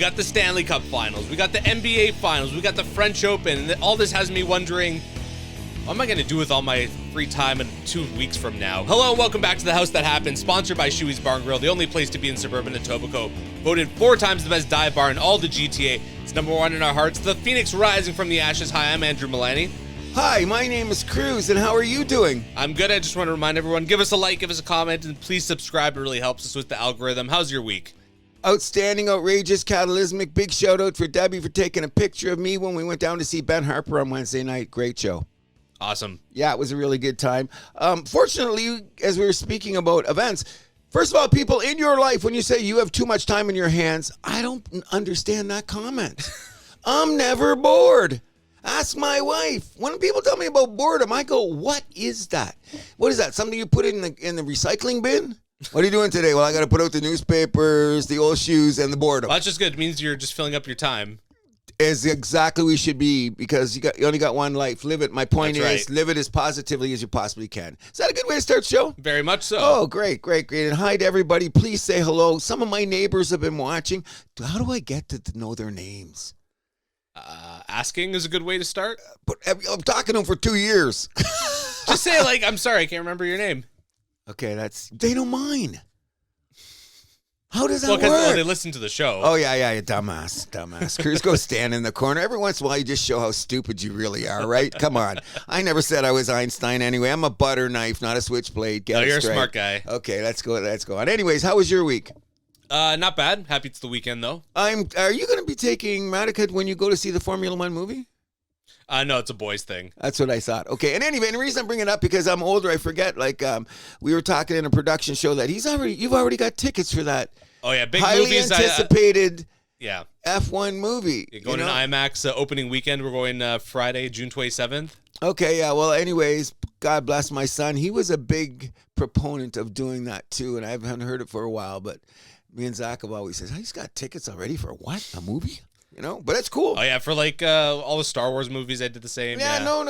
We got the Stanley Cup Finals. We got the NBA Finals. We got the French Open. And all this has me wondering, what am I going to do with all my free time in 2 weeks from now? Hello, and welcome back to The House That Happened, sponsored by Shuey's Bar and Grill, the only place to be in suburban Etobicoke. Voted 4 times the best dive bar in all the GTA. It's number 1 in our hearts. The Phoenix rising from the ashes. Hi, I'm Andrew Milani. Hi, my name is Cruz, and how are you doing? I'm good. I just want to remind everyone, give us a like, give us a comment, and please subscribe. It really helps us with the algorithm. How's your week? Outstanding, outrageous, catalysmic. Big shout out for Debbie for taking a picture of me when we went down to see Ben Harper on Wednesday night. Great show. Awesome. Yeah, it was a really good time. Fortunately, as we were speaking about events, first of all, people in your life, when you say you have too much time in your hands, I don't understand that comment. I'm never bored. Ask my wife. When people tell me about boredom, I go, what is that? What is that? Something you put in the recycling bin? What are you doing today? Well, I got to put out the newspapers, the old shoes, and the boredom. Well, that's just good. It means you're just filling up your time. Is exactly we should be, because you only got one life. Live it. My point That's is, right. live it as positively as you possibly can. Is that a good way to start the show? Very much so. Oh, great. And hi to everybody. Please say hello. Some of my neighbors have been watching. How do I get to know their names? Asking is a good way to start. But I'm talking to them for 2 years. Just say, like, I'm sorry, I can't remember your name. Okay, they don't mind. How does that work? Well, they listen to the show. Oh, yeah, dumbass. Cruz, go stand in the corner. Every once in a while, you just show how stupid you really are, right? Come on. I never said I was Einstein anyway. I'm a butter knife, not a switchblade. Get No, it you're straight. a smart guy. Okay, let's go on. Anyways, how was your week? Not bad. Happy it's the weekend, though. Are you going to be taking Radicate when you go to see the Formula One movie? No, it's a boys thing. That's what I thought. Okay, and anyway, and the reason I'm bringing it up, because I'm older, I forget, like, we were talking in a production show that you've already got tickets for that. Oh, yeah, big highly movies. anticipated Yeah. F1 movie. You're going to IMAX opening weekend. We're going Friday, June 27th. Okay, yeah, well, anyways, God bless my son. He was a big proponent of doing that, too, and I haven't heard it for a while, but me and Zach have always said, he's got tickets already for what? A movie? You know, but it's cool. Oh, yeah, for like all the Star Wars movies, I did the same. Yeah, no.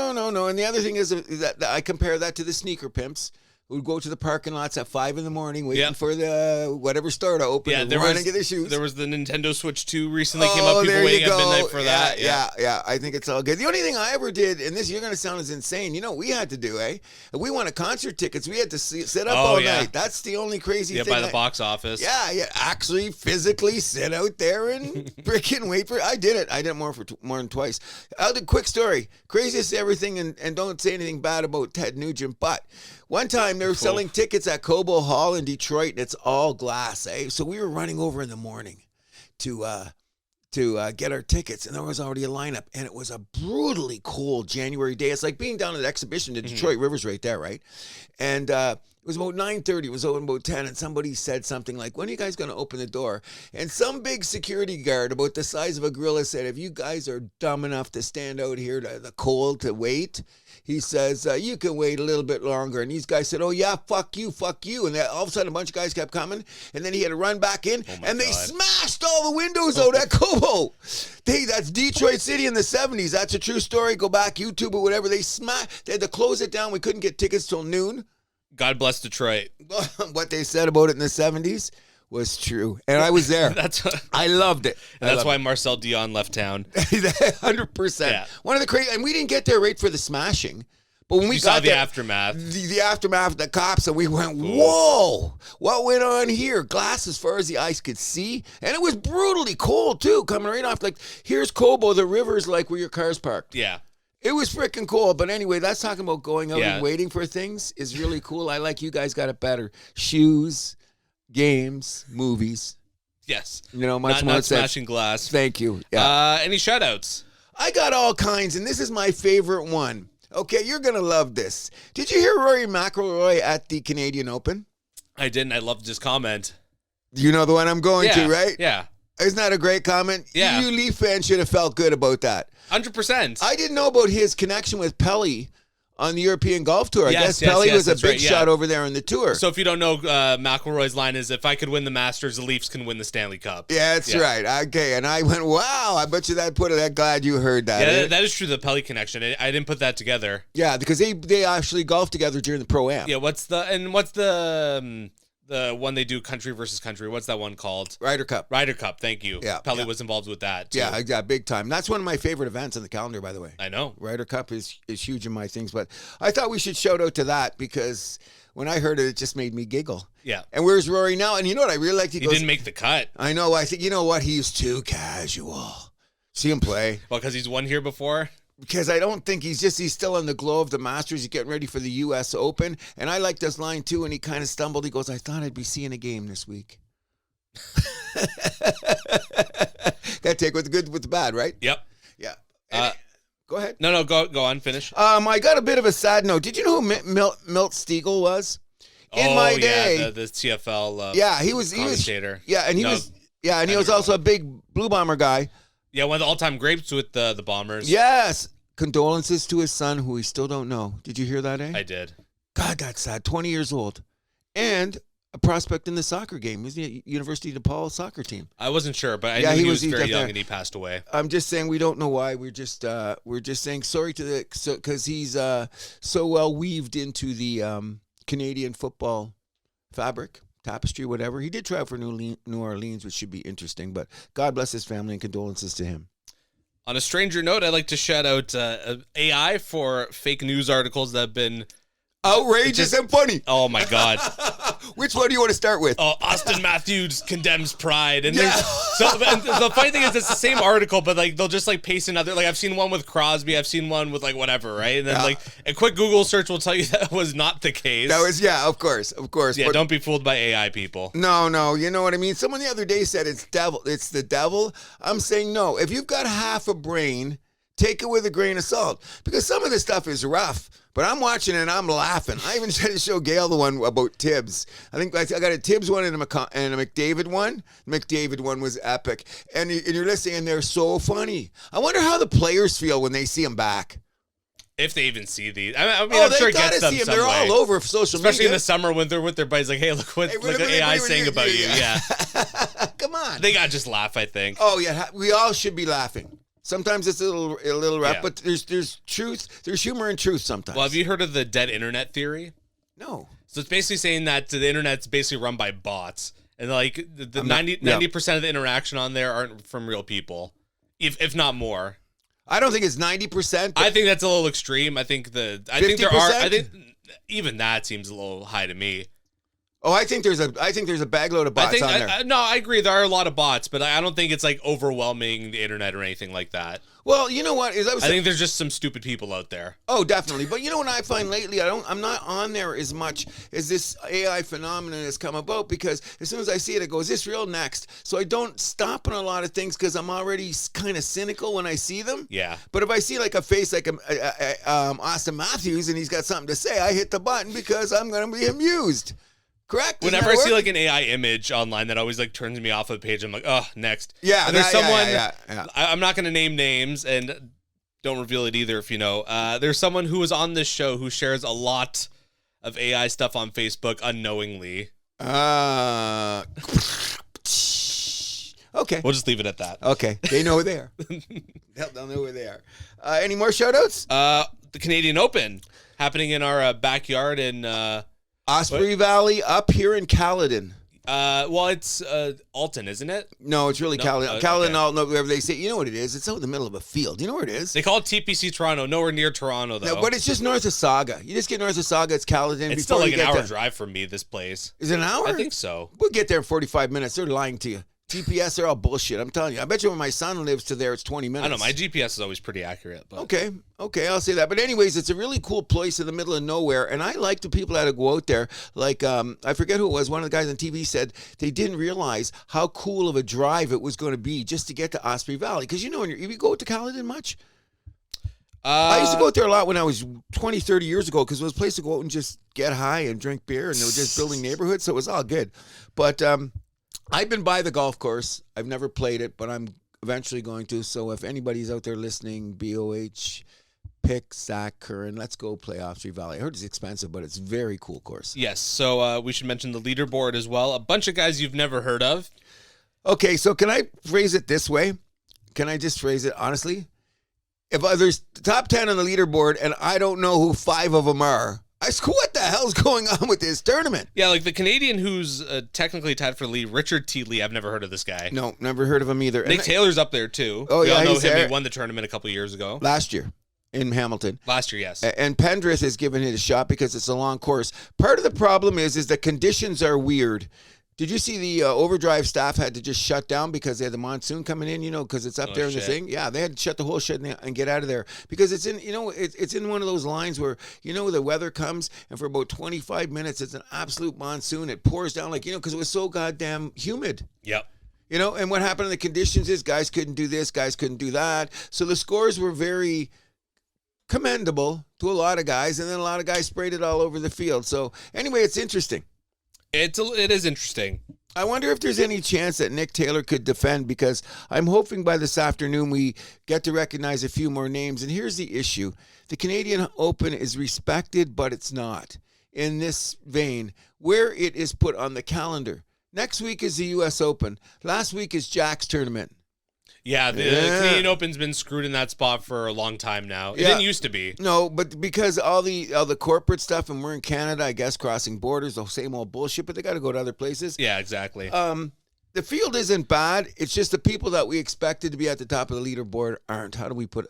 And the other thing is that I compare that to the sneaker pimps who would go to the parking lots at 5 a.m, waiting for the whatever store to open and run and get their shoes. There was the Nintendo Switch 2 recently came up. People waiting at midnight for that. Yeah. I think it's all good. The only thing I ever did, and this you're going to sound as insane, we had to do, If we wanted concert tickets, we had to sit up all night. That's the only crazy thing. Yeah, by the box office. Yeah. Actually, physically sit out there and freaking wait for it. I did it. I did it more than twice. I'll do a quick story. Craziest everything, and don't say anything bad about Ted Nugent, but one time they were selling tickets at Cobo Hall in Detroit, and it's all glass, So we were running over in the morning to get our tickets, and there was already a lineup, and it was a brutally cold January day. It's like being down at the exhibition to Detroit River's right there, right? And it was about 9:30. It was open about 10, and somebody said something like, when are you guys going to open the door? And some big security guard about the size of a gorilla said, if you guys are dumb enough to stand out here to the cold to wait, he says, you can wait a little bit longer. And these guys said, oh, yeah, fuck you. And then all of a sudden, a bunch of guys kept coming. And then he had to run back in. And they smashed all the windows out at Cobo. That's Detroit City in the 70s. That's a true story. Go back, YouTube or whatever. They had to close it down. We couldn't get tickets till noon. God bless Detroit. What they said about it in the 70s was true. And I was there. I loved it. That's why Marcel Dion left town. 100%. Yeah. One of the crazy, and we didn't get there right for the smashing. But when we saw the there, aftermath. The aftermath, the cops, and we went, whoa, what went on here? Glass as far as the eyes could see. And it was brutally cold, too, coming right off. Like, here's Cobo, the river's like where your car's parked. Yeah. It was freaking cool. But anyway, that's talking about going out and waiting for things is really cool. I like you guys got it better. Shoes, games, movies. Yes. Much more not smashing glass. Thank you. Yeah. Any shout-outs? I got all kinds, and this is my favorite one. Okay, you're going to love this. Did you hear Rory McIlroy at the Canadian Open? I didn't. I loved his comment. You know the one I'm going to, right? Yeah. Isn't that a great comment? Yeah. You Leaf fans should have felt good about that. 100%. I didn't know about his connection with Pelly on the European Golf Tour. I guess Pelly was a big shot over there on the tour. So if you don't know, McIlroy's line is, if I could win the Masters, the Leafs can win the Stanley Cup. Yeah, that's right. Okay, and I went, wow, I bet you that put it. I'm glad you heard that. Yeah, that is true, the Pelly connection. I didn't put that together. Yeah, because they actually golfed together during the Pro-Am. Yeah, what's the the one they do country versus country. What's that one called? Ryder Cup. Ryder Cup. Thank you. Yeah, Pelly was involved with that too. Yeah, big time. That's one of my favorite events on the calendar, by the way. I know. Ryder Cup is huge in my things, but I thought we should shout out to that because when I heard it, it just made me giggle. Yeah. And where's Rory now? And you know what I really liked? He didn't make the cut. I know. I think, you know what? He's too casual. See him play. Well, because he's won here before? Because I don't think he's still on the glow of the Masters. He's getting ready for the U.S. Open. And I like this line, too, and he kind of stumbled. He goes, I thought I'd be seeing a game this week. Got to take with the good with the bad, right? Yep. Yeah. Go ahead. No, go on, finish. I got a bit of a sad note. Did you know who Milt Stegall was? In my day. The CFL he was commentator. He was also a big Blue Bomber guy. Yeah, one of the all-time greats with the Bombers. Yes. Condolences to his son, who we still don't know. Did you hear that, eh? I did. God, that's sad. 20 years old. And a prospect in the soccer game. He was the University DePaul soccer team. I wasn't sure, but I knew he was very young there. and he passed away. I'm just saying we don't know why. We're just saying sorry to because he's so well weaved into the Canadian football fabric. Tapestry, whatever. He did try out for New Orleans, which should be interesting, but God bless his family and condolences to him. On a stranger note, I'd like to shout out AI for fake news articles that have been outrageous and funny. Oh my God. Which one do you want to start with? Oh, Austin Matthews condemns pride. And there's and the funny thing is it's the same article, but like they'll just like paste another, like I've seen one with Crosby, I've seen one with like whatever, right? And then like a quick Google search will tell you that was not the case. That was, of course. Yeah, but don't be fooled by AI people. No, you know what I mean? Someone the other day said it's the devil. I'm saying no. If you've got half a brain, take it with a grain of salt. Because some of this stuff is rough. But I'm watching it and I'm laughing. I even tried to show Gail the one about Tibbs. I think I got a Tibbs one and a McDavid one. The McDavid one was epic. And you're listening and they're so funny. I wonder how the players feel when they see him back. If they even see these. I mean, I'm sure it gets them some They're way. all over social Especially media. in the summer when they're with their buddies like, hey, look what AI's saying about you. Yeah. Come on. They got to just laugh, I think. Oh, yeah. We all should be laughing. Sometimes it's a little rough, but there's truth. There's humor and truth sometimes. Well, have you heard of the dead internet theory? No. So it's basically saying that the internet's basically run by bots. And like the 90% of the interaction on there aren't from real people, if not more. I don't think it's 90%. I think that's a little extreme. I think there are. I think even that seems a little high to me. Oh, I think there's a bagload of bots on there. No, I agree. There are a lot of bots, but I don't think it's like overwhelming the internet or anything like that. Well, you know what? I think there's just some stupid people out there. Oh, definitely. But you know what I find lately? I'm not on there as much as this AI phenomenon has come about, because as soon as I see it, it goes, is this real next? So I don't stop on a lot of things because I'm already kind of cynical when I see them. Yeah. But if I see like a face like Austin Matthews and he's got something to say, I hit the button because I'm going to be amused. Correct. Whenever I see like an AI image online, that always like turns me off of the page. I'm like, oh, next. Yeah. And there's someone. I'm not going to name names, and don't reveal it either if you know. There's someone who was on this show who shares a lot of AI stuff on Facebook unknowingly. Okay. We'll just leave it at that. Okay. They know who they are. They'll know who they are. Any more shout outs? The Canadian Open happening in our backyard in Osprey Valley up here in Caledon. Well, it's Alton, isn't it? No, it's really Caledon. Caledon, okay. Alton, wherever they say. You know what it is? It's out in the middle of a field. You know where it is? They call it TPC Toronto. Nowhere near Toronto, though. No, but it's just north of Saga. You just get north of Saga, it's Caledon. It's still like an hour drive from me, this place. Is it an hour? I think so. We'll get there in 45 minutes. They're lying to you. GPS, they're all bullshit. I'm telling you. I bet you when my son lives to there, it's 20 minutes. I know. My GPS is always pretty accurate. But. Okay, I'll say that. But anyways, it's a really cool place in the middle of nowhere, and I like the people that go out there. Like, I forget who it was. One of the guys on TV said they didn't realize how cool of a drive it was going to be just to get to Osprey Valley. Because, you know, if you go to Caledon much? I used to go out there a lot when I was 20, 30 years ago, because it was a place to go out and just get high and drink beer, and they were just building neighborhoods, so it was all good. But I've been by the golf course. I've never played it, but I'm eventually going to. So if anybody's out there listening, BOH, pick Zach Curran. Let's go play Osprey Valley. I heard it's expensive, but it's a very cool course. Yes. So we should mention the leaderboard as well. A bunch of guys you've never heard of. Okay, so can I phrase it this way? Can I just phrase it honestly? If there's top 10 on the leaderboard and I don't know who 5 of them are, What the hell's going on with this tournament? Yeah, like the Canadian who's technically tied for the lead, Richard T. Lee. I've never heard of this guy. No, never heard of him either. Nick Taylor's up there too. Oh, we all know he's him. there. He won the tournament a couple years ago. Last year in Hamilton. Last year, yes. And Pendrith is giving it a shot because it's a long course. Part of the problem is the conditions are weird. Did you see the Overdrive staff had to just shut down because they had the monsoon coming in, because it's up there in the thing? Yeah, they had to shut the whole shit and get out of there because it's in, it's in one of those lines where, the weather comes and for about 25 minutes, it's an absolute monsoon. It pours down because it was so goddamn humid. Yep. And what happened in the conditions is guys couldn't do this, guys couldn't do that. So the scores were very commendable to a lot of guys, and then a lot of guys sprayed it all over the field. So anyway, it's interesting. It is interesting. I wonder if there's any chance that Nick Taylor could defend, because I'm hoping by this afternoon we get to recognize a few more names. And here's the issue. The Canadian Open is respected, but it's not. In this vein, where it is put on the calendar. Next week is the U.S. Open. Last week is Jack's tournament. Yeah, the Canadian Open's been screwed in that spot for a long time now. It didn't used to be. No, but because all the corporate stuff, and we're in Canada, I guess, crossing borders, the same old bullshit, but they got to go to other places. Yeah, exactly. The field isn't bad. It's just the people that we expected to be at the top of the leaderboard aren't. Can we put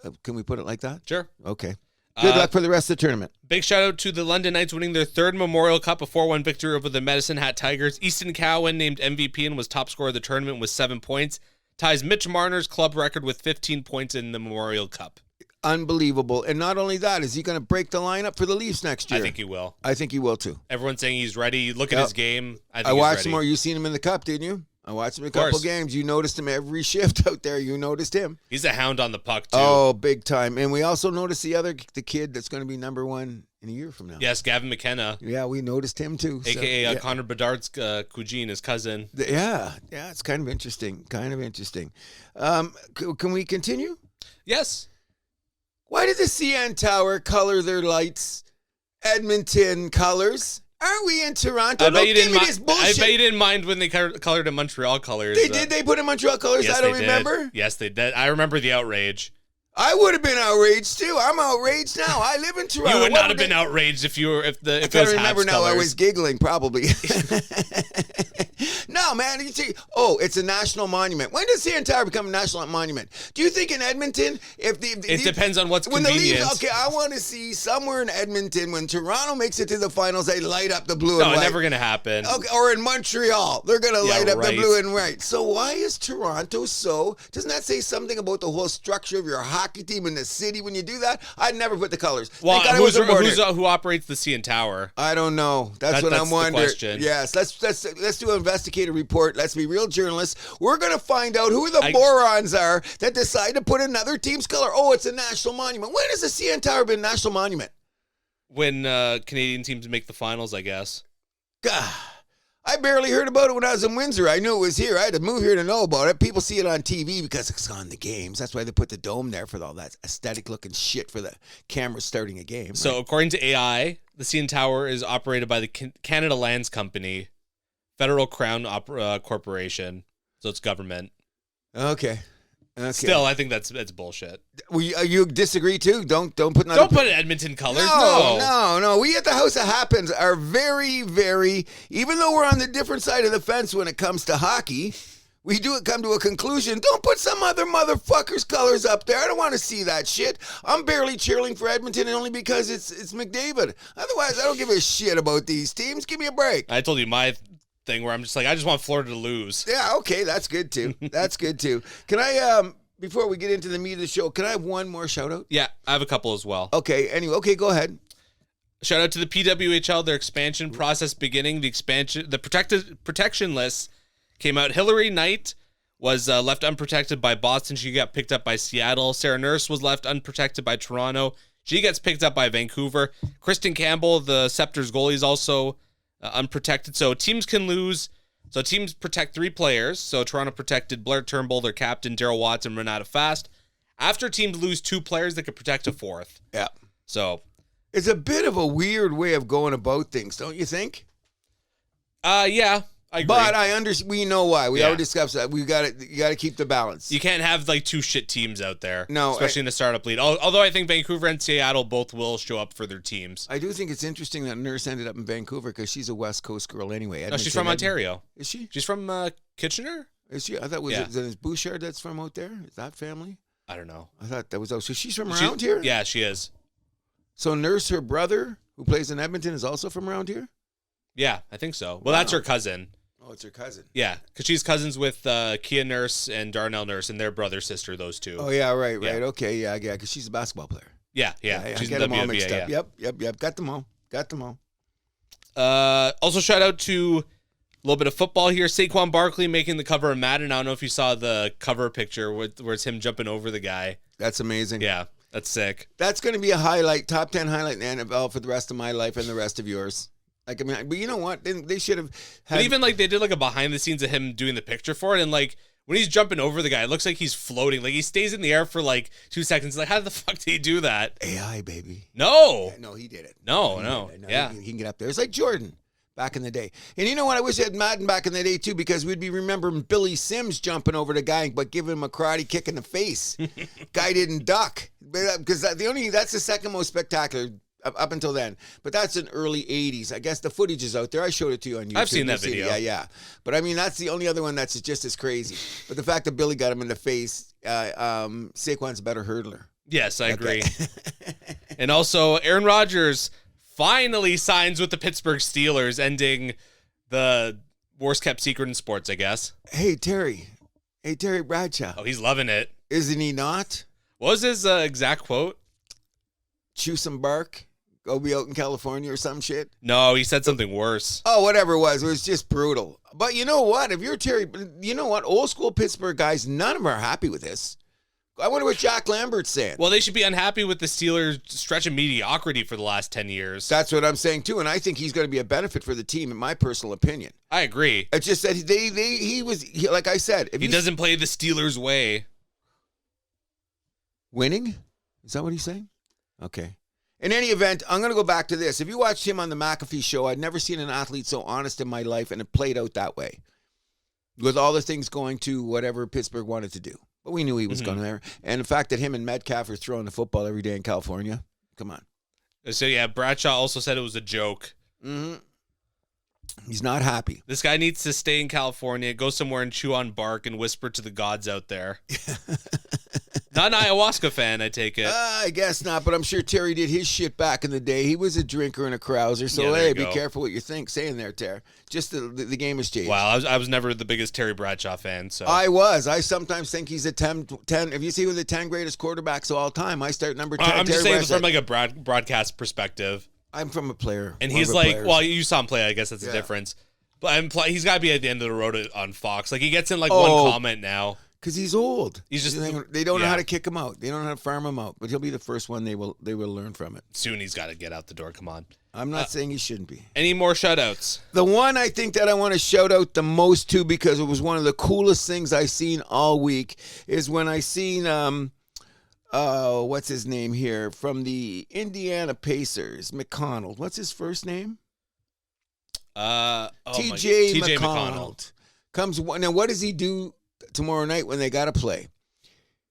it like that? Sure. Okay. Good luck for the rest of the tournament. Big shout out to the London Knights winning their third Memorial Cup, a 4-1 victory over the Medicine Hat Tigers. Easton Cowan named MVP and was top scorer of the tournament with 7 points. Ties Mitch Marner's club record with 15 points in the Memorial Cup. Unbelievable. And not only that, is he going to break the lineup for the Leafs next year? I think he will. I think he will too. Everyone's saying he's ready. Look at his game. I watched him more. You seen him in the Cup, didn't you? I watched him a couple games. You noticed him every shift out there. You noticed him. He's a hound on the puck, too. Oh, big time. And we also noticed the kid that's going to be number one in a year from now. Yes, Gavin McKenna. Yeah, we noticed him, too. A.K.A. Connor Bedard's Cugine, his cousin. Yeah, it's kind of interesting. Can we continue? Yes. Why did the CN Tower color their lights Edmonton colors? Aren't we in Toronto? I bet you didn't this bullshit. I bet you didn't mind when they colored in Montreal colors. They did? They put in Montreal colors? Yes, I don't remember. Yes, they did. I remember the outrage. I would have been outraged too. I'm outraged now. I live in Toronto. You would not have been outraged if it was I remember now. colors. I was giggling probably. No, man. You see, it's a national monument. When does CN Tower become a national monument? Do you think in Edmonton, it depends on what's convenient. I want to see somewhere in Edmonton when Toronto makes it to the finals, they light up the blue and No, white. it's never going to happen. Okay, or in Montreal, they're going to light up the blue and white. So why is Toronto so? Doesn't that say something about the whole structure of your hockey team in the city when you do that? I'd never put the colors. Well, who operates the CN Tower? I don't know. That's what I'm wondering. The question. Yes, let's do an investigative report. Let's be real journalists. We're going to find out who the morons are that decide to put another team's color. Oh, it's a national monument. When has the CN Tower been a national monument? When Canadian teams make the finals, I guess. God, I barely heard about it when I was in Windsor. I knew it was here. I had to move here to know about it. People see it on TV because it's on the games. That's why they put the dome there for all that aesthetic-looking shit for the camera starting a game. So according to AI, the CN Tower is operated by the Canada Lands Company, Federal Crown Corporation. So it's government. Okay. Still, I think that's bullshit. You disagree too? Don't put Edmonton colors. No. We at the House of Happens are very, very. Even though we're on the different side of the fence when it comes to hockey, we do come to a conclusion. Don't put some other motherfucker's colors up there. I don't want to see that shit. I'm barely cheering for Edmonton only because it's McDavid. Otherwise, I don't give a shit about these teams. Give me a break. I told you my thing where I'm just like, I just want Florida to lose. Yeah, okay, that's good too. Can I, before we get into the meat of the show, can I have one more shout out? Yeah, I have a couple as well. Okay, go ahead. Shout out to the PWHL, their expansion process beginning. The protection list came out. Hillary Knight was left unprotected by Boston. She got picked up by Seattle. Sarah Nurse was left unprotected by Toronto. She gets picked up by Vancouver. Kristen Campbell, the Scepters goalie, is also unprotected. So teams can lose. So teams protect 3 players. So Toronto protected Blair Turnbull, their captain, Daryl Watts, and Renata Fast. After teams lose 2 players, they could protect a 4th. Yeah. So it's a bit of a weird way of going about things, don't you think? Yeah. I agree. But we know why. We Yeah. already discussed that. You got to keep the balance. You can't have like two shit teams out there. No, especially in the startup league. Although I think Vancouver and Seattle both will show up for their teams. I do think it's interesting that Nurse ended up in Vancouver because she's a West Coast girl anyway. No, she's from Ontario. Is she? She's from Kitchener? Is she? I thought it was Bouchard that's from out there. Is that family? I don't know. I thought that was so she's from around here? Yeah, she is. So Nurse, her brother, who plays in Edmonton, is also from around here? Yeah, I think so. Well, that's her cousin. Oh, it's her cousin. Yeah, because she's cousins with Kia Nurse and Darnell Nurse and their brother sister. Those two. Oh yeah, right. Okay, yeah, because she's a basketball player. Yeah. She's in the them all mixed WNBA, up. Yep. Got them all. Also, shout out to a little bit of football here. Saquon Barkley making the cover of Madden. I don't know if you saw the cover picture where it's him jumping over the guy. That's amazing. Yeah, that's sick. That's going to be a highlight, top 10 highlight in the NFL for the rest of my life and the rest of yours. Like, I mean, but you know what? They should have had... But even, like, they did, like, a behind-the-scenes of him doing the picture for it, and, like, when he's jumping over the guy, it looks like he's floating. Like, he stays in the air for, like, 2 seconds. Like, how the fuck did he do that? AI, baby. No. No, he did it. No. Yeah. He can get up there. It's like Jordan back in the day. And you know what? I wish I had Madden back in the day, too, because we'd be remembering Billy Sims jumping over the guy, but giving him a karate kick in the face. Guy didn't duck. Because that's the second most spectacular up until then. But that's in early 80s. I guess the footage is out there. I showed it to you on YouTube. I've seen that video. Yeah. But I mean, that's the only other one that's just as crazy. But the fact that Billy got him in the face, Saquon's a better hurdler. Yes, I agree. And also, Aaron Rodgers finally signs with the Pittsburgh Steelers, ending the worst kept secret in sports, I guess. Hey, Terry Bradshaw. Oh, he's loving it. Isn't he not? What was his exact quote? Chew some bark. Go be out in California or some shit. No, he said something worse. Oh, whatever it was just brutal. But you know what? If you're Terry, you know what? Old school Pittsburgh guys, none of them are happy with this. I wonder what Jack Lambert's saying. Well, they should be unhappy with the Steelers' stretch of mediocrity for the last 10 years. That's what I'm saying, too. And I think he's going to be a benefit for the team, in my personal opinion. I agree. It's just that he was, like I said. If he doesn't play the Steelers' way. Winning? Is that what he's saying? Okay. In any event, I'm going to go back to this. If you watched him on the McAfee show, I'd never seen an athlete so honest in my life, and it played out that way. With all the things going to whatever Pittsburgh wanted to do. But we knew he was going there. And the fact that him and Metcalf are throwing the football every day in California, come on. So, yeah, Bradshaw also said it was a joke. Mm-hmm. He's not happy. This guy needs to stay in California, go somewhere and chew on bark and whisper to the gods out there. Not an ayahuasca fan, I take it. I guess not, but I'm sure Terry did his shit back in the day. He was a drinker and a carouser, so yeah, hey, be careful what you think saying there, Terry. Just the game has changed. Wow, I was never the biggest Terry Bradshaw fan. So I sometimes think he's a 10. If you see who the 10 greatest quarterbacks of all time, I start number 10. I'm just Terry saying from like a broadcast perspective. I'm from a player. And he's like, well, you saw him play. I guess that's the difference. But he's got to be at the end of the road on Fox. Like he gets in like one comment now. Because he's old. He's just they don't know how to kick him out. They don't know how to farm him out. But he'll be the first one they will learn from it. Soon he's got to get out the door. Come on. I'm not saying he shouldn't be. Any more shout-outs? The one I think that I want to shout out the most to because it was one of the coolest things I've seen all week is when I seen what's his name here from the Indiana Pacers, McConnell. What's his first name? TJ McConnell. Now what does he do tomorrow night when they got to play?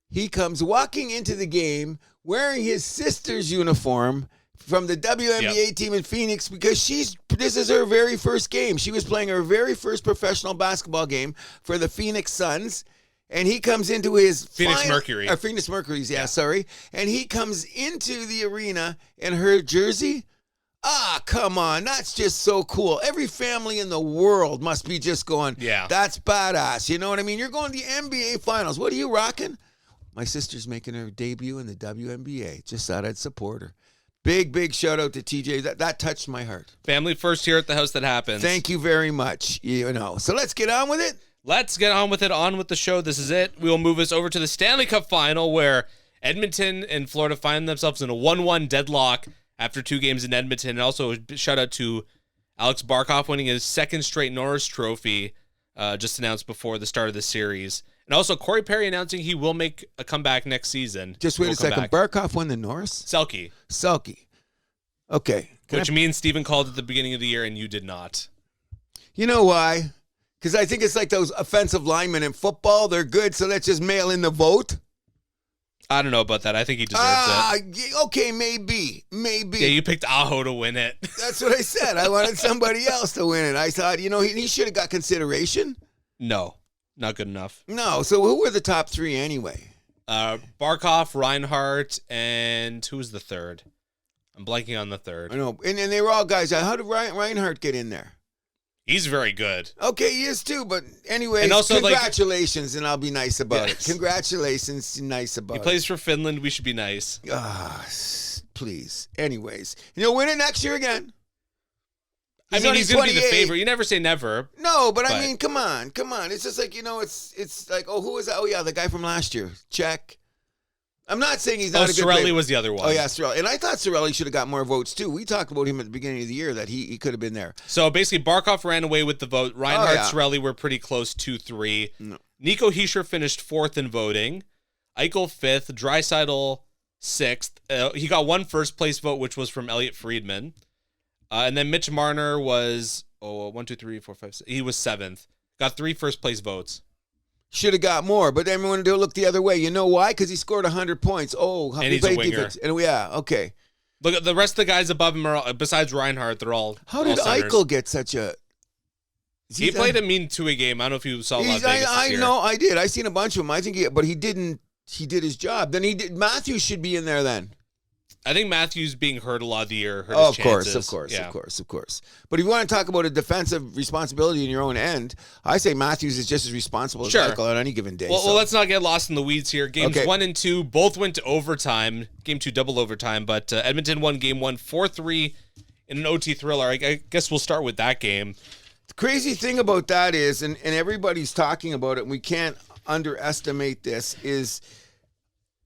He comes walking into the game wearing his sister's uniform from the WNBA team in Phoenix because this is her very first game. She was playing her very first professional basketball game for the Phoenix Suns. And he comes into his Phoenix Mercury's, sorry. And he comes into the arena in her jersey. Ah, come on. That's just so cool. Every family in the world must be just going, that's badass. You know what I mean? You're going to the NBA Finals. What are you rocking? My sister's making her debut in the WNBA. Just thought I'd support her. Big shout out to TJ. That touched my heart. Family first here at the House That Happens. Thank you very much. So let's get on with it. Let's get on with it. On with the show. This is it. We will move us over to the Stanley Cup Final where Edmonton and Florida find themselves in a 1-1 deadlock after 2 games in Edmonton. And also a shout out to Alex Barkov winning his second straight Norris Trophy, just announced before the start of the series. And also Corey Perry announcing he will make a comeback next season. Just wait a second. Barkov won the Norris? Selke. Okay. Which means Steven called at the beginning of the year and you did not. You know why? Because I think it's like those offensive linemen in football. They're good, so let's just mail in the vote. I don't know about that. I think he deserves it. Okay, maybe. Yeah, you picked Aho to win it. That's what I said. I wanted somebody else to win it. I thought, he should have got consideration. No, not good enough. No, so who were the top three anyway? Barkov, Reinhardt, and who was the third? I'm blanking on the third. I know, and they were all guys. How did Reinhardt get in there? He's very good. Okay, he is too, but anyway, and also, congratulations, and I'll be nice about Yes. it. Congratulations, nice about it. He plays for Finland. We should be nice. Please. Anyways, he'll win it next year again. He's going to be the favorite. You never say never. No, but I mean, come on. It's just like, it's like, who was that? Oh, yeah, the guy from last year. Check. I'm not saying he's not a good player. Cirelli was the other one. Oh, yeah, Cirelli. And I thought Cirelli should have got more votes, too. We talked about him at the beginning of the year that he could have been there. So, basically, Barkov ran away with the vote. Reinhardt, Cirelli were pretty close, 2-3. No. Nico Hischier finished 4th in voting. Eichel 5th. Draisaitl 6th. He got one first-place vote, which was from Elliot Friedman. And then Mitch Marner was, 1, 2, 3, 4, 5, 6. He was 7th. Got 3 first-place votes. Should have got more, but everyone will look the other way. You know why? Because he scored 100 points. And he's a winger. Defense. And okay. Look at the rest of the guys above him are, besides Reinhardt, they're all. How did Eichel get such a? He played a mean two-way game. I don't know if you saw Las Vegas this year. I know, I did. I seen a bunch of them. I think, but he didn't. He did his job. Then he did. Matthews should be in there then. I think Matthews being hurt a lot of the year hurt his chances. Of course. But if you want to talk about a defensive responsibility in your own end, I say Matthews is just as responsible as Eichel on any given day. Well, let's not get lost in the weeds here. Games 1 and 2 both went to overtime. Game 2 double overtime, but Edmonton won Game 1 4-3 in an OT thriller. I guess we'll start with that game. The crazy thing about that is, and everybody's talking about it, and we can't underestimate this, is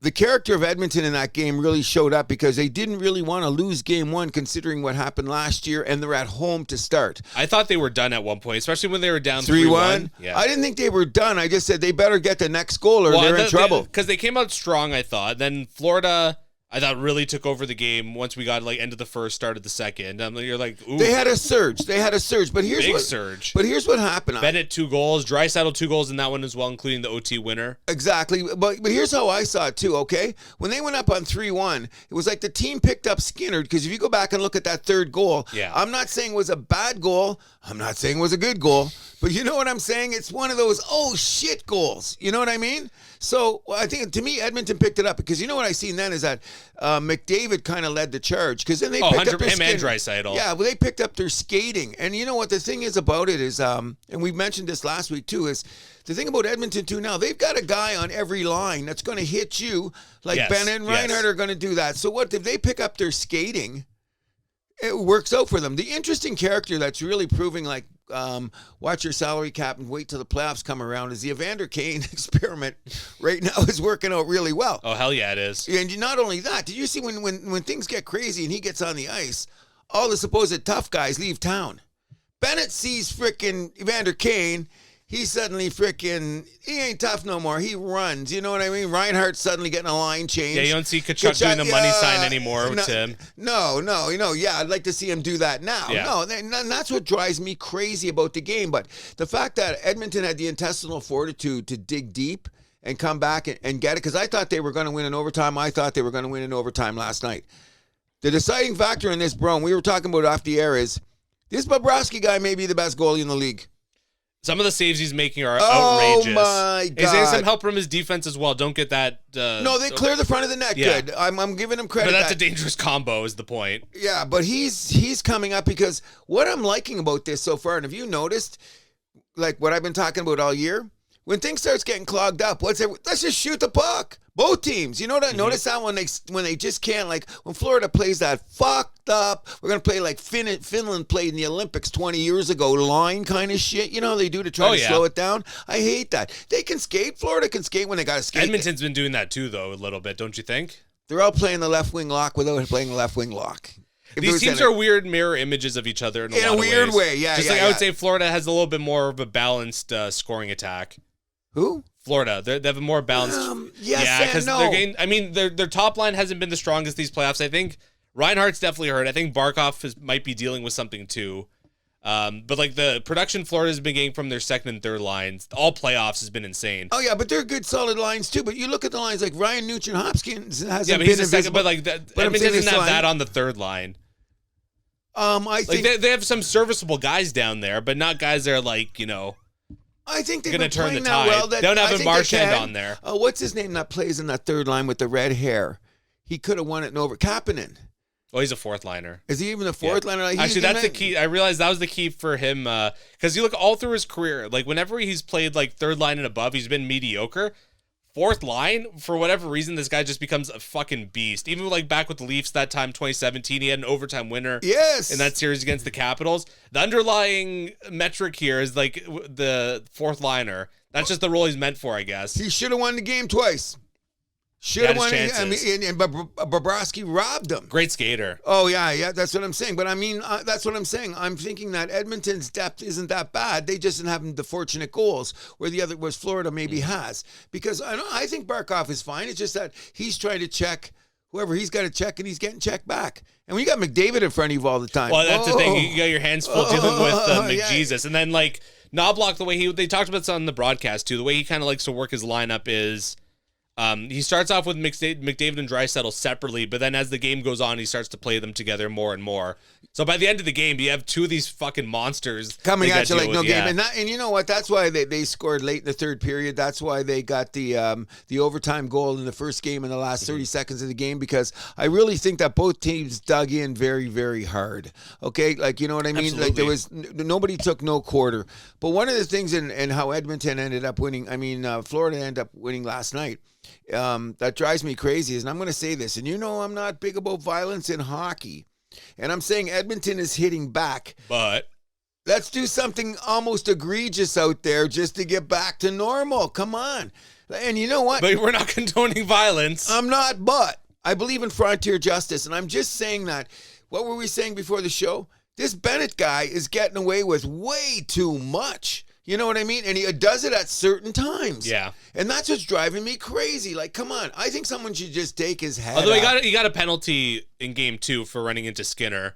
the character of Edmonton in that game really showed up because they didn't really want to lose Game 1 considering what happened last year, and they're at home to start. I thought they were done at one point, especially when they were down 3-1. Yeah. I didn't think they were done. I just said they better get the next goal or they're in trouble. Because they came out strong, I thought. Then Florida, I thought, really took over the game once we got end of the first, started the second. You're like, ooh. They had a surge. But here's surge. But here's what happened. Bennett 2 goals, Draisaitl 2 goals in that one as well, including the OT winner. Exactly. But here's how I saw it too, okay? When they went up on 3-1, it was like the team picked up Skinner, because if you go back and look at that third goal, I'm not saying it was a bad goal. I'm not saying it was a good goal. But you know what I'm saying? It's one of those, oh, shit goals. You know what I mean? So I think, to me, Edmonton picked it up, because you know what I seen then is that McDavid kind of led the charge, because then they picked up their him and Draisaitl. Yeah, well, they picked up their skating. And you know what the thing is about it is, and we mentioned this last week too, is the thing about Edmonton too now, they've got a guy on every line that's going to hit you, like Bennett and Reinhardt are going to do that. So what if they pick up their skating? It works out for them. The interesting character that's really proving like, watch your salary cap and wait till the playoffs come around, is the Evander Kane experiment right now is working out really well. Oh, hell yeah, it is. And not only that, did you see when things get crazy and he gets on the ice, all the supposed tough guys leave town. Bennett sees frickin' Evander Kane. He suddenly he ain't tough no more. He runs. You know what I mean? Reinhardt's suddenly getting a line change. Yeah, you don't see Kachuk doing the money sign anymore with Tim. No. Yeah, I'd like to see him do that now. Yeah. No, and that's what drives me crazy about the game. But the fact that Edmonton had the intestinal fortitude to dig deep and come back and get it, because I thought they were going to win in overtime. I thought they were going to win in overtime last night. The deciding factor in this, bro, and we were talking about off the air, is this Bobrovsky guy may be the best goalie in the league. Some of the saves he's making are outrageous. Oh, my God. He's getting some help from his defense as well. Don't get that. No, they clear the front of the net good. I'm giving him credit. But that's a dangerous combo is the point. Yeah, but he's coming up, because what I'm liking about this so far, and have you noticed, like what I've been talking about all year, when things starts getting clogged up, let's just shoot the puck. Both teams. You know what I noticed that when they just can't, like when Florida plays that fucked up, we're going to play like Finland played in the Olympics 20 years ago, line kind of shit. You know how they do to try to slow it down? I hate that. They can skate. Florida can skate when they got to skate. Edmonton's been doing that too, though, a little bit, don't you think? They're all playing the left wing lock without playing the left wing lock. These teams are weird mirror images of each other in a weird ways. way. Yeah, Just I would say Florida has a little bit more of a balanced scoring attack. Who? Florida. They have a more balanced. Yes and no. They're getting, I mean, their top line hasn't been the strongest these playoffs. I think Reinhardt's definitely hurt. I think Barkov might be dealing with something too. But like the production Florida's been getting from their second and third lines, all playoffs has been insane. Oh yeah, but they're good, solid lines too. But you look at the lines like Ryan Nugent-Hopkins hasn't Yeah, but been he's a second. invisible. But like that, Edmonton doesn't have that on the third line. I think like they have some serviceable guys down there, but not guys that are like, you know, I think they're going to turn the tide. well They don't have a Marchand on there. What's his name that plays in that third line with the red hair? He could have won it in over. Kapanen. Oh, he's a fourth liner. Is he even a fourth liner? Actually, that's the key. I realized that was the key for him because you look all through his career, like whenever he's played like third line and above, he's been mediocre. Fourth line, for whatever reason, this guy just becomes a fucking beast. Even like back with the Leafs that time, 2017, he had an overtime winner. Yes. In that series against the Capitals. The underlying metric here is like the fourth liner. That's just the role he's meant for, I guess. He should have won the game twice. Should have won. Chances. I mean, and Bobrovsky robbed him. Great skater. Oh yeah, that's what I'm saying. But I mean, that's what I'm saying. I'm thinking that Edmonton's depth isn't that bad. They just didn't have the fortunate goals where the other was Florida maybe has. Because I think Barkov is fine. It's just that he's trying to check whoever he's got to check, and he's getting checked back. And when you got McDavid in front of you all the time, well, that's the thing. You got your hands full dealing with McJesus, yeah. And then like Knobloch, the way they talked about this on the broadcast too. The way he kind of likes to work his lineup is. He starts off with McDavid and Draisaitl separately, but then as the game goes on, he starts to play them together more and more. So by the end of the game, you have two of these fucking monsters coming at you like no game. Yeah. And you know what? That's why they scored late in the third period. That's why they got the overtime goal in the first game in the last 30 seconds of the game, because I really think that both teams dug in very, very hard. Okay? Like, you know what I mean? Absolutely. Like there was nobody took no quarter. But one of the things in how Edmonton ended up winning, Florida ended up winning last night. That drives me crazy is, and I'm going to say this, and you know I'm not big about violence in hockey, and I'm saying Edmonton is hitting back, but let's do something almost egregious out there just to get back to normal. Come on. And you know what? But we're not condoning violence. I'm not, but I believe in frontier justice, and I'm just saying that. What were we saying before the show? This Bennett guy is getting away with way too much. You know what I mean? And he does it at certain times. Yeah. And that's what's driving me crazy. Like, come on. I think someone should just take his head Although out. he got a penalty in game 2 for running into Skinner.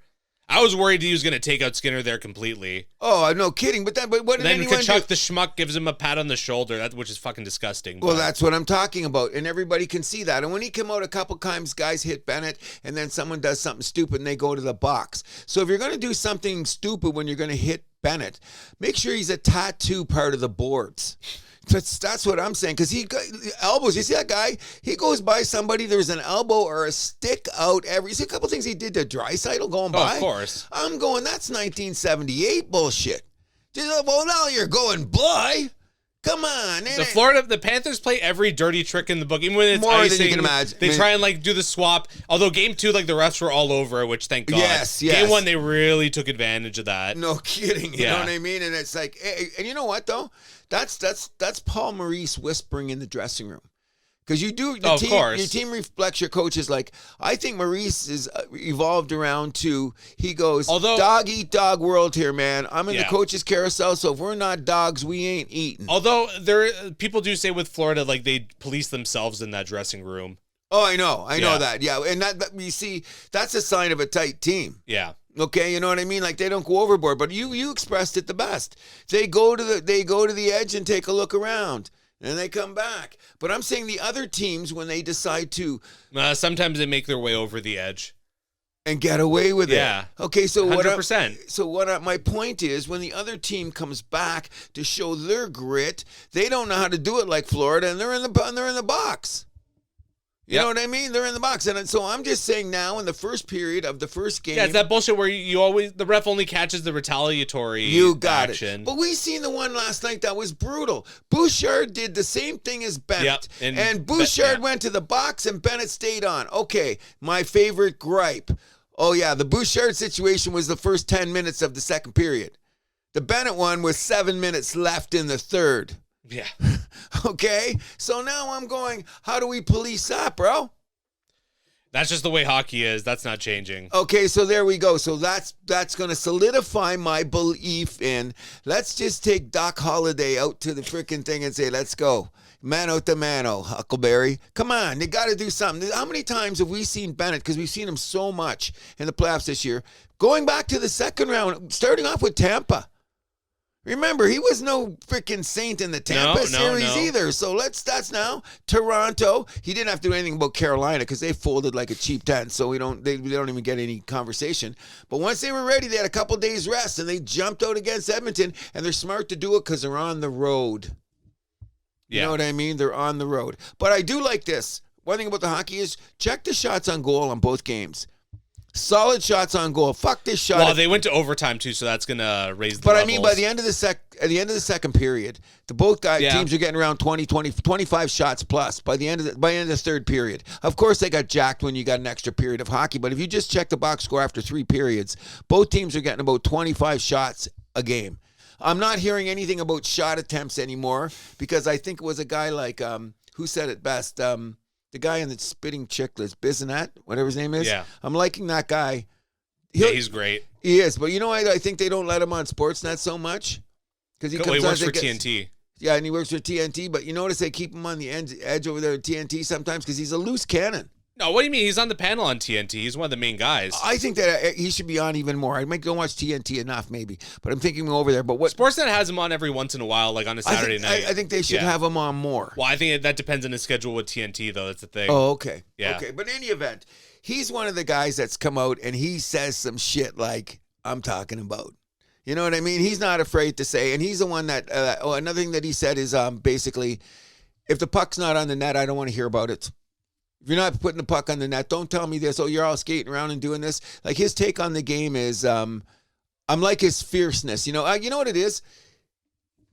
I was worried he was going to take out Skinner there completely. Oh, no kidding. But what did then anyone Kachuk do? the schmuck gives him a pat on the shoulder, which is fucking disgusting. Well, that's what I'm talking about, and everybody can see that. And when he came out a couple times, guys hit Bennett, and then someone does something stupid, and they go to the box. So if you're going to do something stupid when you're going to hit Bennett, make sure he's a tattoo part of the boards. That's what I'm saying, because he got elbows. You see that guy? He goes by somebody, there's an elbow or a stick out every. You see a couple things he did to Draisaitl going by? Of course. I'm going, that's 1978 bullshit. Well, now you're going by. Come on. The Panthers play every dirty trick in the book, even when it's more icing, than you can imagine. They try and like do the swap. Although game 2, like the refs were all over it, which thank God. Yes. Game 1, they really took advantage of that. No kidding. You know what I mean? And it's like, and you know what though? That's Paul Maurice whispering in the dressing room. Because you do, your team reflects your coaches. Like, I think Maurice is evolved around to, he goes, dog eat dog world here, man. I'm in the coaches carousel, so if we're not dogs, we ain't eating. Although people do say with Florida, like they police themselves in that dressing room. Oh, I know that. Yeah, and that you see, that's a sign of a tight team. Yeah. Okay, you know what I mean? Like they don't go overboard. But you expressed it the best. They go to the edge and take a look around. And they come back. But I'm saying the other teams, when they decide to... sometimes they make their way over the edge. And get away with it. Yeah. Okay, so 100%. My point is, when the other team comes back to show their grit, they don't know how to do it like Florida, and they're in the box. You know what I mean? They're in the box. And so I'm just saying now in the first period of the first game. Yeah, it's that bullshit where you always, the ref only catches the retaliatory action. But we seen the one last night that was brutal. Bouchard did the same thing as Bennett. Yep. And Bouchard went to the box and Bennett stayed on. Okay, my favorite gripe. Oh yeah, the Bouchard situation was the first 10 minutes of the second period. The Bennett one was 7 minutes left in the third. Yeah. Okay, so now I'm going, how do we police that, bro? That's just the way hockey is. That's not changing. Okay, so there we go. So that's going to solidify my belief in, let's just take Doc Holliday out to the freaking thing and say, let's go. Mano to mano, Huckleberry. Come on, they got to do something. How many times have we seen Bennett, because we've seen him so much in the playoffs this year, going back to the second round, starting off with Tampa. Remember, he was no freaking saint in the Tampa series either. So that's now Toronto. He didn't have to do anything about Carolina because they folded like a cheap tent. So we don't even get any conversation. But once they were ready, they had a couple days rest and they jumped out against Edmonton. And they're smart to do it because they're on the road. You know what I mean? They're on the road. But I do like this. One thing about the hockey is check the shots on goal on both games. Solid shots on goal. Fuck this shot. Well, they went to overtime too, so that's gonna raise the levels. I mean, by the end of the second period, teams are getting around 25 shots plus by the end of the third period. Of course, they got jacked when you got an extra period of hockey, but if you just check the box score after 3 periods, both teams are getting about 25 shots a game. I'm not hearing anything about shot attempts anymore because I think it was a guy like who said it best. The guy in the spitting chicklets, Biznat, whatever his name is. Yeah. I'm liking that guy. He's great. He is, but you know, I think they don't let him on Sportsnet so much because he works for TNT. Yeah, and he works for TNT. But you notice they keep him on the edge over there at TNT sometimes because he's a loose cannon. No, what do you mean? He's on the panel on TNT. He's one of the main guys. I think that he should be on even more. I might go watch TNT enough, maybe. But I'm thinking over there. But what Sportsnet has him on every once in a while, like on a Saturday night. I think they should have him on more. Well, I think that depends on his schedule with TNT, though. That's the thing. Oh, okay. Yeah. Okay, but in any event, he's one of the guys that's come out and he says some shit like I'm talking about. You know what I mean? He's not afraid to say, and he's the one that. Another thing that he said is basically, if the puck's not on the net, I don't want to hear about it. If you're not putting the puck on the net, don't tell me this. Oh, you're all skating around and doing this. Like his take on the game is, I'm like his fierceness. You know what it is?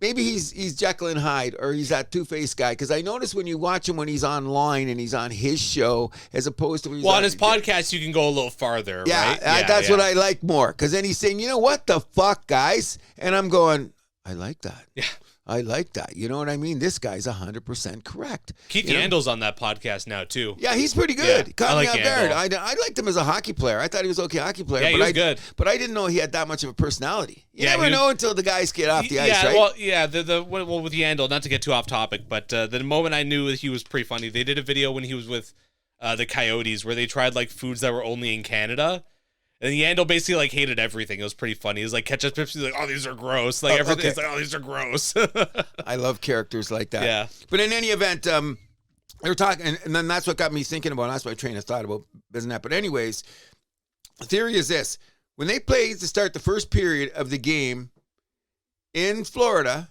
Maybe he's Jekyll and Hyde, or he's that two-faced guy. Because I notice when you watch him when he's online and he's on his show, as opposed to on his podcast, you can go a little farther. Yeah, right? That's what I like more. Because then he's saying, you know what the fuck, guys, and I'm going, I like that. Yeah. I like that. You know what I mean? This guy's 100% correct. Keith Yandel's on that podcast now, too. Yeah, he's pretty good. Yeah, I like Yandel. I liked him as a hockey player. I thought he was okay hockey player. Yeah, he was good. But I didn't know he had that much of a personality. You never know until the guys get off the ice, right? Well, yeah, well, with Yandel, not to get too off topic, but the moment I knew that he was pretty funny, they did a video when he was with the Coyotes where they tried, like, foods that were only in Canada. And Yandel basically like hated everything. It was pretty funny. He was like ketchup chips. He's like, oh, these are gross. Like everything. He's like, oh, these are gross. I love characters like that. Yeah. But in any event, they were talking, and then that's what got me thinking about. That's my train of thought about business. But anyways, the theory is this: when they play to start the first period of the game in Florida,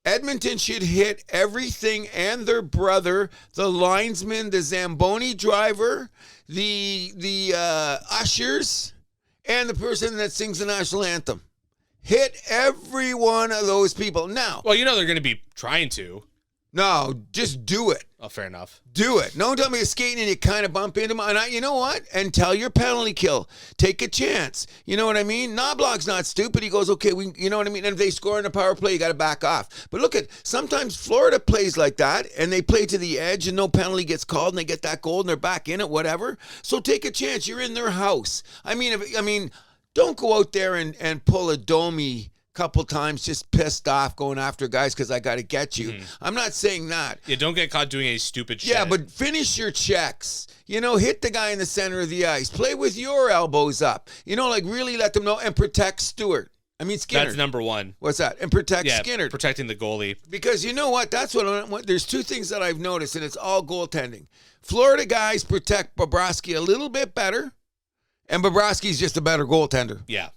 Edmonton should hit everything and their brother, the linesman, the Zamboni driver, the ushers, and the person that sings the national anthem. Hit every one of those people. Now. Well, they're going to be trying to. No, just do it. Oh, fair enough. Do it. Don't tell me you're skating and you kind of bump into them. And you know what? And tell your penalty kill. Take a chance. You know what I mean? Knoblauch's not stupid. He goes, okay, you know what I mean? And if they score in a power play, you got to back off. But look sometimes Florida plays like that, and they play to the edge, and no penalty gets called, and they get that goal, and they're back in it, whatever. So take a chance. You're in their house. I mean, don't go out there and pull a Domi couple times just pissed off going after guys because I got to get you. I'm not saying that. Yeah, don't get caught doing any stupid shit. Yeah, but finish your checks. Hit the guy in the center of the ice. Play with your elbows up. Like really let them know and protect Stewart. Skinner. That's number one. What's that? And protect Skinner. Protecting the goalie. Because you know what? That's what there's two things that I've noticed, and it's all goaltending. Florida guys protect Bobrovsky a little bit better, and Bobrovsky's just a better goaltender. Yeah.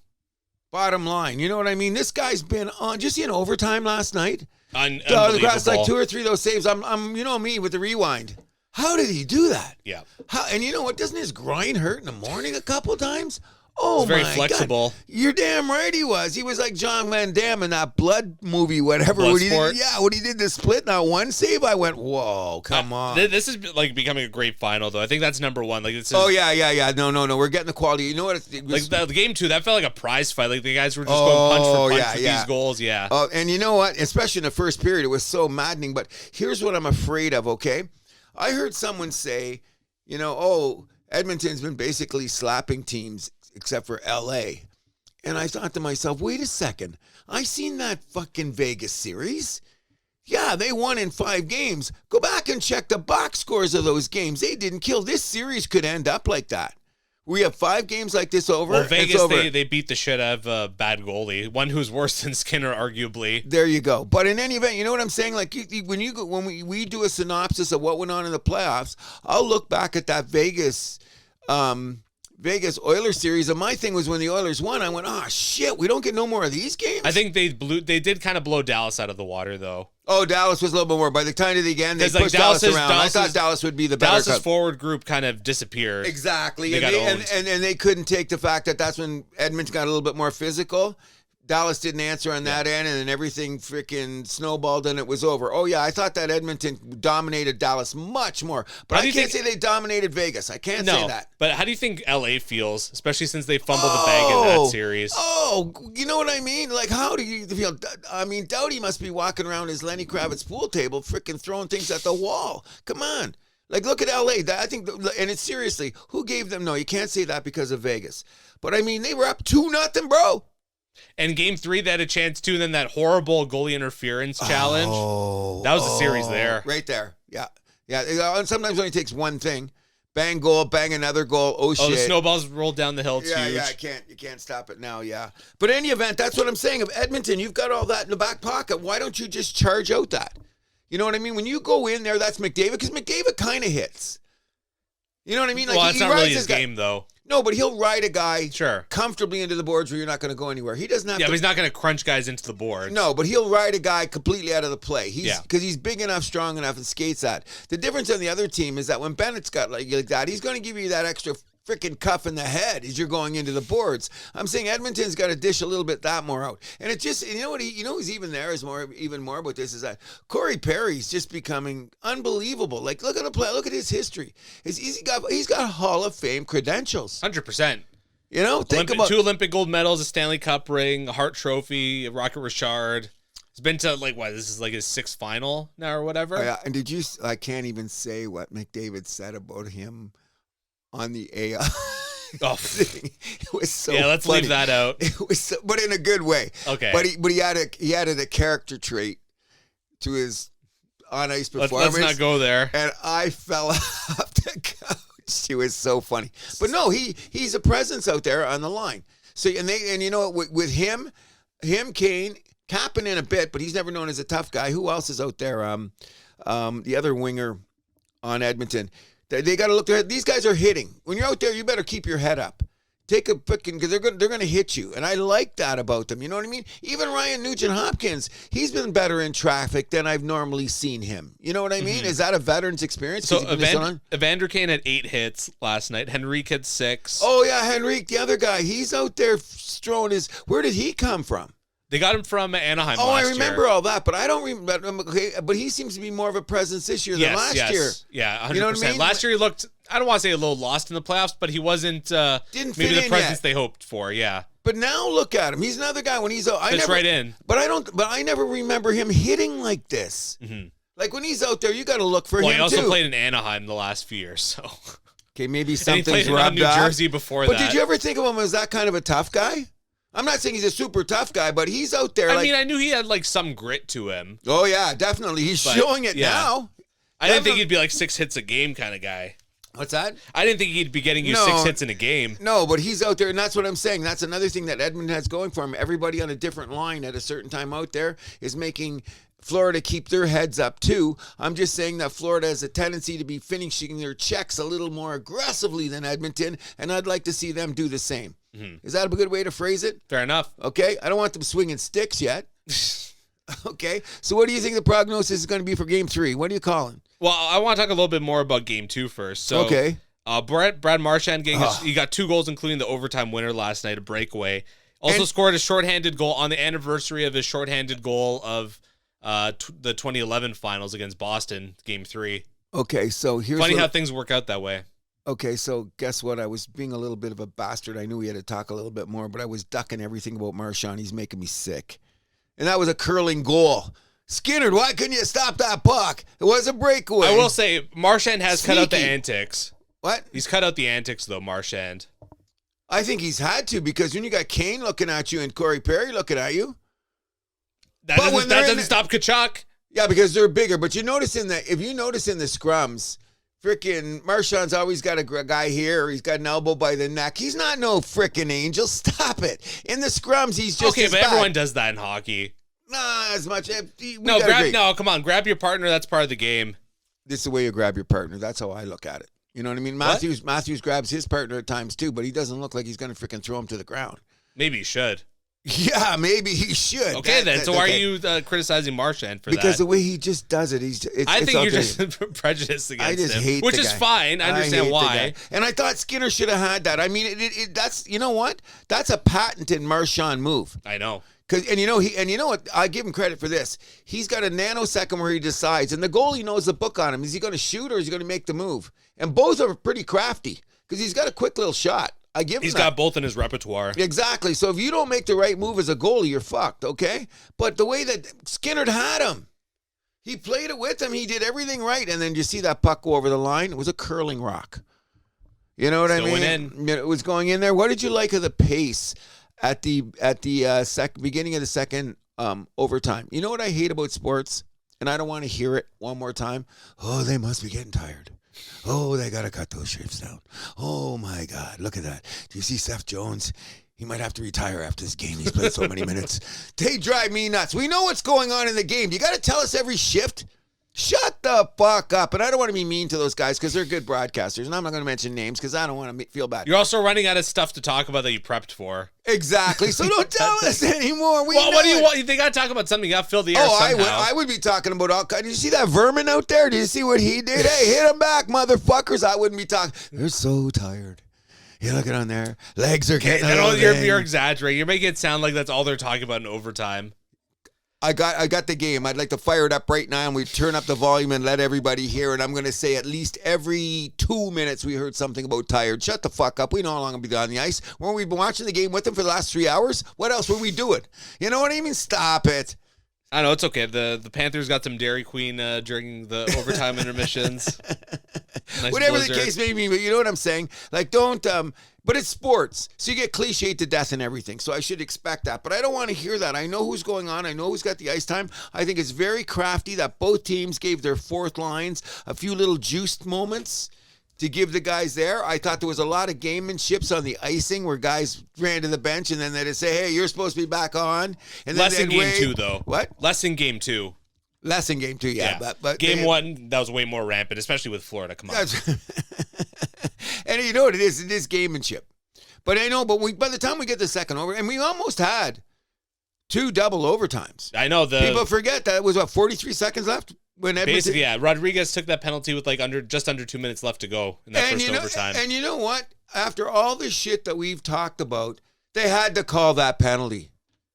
Bottom line, you know what I mean? This guy's been on just in overtime last night. Unbelievable. The guy's like 2 or 3 of those saves. I'm you know me with the rewind. How did he do that? Yeah. And you know what? Doesn't his groin hurt in the morning a couple times? Oh, my God. He's very flexible. God. You're damn right he was. He was like John Van Damme in that Blood movie, whatever. Bloodsport. When he did the split, not one save, I went, whoa, come on. This is like becoming a great final, though. I think that's number one. Like, this is, yeah. No. We're getting the quality. You know what? It was, like the game 2, that felt like a prize fight. Like the guys were just going punch for punch with these goals. Yeah. Oh, and you know what? Especially in the first period, it was so maddening. But here's what I'm afraid of. Okay, I heard someone say, Edmonton's been basically slapping teams except for LA. And I thought to myself, wait a second. I seen that fucking Vegas series. Yeah, they won in 5 games. Go back and check the box scores of those games. They didn't kill. This series could end up like that. We have 5 games like this over. Well, Vegas, they beat the shit out of a bad goalie, one who's worse than Skinner, arguably. There you go. But in any event, you know what I'm saying? Like when we do a synopsis of what went on in the playoffs, I'll look back at that Vegas Oilers series, and my thing was when the Oilers won, I went, oh shit, we don't get no more of these games. I think they did kind of blow Dallas out of the water, though. Oh, Dallas was a little bit more. By the time of the end, they pushed Dallas around. I thought Dallas would be the better. Dallas's forward group kind of disappeared. Exactly, and they couldn't take the fact that that's when Edmonton got a little bit more physical. Dallas didn't answer on that end, and then everything freaking snowballed, and it was over. Oh, yeah, I thought that Edmonton dominated Dallas much more. But I can't say they dominated Vegas. I can't say that. But how do you think L.A. feels, especially since they fumbled the bag in that series? Oh, you know what I mean? Like, how do you feel? I mean, Doughty must be walking around his Lenny Kravitz pool table freaking throwing things at the wall. Come on. Like, look at L.A. I think, and it's seriously, who gave them? No, you can't say that because of Vegas. But, I mean, they were up 2-0, bro. And game 3, they had a chance too, and then that horrible goalie interference challenge. That was the series there. Right there. Yeah. Yeah. And sometimes it only takes one thing. Bang goal, bang another goal. Oh, shit. The snowballs rolled down the hill. It's huge. Yeah, you can't stop it now, yeah. But in any event, that's what I'm saying. Of Edmonton, you've got all that in the back pocket. Why don't you just charge out that? You know what I mean? When you go in there, that's McDavid, because McDavid kind of hits. You know what I mean? Like, well, that's not really his game, though. No, but he'll ride a guy comfortably into the boards where you're not going to go anywhere. He doesn't have to. Yeah, but he's not going to crunch guys into the boards. No, but he'll ride a guy completely out of the play. Because he's big enough, strong enough, and skates that. The difference on the other team is that when Bennett's got like that, he's going to give you that extra freaking cuff in the head as you're going into the boards. I'm saying Edmonton's got to dish a little bit that more out. And it just, you know what, who's even there is even more about this is that Corey Perry's just becoming unbelievable. Like, look at the play, look at his history. He's got Hall of Fame credentials. 100%. You know, think about 2 Olympic gold medals, a Stanley Cup ring, a Hart Trophy, a Rocket Richard. He's been to this is like his 6th final now or whatever. Oh, yeah. And I can't even say what McDavid said about him on the AI thing. It was so let's funny. Leave that out. It was but in a good way. Okay. But he added a character to his on ice performance. Let's not go there. And I fell off the couch. It was so funny. But no, he's a presence out there on the line. So and you know what, with him, Kane, Kapanen a bit, but he's never known as a tough guy. Who else is out there? The other winger on Edmonton. They got to look there. These guys are hitting. When you're out there, you better keep your head up. Take a picking because they're going to hit you, and I like that about them. You know what I mean? Even Ryan Nugent-Hopkins, he's been better in traffic than I've normally seen him. You know what I mean? Mm-hmm. Is that a veteran's experience? So Evander Kane had 8 hits last night. Henrique had 6. Oh yeah, Henrique, the other guy. He's out there throwing his. Where did he come from? They got him from Anaheim last year. I remember all that, but I don't remember. Okay, but he seems to be more of a presence this year than last year. Yeah, 100%. You know what I mean? Last year he looked, I don't want to say a little lost in the playoffs, but he wasn't didn't maybe fit the presence they hoped for, yeah. But now look at him. He's another guy when he's out. Fits right in. But I never remember him hitting like this. Mm-hmm. Like when he's out there, you got to look for him too. Well, he also played in Anaheim the last few years, so. Okay, maybe something's rubbed off. And he played in New Jersey before that. But did you ever think of him as that kind of a tough guy? I'm not saying he's a super tough guy, but he's out there. I mean, I knew he had like some grit to him. Oh yeah, definitely. He's showing it now. I didn't think he'd be like 6 hits a game kind of guy. What's that? I didn't think he'd be getting you 6 hits in a game. No, but he's out there, and that's what I'm saying. That's another thing that Edmonton has going for him. Everybody on a different line at a certain time out there is making Florida keep their heads up too. I'm just saying that Florida has a tendency to be finishing their checks a little more aggressively than Edmonton, and I'd like to see them do the same. Mm-hmm. Is that a good way to phrase it? Fair enough. Okay, I don't want them swinging sticks yet. Okay, so what do you think the prognosis is going to be for Game 3? What are you calling? Well, I want to talk a little bit more about Game 2 first. So, okay. Brad Marchand he got 2 goals, including the overtime winner last night, a breakaway. Also scored a shorthanded goal on the anniversary of his shorthanded goal of the 2011 finals against Boston, Game 3. Okay, so here's funny how things work out that way. Okay, so guess what? I was being a little bit of a bastard. I knew we had to talk a little bit more, but I was ducking everything about Marchand. He's making me sick. And that was a curling goal. Skinner, why couldn't you stop that puck? It was a breakaway. I will say, Marchand has cut out the antics. What? He's cut out the antics, though, Marchand. I think he's had to, because when you got Kane looking at you and Corey Perry looking at you. That doesn't stop Kachuk. Yeah, because they're bigger. But if you notice in the scrums, freaking Marchand's always got a guy here, or he's got an elbow by the neck. He's not no freaking angel. Stop it. In the scrums, he's just okay, but everyone does that in hockey. Nah, as much. Come on, grab your partner. That's part of the game. This is the way you grab your partner. That's how I look at it. You know what I mean? Matthews grabs his partner at times too, but he doesn't look like he's going to freaking throw him to the ground. Maybe he should. Yeah, maybe he should. Okay, so why are you criticizing Marchand for that? Because the way he just does it, I think you're just prejudiced against him. I just hate which the is guy. fine. I understand why. And I thought Skinner should have had that. I mean, that's, you know what? That's a patented Marchand move. I know. And you know what? I give him credit for this. He's got a nanosecond where he decides, and the goalie knows the book on him. Is he going to shoot or is he going to make the move? And both are pretty crafty because he's got a quick little shot. I give him He's that. got both in his repertoire. Exactly. So if you don't make the right move as a goalie, you're fucked, okay? But the way that Skinner had him, he played it with him. He did everything right. And then you see that puck go over the line. It was a curling rock. You know what I mean? Went in. It was going in there. What did you like of the pace at the beginning of the second overtime? You know what I hate about sports? And I don't want to hear it one more time. Oh, they must be getting tired. Oh, they got to cut those shifts down. Oh, my God. Look at that. Do you see Seth Jones? He might have to retire after this game. He's played so many minutes. They drive me nuts. We know what's going on in the game. You got to tell us every shift. Shut the fuck up. And I don't want to be mean to those guys because they're good broadcasters. And I'm not going to mention names because I don't want to feel bad. You're also running out of stuff to talk about that you prepped for. Exactly. So don't tell us anymore. What do you want? They got to talk about something. You got to fill the air somehow. I would be talking about all kinds. Did you see that vermin out there? Did you see what he did? Hey, hit him back, motherfuckers. I wouldn't be talking. They're so tired. You look on there. Legs are getting You're exaggerating. You're making it sound like that's all they're talking about in overtime. I got the game. I'd like to fire it up right now and we turn up the volume and let everybody hear it. I'm going to say at least every 2 minutes we heard something about tired. Shut the fuck up. We know how long I'll be on the ice. Weren't we been watching the game with them for the last 3 hours? What else were we doing? You know what I mean? Stop it. I know, it's okay. The Panthers got some Dairy Queen during the overtime intermissions. Nice Whatever blizzard. the case may be, but you know what I'm saying? Like, don't, but it's sports. So you get cliched to death and everything. So I should expect that. But I don't want to hear that. I know who's going on. I know who's got the ice time. I think it's very crafty that both teams gave their fourth lines a few little juiced moments to give the guys there. I thought there was a lot of gamemanships on the icing where guys ran to the bench and then they'd say, hey, you're supposed to be back on. And Less in game two, though. What? Less in game two. Less in game two, yeah. But game one, that was way more rampant, especially with Florida. Come on. And you know what it is? It is gamemanship. But I know, by the time we get the second over, and we almost had 2 double overtimes. I know. People forget that it was, 43 seconds left? When basically, yeah. Rodriguez took that penalty with just under 2 minutes left to go in that first overtime. And you know what? After all the shit that we've talked about, they had to call that penalty.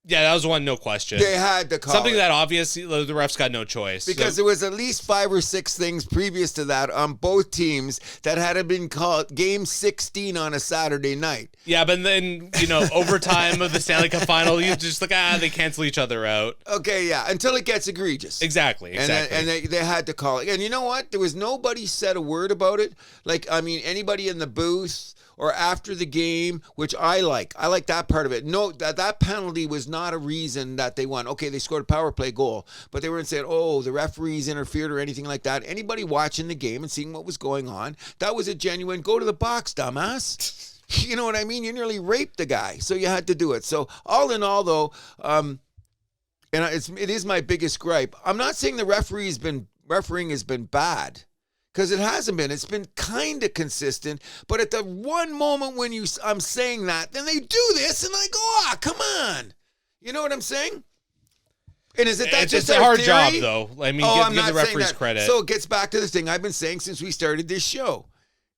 Yeah, that was one, no question. They had to call something it. That obviously the refs got no choice. Because there was at least 5 or 6 things previous to that on both teams that had been called game 16 on a Saturday night. Yeah, but then, overtime of the Stanley Cup Final, you just they cancel each other out. Okay, yeah, until it gets egregious. Exactly. And they had to call it. And you know what? There was nobody said a word about it. Anybody in the booth or after the game, which I like. I like that part of it. No, that penalty was not a reason that they won. Okay, they scored a power play goal, but they weren't saying, oh, the referees interfered or anything like that. Anybody watching the game and seeing what was going on, that was a genuine go to the box, dumbass. You know what I mean? You nearly raped the guy, so you had to do it. So all in all, though, and it is my biggest gripe. I'm not saying the refereeing has been bad. Because it hasn't been. It's been kind of consistent. But at the one moment when I'm saying that, then they do this, and I go, come on. You know what I'm saying? And is it that just a hard theory? job, though. I mean, give the referees credit. So it gets back to the thing I've been saying since we started this show.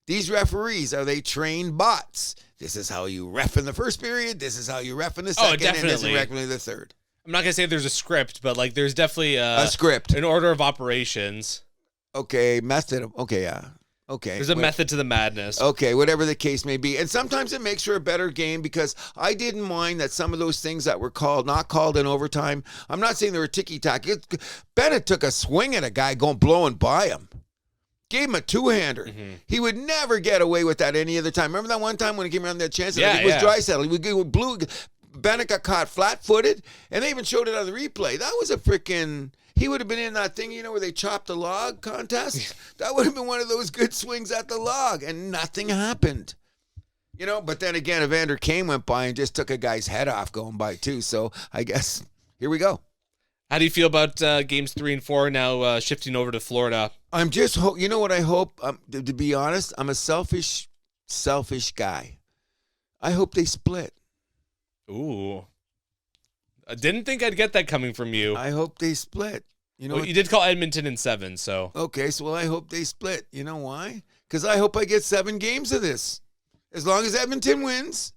These referees, are they trained bots? This is how you ref in the first period. This is how you ref in the second. Definitely. And this is definitely the third. I'm not going to say there's a script, but there's definitely a script. An order of operations. Okay, method. Okay, yeah. Okay. There's a method to the madness. Okay, whatever the case may be. And sometimes it makes for a better game because I didn't mind that some of those things that were not called in overtime. I'm not saying they were ticky-tack. Bennett took a swing at a guy blowing by him. Gave him a two-hander. Mm-hmm. He would never get away with that any other time. Remember that one time when he came around that chance? Yeah, I think it was Draisaitl. He blew. Bennett got caught flat-footed, and they even showed it on the replay. That was a freaking... He would have been in that thing, where they chopped the log contest. That would have been one of those good swings at the log, and nothing happened. But then again, Evander Kane went by and just took a guy's head off going by, too. So I guess here we go. How do you feel about games 3 and 4 now shifting over to Florida? I'm just, you know what I hope? To be honest, I'm a selfish guy. I hope they split. Ooh. I didn't think I'd get that coming from you. I hope they split. You did call Edmonton in 7, so. Okay, so I hope they split. You know why? Because I hope I get 7 games of this. As long as Edmonton wins,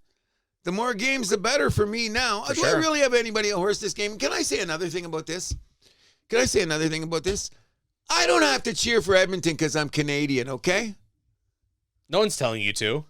the more games, the better for me now. Do I really have anybody to horse this game? Can I say another thing about this? I don't have to cheer for Edmonton because I'm Canadian, okay? No one's telling you to.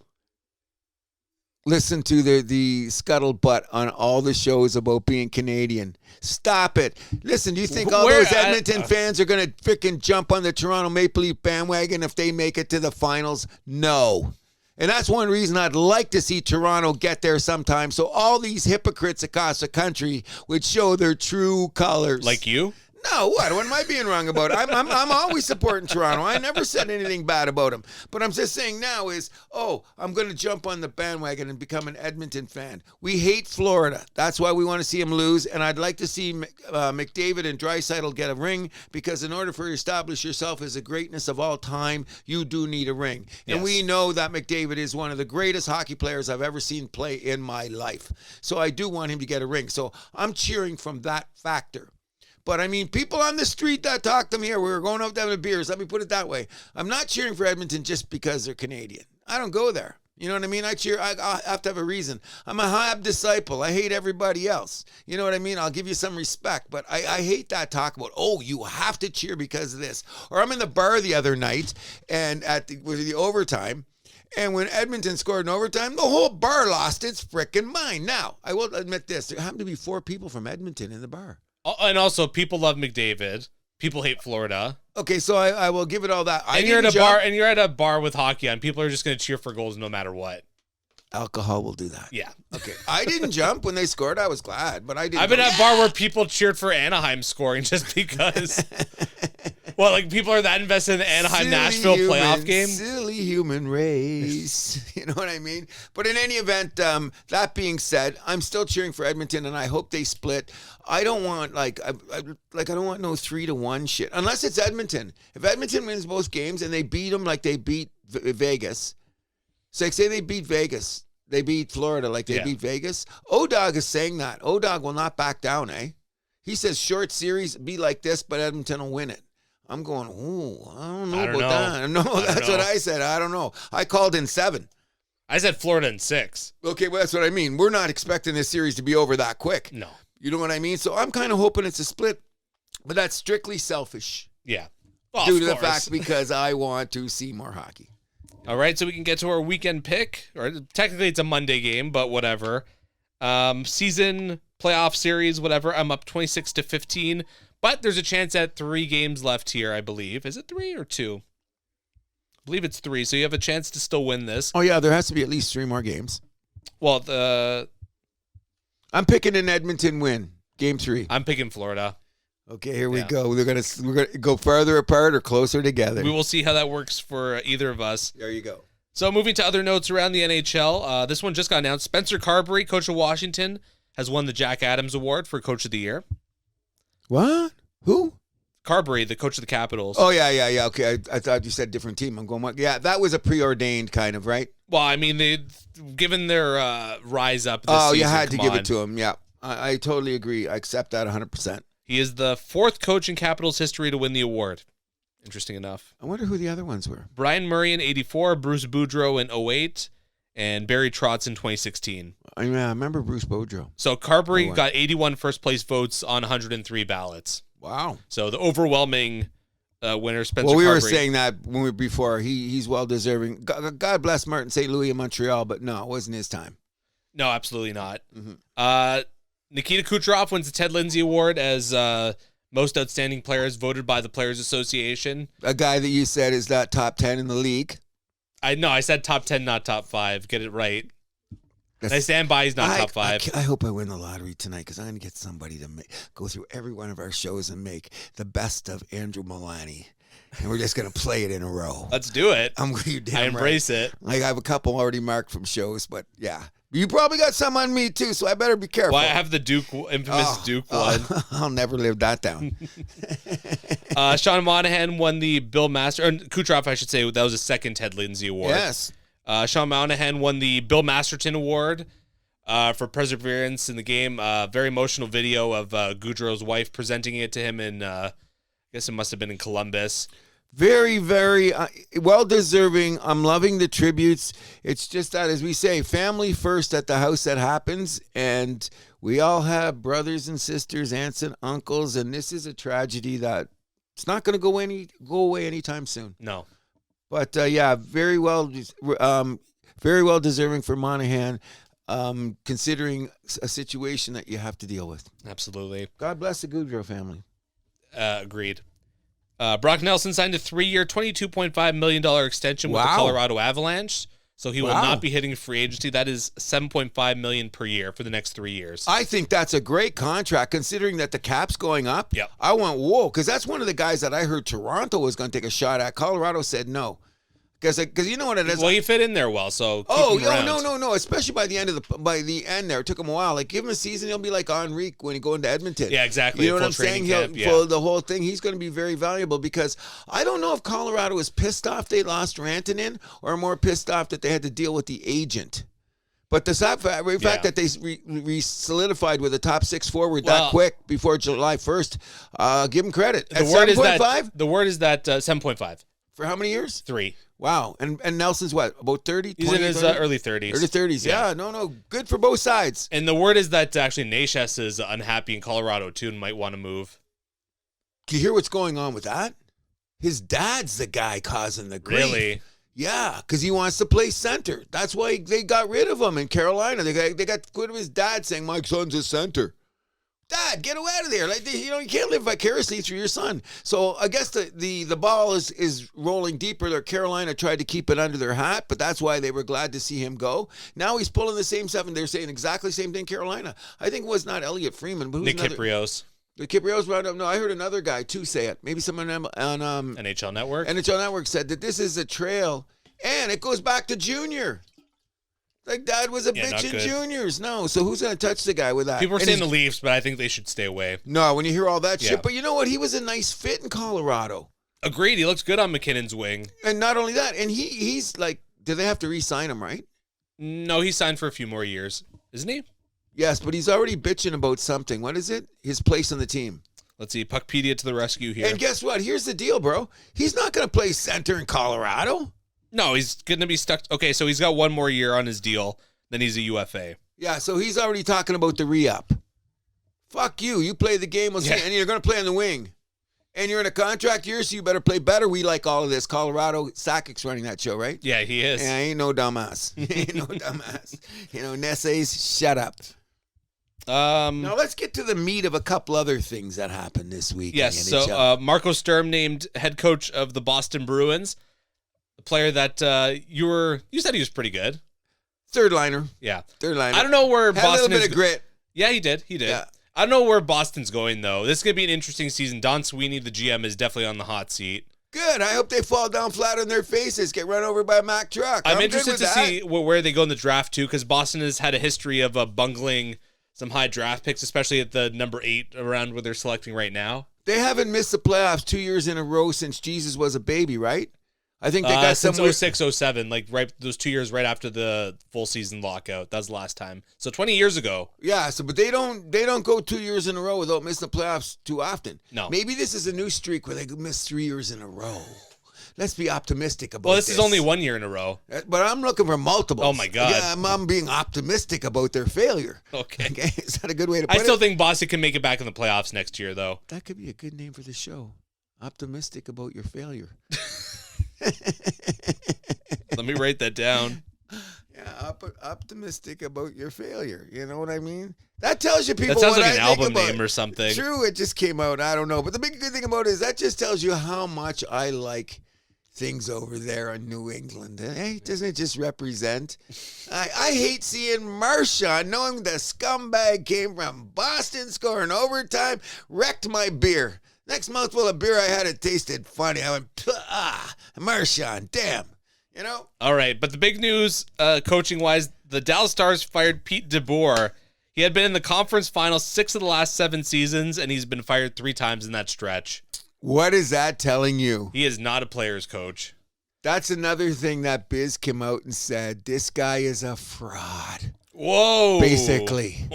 Listen to the scuttlebutt on all the shows about being Canadian. Stop it. Listen, do you think all those Edmonton fans are going to freaking jump on the Toronto Maple Leaf bandwagon if they make it to the finals? No. And that's one reason I'd like to see Toronto get there sometime, so all these hypocrites across the country would show their true colors. Like you? No, what am I being wrong about? I'm always supporting Toronto. I never said anything bad about them. But I'm just saying now is, I'm going to jump on the bandwagon and become an Edmonton fan. We hate Florida. That's why we want to see them lose. And I'd like to see McDavid and Draisaitl get a ring, because in order for you to establish yourself as the greatness of all time, you do need a ring. Yes. And we know that McDavid is one of the greatest hockey players I've ever seen play in my life. So I do want him to get a ring. So I'm cheering from that factor. But, I mean, people on the street that talk to me here, we were going out having beers. Let me put it that way. I'm not cheering for Edmonton just because they're Canadian. I don't go there. You know what I mean? I have to have a reason. I'm a Hab disciple. I hate everybody else. You know what I mean? I'll give you some respect. But I hate that talk about, you have to cheer because of this. Or I'm in the bar the other night and with the overtime. And when Edmonton scored in overtime, the whole bar lost its frickin' mind. Now, I will admit this. There happened to be 4 people from Edmonton in the bar. And also, people love McDavid. People hate Florida. Okay, so I will give it all that. You're at a bar with hockey on. People are just going to cheer for goals no matter what. Alcohol will do that. Yeah. Okay. I didn't jump when they scored. I was glad, but I didn't. I've been at a bar where people cheered for Anaheim scoring just because. Well, like, people are that invested in the Anaheim-Nashville playoff game. Silly human race. You know what I mean? But in any event, that being said, I'm still cheering for Edmonton, and I hope they split. I don't want, I don't want no 3-1 shit. Unless it's Edmonton. If Edmonton wins both games and they beat them like they beat Vegas. So, say they beat Vegas. They beat Florida like they beat Vegas. O-Dog is saying that. O-Dog will not back down, eh? He says short series be like this, but Edmonton will win it. I'm going, I don't know about that. No, that's what I said. I don't know. I called in 7. I said Florida in 6. Okay, well, that's what I mean. We're not expecting this series to be over that quick. No. You know what I mean? So I'm kind of hoping it's a split, but that's strictly selfish. Yeah. Well, due to the fact because I want to see more hockey. All right, so we can get to our weekend pick. Or technically it's a Monday game, but whatever. Season, playoff series, whatever. I'm up 26-15. But there's a chance at 3 games left here, I believe. Is it 3 or 2? I believe it's 3, so you have a chance to still win this. Oh, yeah, there has to be at least 3 more games. Well, I'm picking an Edmonton win, game 3. I'm picking Florida. Okay, here we go. We're gonna go farther apart or closer together. We will see how that works for either of us. There you go. So moving to other notes around the NHL, this one just got announced. Spencer Carberry, coach of Washington, has won the Jack Adams Award for Coach of the Year. What? Who? Carberry, the coach of the Capitals. Oh, yeah. Okay, I thought you said different team. I'm going, yeah, that was a preordained kind of, right? Well, I mean, given their rise up this season, you had to give it to him, yeah. I totally agree. I accept that 100%. He is the 4th coach in Capitals history to win the award. Interesting enough. I wonder who the other ones were. Brian Murray in 84, Bruce Boudreau in 08, and Barry Trotz in 2016. I remember Bruce Boudreau. So Carberry got 81 first-place votes on 103 ballots. Wow. So the overwhelming winner, Spencer Carberry. Well, we were saying that before. He's well-deserving. God bless Martin St. Louis in Montreal, but no, it wasn't his time. No, absolutely not. Mm-hmm. Nikita Kucherov wins the Ted Lindsay Award as Most outstanding players voted by the Players Association. A guy that you said is not top 10 in the league. I said top 10, not top 5. Get it right. And I stand by he's not top 5. I hope I win the lottery tonight because I'm going to get somebody to go through every one of our shows and make the best of Andrew Milani. And we're just going to play it in a row. Let's do it. I embrace it. Like I have a couple already marked from shows, but yeah. You probably got some on me too, so I better be careful. Well, I have the infamous Duke one. I'll never live that down. Sean Monahan won the Bill Master, or Kucherov, I should say. That was a second Ted Lindsay Award. Yes. Sean Monahan won the Bill Masterton Award for perseverance in the game. Very emotional video of Goudreau's wife presenting it to him in, I guess it must have been in Columbus. Very, very well-deserving. I'm loving the tributes. It's just that, as we say, family first at the house that happens, and we all have brothers and sisters, aunts and uncles, and this is a tragedy that it's not going to go away anytime soon. No. But, yeah, very well deserving for Monahan, considering a situation that you have to deal with. Absolutely. God bless the Goudreau family. Agreed. Brock Nelson signed a 3-year, $22.5 million extension with the Colorado Avalanche, so he will not be hitting free agency. That is $7.5 million per year for the next 3 years. I think that's a great contract, considering that the cap's going up. Yep. I went, whoa, because that's one of the guys that I heard Toronto was going to take a shot at. Colorado said no. Because you know what it is. Well, he fit in there well, so no. Especially by the end there, it took him a while. Like, give him a season, he'll be like Henrique when he go into Edmonton. Yeah, exactly. You know what I'm saying? For the whole thing, he's going to be very valuable, because I don't know if Colorado is pissed off they lost Rantanen or more pissed off that they had to deal with the agent. But the fact that they solidified with a top 6 forward that quick before July 1st, give him credit. The word is that 7.5. For how many years? 3. Wow. And Nelson's what, about 30? He's in his early 30s. Early 30s, yeah. No. Good for both sides. And the word is that actually Neshes is unhappy in Colorado, too, and might want to move. Do you hear what's going on with that? His dad's the guy causing the grief. Really? Yeah, because he wants to play center. That's why they got rid of him in Carolina. They got rid of his dad saying, my son's a center. Dad, get out of there. Like, you can't live vicariously through your son. So I guess the ball is rolling deeper there. Carolina tried to keep it under their hat, but that's why they were glad to see him go. Now he's pulling the same stuff, and they're saying exactly the same thing Carolina. I think it was not Elliot Freeman, but Nick Kiprios. The Kiprios round up. No, I heard another guy too say it. Maybe someone on NHL Network. NHL Network said that this is a trail, and it goes back to junior. Like, Dad was a bitch in juniors. No, so who's going to touch the guy with that? People are saying the Leafs, but I think they should stay away. No, when you hear all that shit. But you know what? He was a nice fit in Colorado. Agreed. He looks good on McKinnon's wing. And not only that, and he's like, do they have to re-sign him, right? No, he's signed for a few more years. Isn't he? Yes, but he's already bitching about something. What is it? His place on the team. Let's see. Puckpedia to the rescue here. And guess what? Here's the deal, bro. He's not going to play center in Colorado. No, he's going to be stuck. Okay, so he's got one more year on his deal. Then he's a UFA. Yeah, so he's already talking about the re-up. Fuck you. You play the game, and you're going to play on the wing. And you're in a contract year, so you better play better. We like all of this. Colorado, Sakic's running that show, right? Yeah, he is. Yeah, ain't no dumbass. Nesses, shut up. Now let's get to the meat of a couple other things that happened this week. Yes, so Marco Sturm named head coach of the Boston Bruins. The player that you said he was pretty good. Third liner. Yeah. Third liner. I don't know where Boston is. A little bit of grit. Yeah, he did. Yeah. I don't know where Boston's going, though. This is going to be an interesting season. Don Sweeney, the GM, is definitely on the hot seat. Good. I hope they fall down flat on their faces, get run over by a Mack truck. I'm interested to see where they go in the draft, too, because Boston has had a history of bungling some high draft picks, especially at the number 8 around where they're selecting right now. They haven't missed the playoffs 2 years in a row since Jesus was a baby, right? I think they got since 06-07, like right those 2 years right after the full season lockout. That was the last time. So 20 years ago. Yeah, but they don't go 2 years in a row without missing the playoffs too often. No. Maybe this is a new streak where they miss 3 years in a row. Let's be optimistic about this. Well, this is only 1 year in a row. But I'm looking for multiples. Oh, my God. Yeah, I'm being optimistic about their failure. Okay. Is that a good way to put it? I still think Boston can make it back in the playoffs next year, though. That could be a good name for the show. Optimistic about your failure. Let me write that down. Yeah, optimistic about your failure. You know what I mean? That tells you people. That sounds what like an I think album about name or something. True, it just came out. I don't know, but the big good thing about it is that just tells you how much I like things over there in New England. Hey, doesn't it just represent? I hate seeing Marchand, knowing the scumbag came from Boston, scoring overtime, wrecked my beer. Next mouthful of beer I had, it tasted funny. I went, Marchand, damn. You know? All right, but the big news, coaching-wise, the Dallas Stars fired Pete DeBoer. He had been in the conference final 6 of the last 7 seasons, and he's been fired 3 times in that stretch. What is that telling you? He is not a player's coach. That's another thing that Biz came out and said. This guy is a fraud. Whoa. Basically.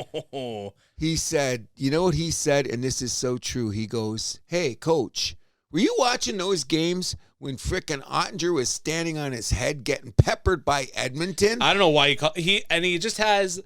He said, you know what he said? And this is so true. He goes, hey, coach, were you watching those games when frickin' Ottinger was standing on his head getting peppered by Edmonton? I don't know why he just has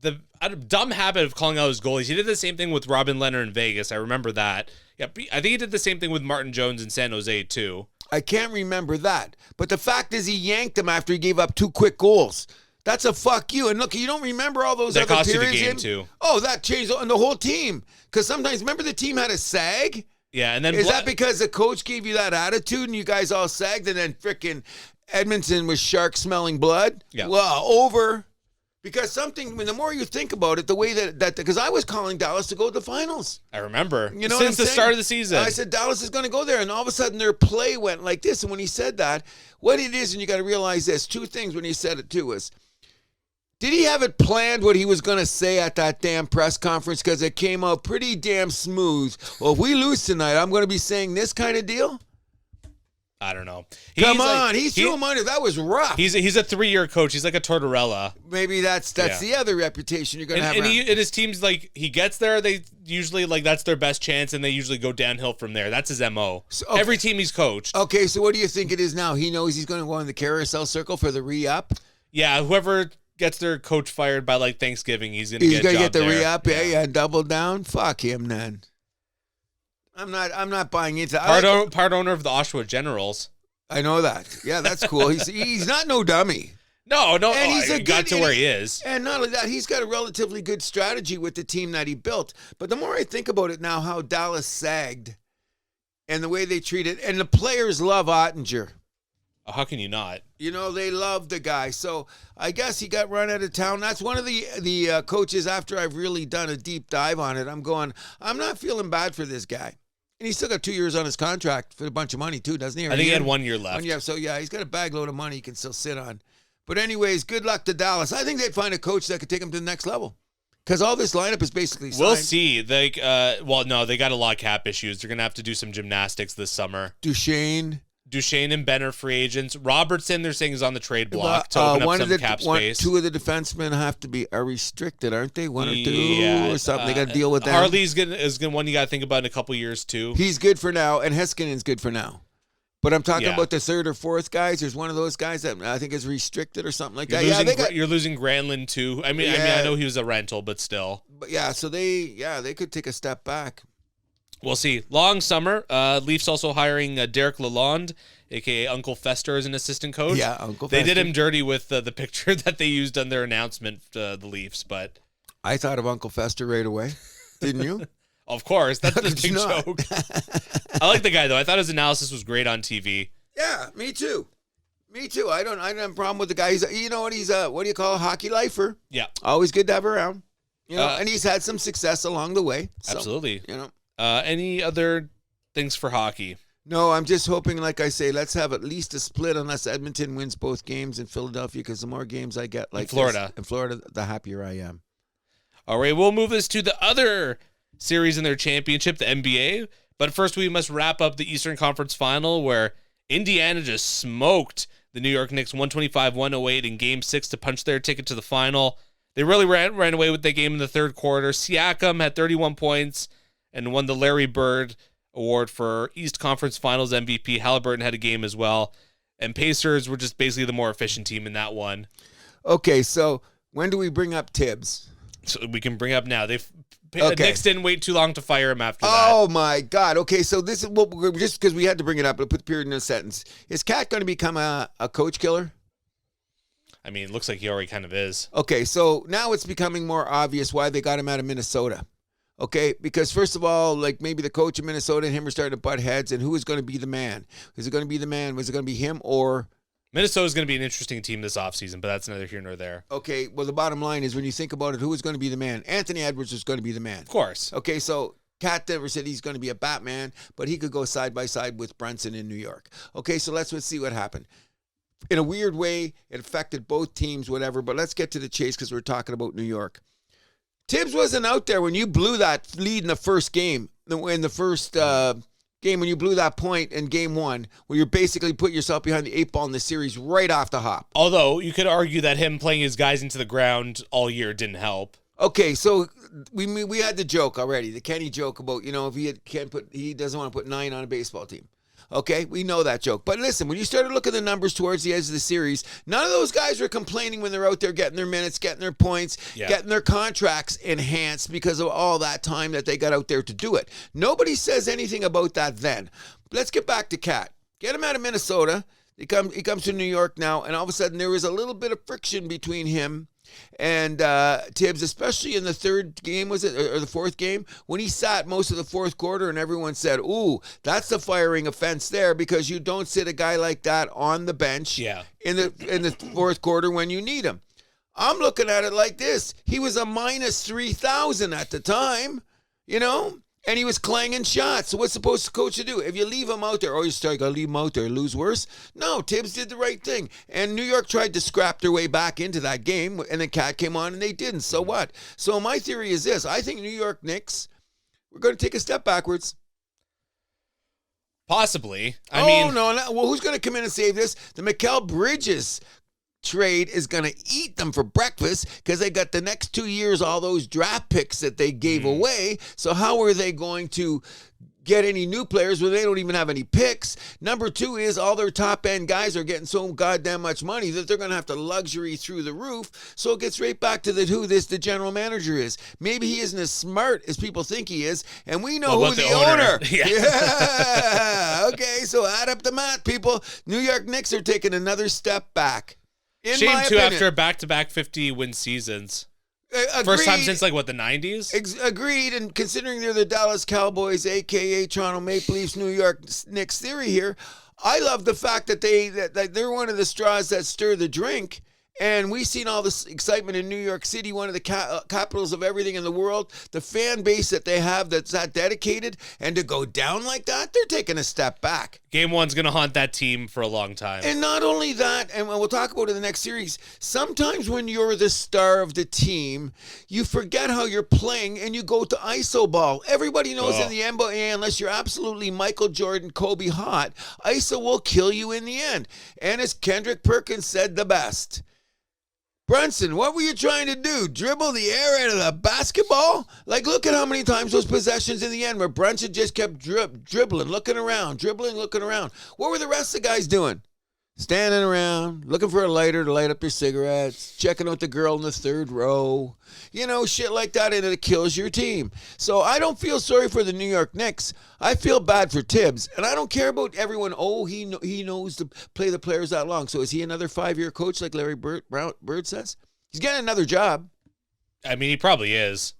the dumb habit of calling out his goalies. He did the same thing with Robin Leonard in Vegas. I remember that. Yeah, I think he did the same thing with Martin Jones in San Jose too. I can't remember that. But the fact is he yanked him after he gave up 2 quick goals. That's a fuck you. And look, you don't remember all those that other cost periods. You the game too. Oh, that changed on the whole team. Because sometimes, remember the team had a sag? Yeah, and then is that because the coach gave you that attitude and you guys all sagged and then frickin' Edmonton was shark smelling blood? Yeah. Well, over. Because the more you think about it, the way that because I was calling Dallas to go to the finals. I remember. You know Since the start of the season. I said Dallas is going to go there, and all of a sudden their play went like this. And when he said that, what it is, and you got to realize this, 2 things when he said it too was, did he have it planned what he was going to say at that damn press conference? Because it came out pretty damn smooth. Well, if we lose tonight, I'm going to be saying this kind of deal? I don't know. Come on, he's too money. That was rough. He's a 3-year coach. He's like a Tortorella. Maybe that's the other reputation you're going to have. And his team's like, he gets there, they usually, like, that's their best chance, and they usually go downhill from there. That's his MO. So, okay. Every team he's coached. Okay, so what do you think it is now? He knows he's going to go in the carousel circle for the re-up? Yeah, whoever gets their coach fired by, like, Thanksgiving, he's going to get the re-up, and double down? Fuck him, then. I'm not buying into that. Part owner of the Oshawa Generals. I know that. Yeah, that's cool. He's not no dummy. No. And he got to where he is. And not only that, he's got a relatively good strategy with the team that he built. But the more I think about it now, how Dallas sagged and the way they treated, and the players love Ottinger. How can you not? You know, they love the guy. So I guess he got run out of town. That's one of the coaches, after I've really done a deep dive on it, I'm not feeling bad for this guy. And he's still got 2 years on his contract for a bunch of money, too, doesn't he? I think he had 1 year left. 1 year. So, yeah, he's got a bag load of money he can still sit on. But anyways, good luck to Dallas. I think they'd find a coach that could take him to the next level. Because all this lineup is basically signed. We'll see. They got a lot of cap issues. They're going to have to do some gymnastics this summer. Duchesne and Ben are free agents. Robertson, they're saying, is on the trade block to open up some cap space. 2 of the defensemen are restricted, aren't they? 1 or 2 or something. They got to deal with that. Harley's one you got to think about in a couple years, too. He's good for now, and Heskinen's good for now. But I'm talking about the 3rd or 4th guys. There's one of those guys that I think is restricted or something like that. You're losing Granlund, too. I mean, I know he was a rental, but still. But yeah, so they could take a step back. We'll see. Long summer. Leafs also hiring Derek Lalonde, a.k.a. Uncle Fester, as an assistant coach. Yeah, Uncle Fester. They did him dirty with the picture that they used on their announcement, the Leafs, but... I thought of Uncle Fester right away. Didn't you? Of course. That's the big joke. I like the guy, though. I thought his analysis was great on TV. Yeah, me too. I don't have a problem with the guy. You know what? He's what do you call a hockey lifer? Yeah. Always good to have around. You know, and he's had some success along the way. So, absolutely. You know. Any other things for hockey? No, I'm just hoping, like I say, let's have at least a split unless Edmonton wins both games in Philadelphia, because the more games I get like in Florida, the happier I am. All right, we'll move this to the other series in their championship, the NBA. But first, we must wrap up the Eastern Conference Final, where Indiana just smoked the New York Knicks 125-108 in Game 6 to punch their ticket to the final. They really ran away with the game in the third quarter. Siakam had 31 points and won the Larry Bird Award for East Conference Finals MVP. Halliburton had a game as well. And Pacers were just basically the more efficient team in that one. Okay, so when do we bring up Tibbs? So we can bring up now. The Knicks didn't wait too long to fire him after that. Oh, my God. Okay, so this is just because we had to bring it up, but put the period in a sentence. Is Cat going to become a coach killer? I mean, it looks like he already kind of is. Okay, so now it's becoming more obvious why they got him out of Minnesota. Okay, because first of all, like maybe the coach of Minnesota and him are starting to butt heads, and who is going to be the man? Is it going to be the man? Was it going to be him or... Minnesota's going to be an interesting team this offseason, but that's neither here nor there. Okay, well, the bottom line is when you think about it, who is going to be the man? Anthony Edwards is going to be the man. Of course. Okay, so Cat Denver said he's going to be a Batman, but he could go side by side with Brunson in New York. Okay, so let's see what happened. In a weird way, it affected both teams, whatever, but let's get to the chase because we're talking about New York. Tibbs wasn't out there when you blew that lead in the first game, in the first game when you blew that point in game one, where you basically put yourself behind the 8 ball in the series right off the hop. Although, you could argue that him playing his guys into the ground all year didn't help. Okay, so we had the joke already, the Kenny joke about, if he doesn't want to put 9 on a baseball team. Okay, we know that joke. But listen, when you started looking at the numbers towards the edge of the series, none of those guys were complaining when they're out there getting their minutes, getting their points, getting their contracts enhanced because of all that time that they got out there to do it. Nobody says anything about that then. Let's get back to Cat. Get him out of Minnesota. He comes to New York now, and all of a sudden there was a little bit of friction between him and Tibbs, especially in the third game, was it, or the fourth game, when he sat most of the fourth quarter and everyone said, ooh, that's the firing offense there because you don't sit a guy like that on the bench in the fourth quarter when you need him. I'm looking at it like this. He was a minus 3,000 at the time, and he was clanging shots. So what's supposed to coach to do? If you leave him out there, you start got to leave him out there, lose worse? No, Tibbs did the right thing. And New York tried to scrap their way back into that game, and then Cat came on, and they didn't. So what? So my theory is this. I think New York Knicks, we're going to take a step backwards. Possibly. No. Well, who's going to come in and save this? The Mikal Bridges trade is going to eat them for breakfast because they got the next 2 years, all those draft picks that they gave away. So how are they going to get any new players when they don't even have any picks? Number two is all their top end guys are getting so goddamn much money that they're going to have to luxury through the roof. So it gets right back to the general manager is. Maybe he isn't as smart as people think he is, and we know who the owner. Yeah. Okay, so add up the math, people. New York Knicks are taking another step back. Shame, too, after back-to-back 50-win seasons. Agreed. First time since, the 90s? Agreed, and considering they're the Dallas Cowboys, a.k.a. Toronto Maple Leafs, New York Knicks theory here, I love the fact that they're one of the straws that stir the drink. And we've seen all this excitement in New York City, one of the capitals of everything in the world. The fan base that they have that's that dedicated, and to go down like that, they're taking a step back. Game one's going to haunt that team for a long time. And not only that, and we'll talk about it in the next series, sometimes when you're the star of the team, you forget how you're playing and you go to iso ball. Everybody knows in the NBA, unless you're absolutely Michael Jordan, Kobe hot, iso will kill you in the end. And as Kendrick Perkins said the best, Brunson, what were you trying to do? Dribble the air out of the basketball? Look at how many times those possessions in the end where Brunson just kept dribbling, looking around. What were the rest of the guys doing? Standing around, looking for a lighter to light up their cigarettes, checking out the girl in the third row. Shit like that, and it kills your team. So I don't feel sorry for the New York Knicks. I feel bad for Tibbs, and I don't care about everyone. Oh, he knows to play the players that long. So is he another 5-year coach like Larry Bird says? He's getting another job. I mean, he probably is.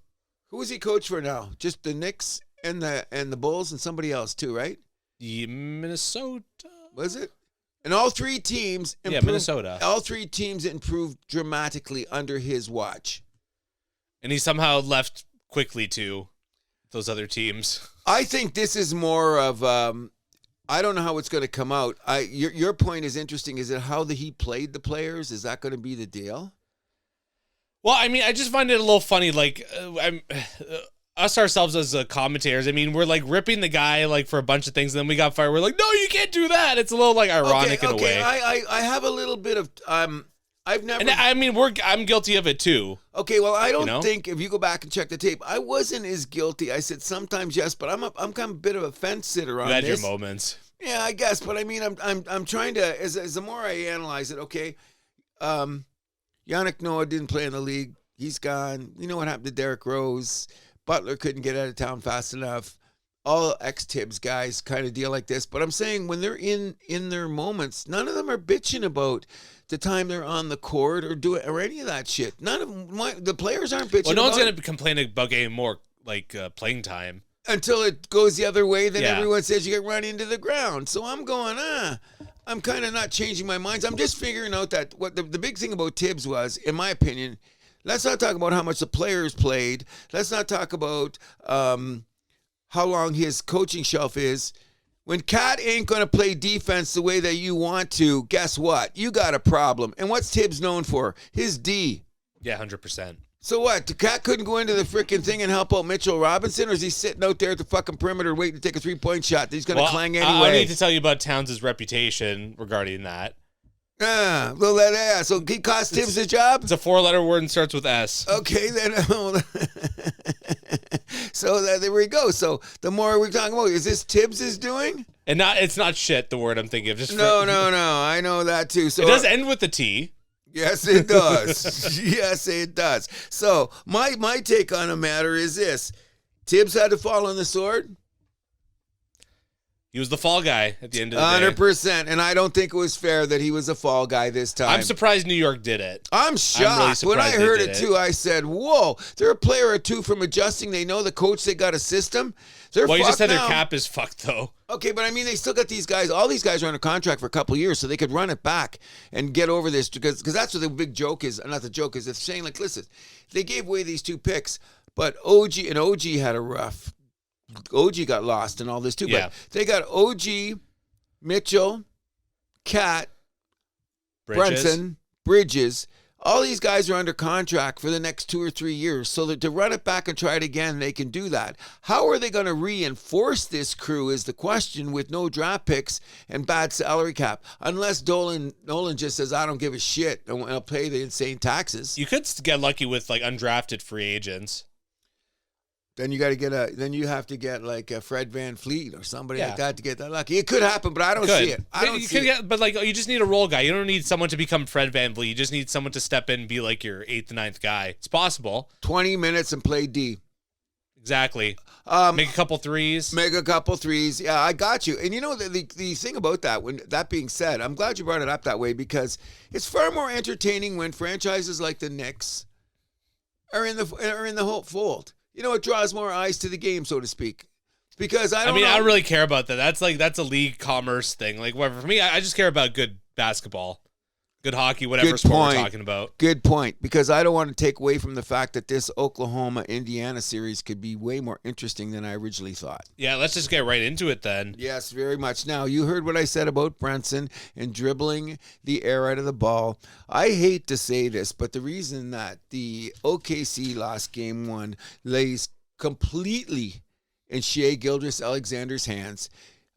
Who is he coach for now? Just the Knicks and the Bulls and somebody else too, right? Minnesota. Was it? And all three teams improved, Minnesota. All three teams improved dramatically under his watch. And he somehow left quickly to those other teams. I think this is more of I don't know how it's going to come out. Your point is interesting. Is it how he played the players? Is that going to be the deal? Well, I mean, I just find it a little funny. Us ourselves as commentators, I mean, we're ripping the guy for a bunch of things, and then we got fired. We're like, no, you can't do that. It's a little ironic in a way. I have a little bit of I've never. And I mean, I'm guilty of it too. Okay, well, I don't think if you go back and check the tape, I wasn't as guilty. I said sometimes yes, but I'm kind of a bit of a fence sitter on this. You had your moments. Yeah, I guess, but I mean, I'm trying to as the more I analyze it, okay, Yannick Noah didn't play in the league. He's gone. You know what happened to Derrick Rose? Butler couldn't get out of town fast enough. all ex-Tibbs guys kind of deal like this, but I'm saying when they're in their moments, none of them are bitching about the time they're on the court or any of that shit. None of them, the players aren't bitching. Well, no one's going to complain about getting more playing time until it goes the other way. Then everyone says you get run into the ground. So I'm going, I'm kind of not changing my mind. I'm just figuring out that what the big thing about Tibbs was, in my opinion, let's not talk about how much the players played. Let's not talk about how long his coaching shelf is. When Cat ain't going to play defense the way that you want to, guess what? You got a problem. And what's Tibbs known for? His D. Yeah, 100%. So what? The Cat couldn't go into the freaking thing and help out Mitchell Robinson, or is he sitting out there at the fucking perimeter waiting to take a three-point shot that he's going to clang anyway? I need to tell you about Towns' reputation regarding that. So he cost Tibbs a job? It's a 4-letter word and starts with S. Okay, then. So there we go. So the more we're talking about, is this Tibbs' doing? And it's not shit, the word I'm thinking of. No. I know that too. So it does end with a T. Yes, it does. Yes, it does. So my take on the matter is this. Tibbs had to fall on the sword. He was the fall guy at the end of the day. 100%. And I don't think it was fair that he was a fall guy this time. I'm surprised New York did it. I'm shocked. When I heard it too, I said, whoa, they're a player or two from adjusting. They know the coach, they got a system. They're you just said now. Their cap is fucked, though. Okay, but I mean, they still got these guys. All these guys are under contract for a couple of years, so they could run it back and get over this because that's what the big joke is. Not the joke is. It's saying, like, listen, they gave away these 2 picks, but OG had a rough. OG got lost in all this too, but they got OG, Mitchell, Cat, Brunson, Bridges. All these guys are under contract for the next 2 or 3 years, so that to run it back and try it again, they can do that. How are they going to reinforce this crew is the question with no draft picks and bad salary cap, unless Nolan just says, I don't give a shit, and I'll pay the insane taxes. You could get lucky with undrafted free agents. Then you got to then you have to get like a Fred VanVleet or somebody like that to get that lucky. It could happen, but I don't see it. You just need a role guy. You don't need someone to become Fred VanVleet. You just need someone to step in and be like your 8th, 9th guy. It's possible. 20 minutes and play D. Exactly. Make a couple threes. Yeah, I got you. And you know the thing about that, when that being said, I'm glad you brought it up that way because it's far more entertaining when franchises like the Knicks are in the whole fold. You know, it draws more eyes to the game, so to speak. Because I don't really care about that. That's a league commerce thing. Like, whatever. For me, I just care about good basketball, good hockey, whatever sport we're talking about. Good point. Because I don't want to take away from the fact that this Oklahoma-Indiana series could be way more interesting than I originally thought. Yeah, let's just get right into it then. Yes, very much. Now, you heard what I said about Brunson and dribbling the air out of the ball. I hate to say this, but the reason that the OKC lost Game 1 lays completely in Shai Gilgeous-Alexander's hands.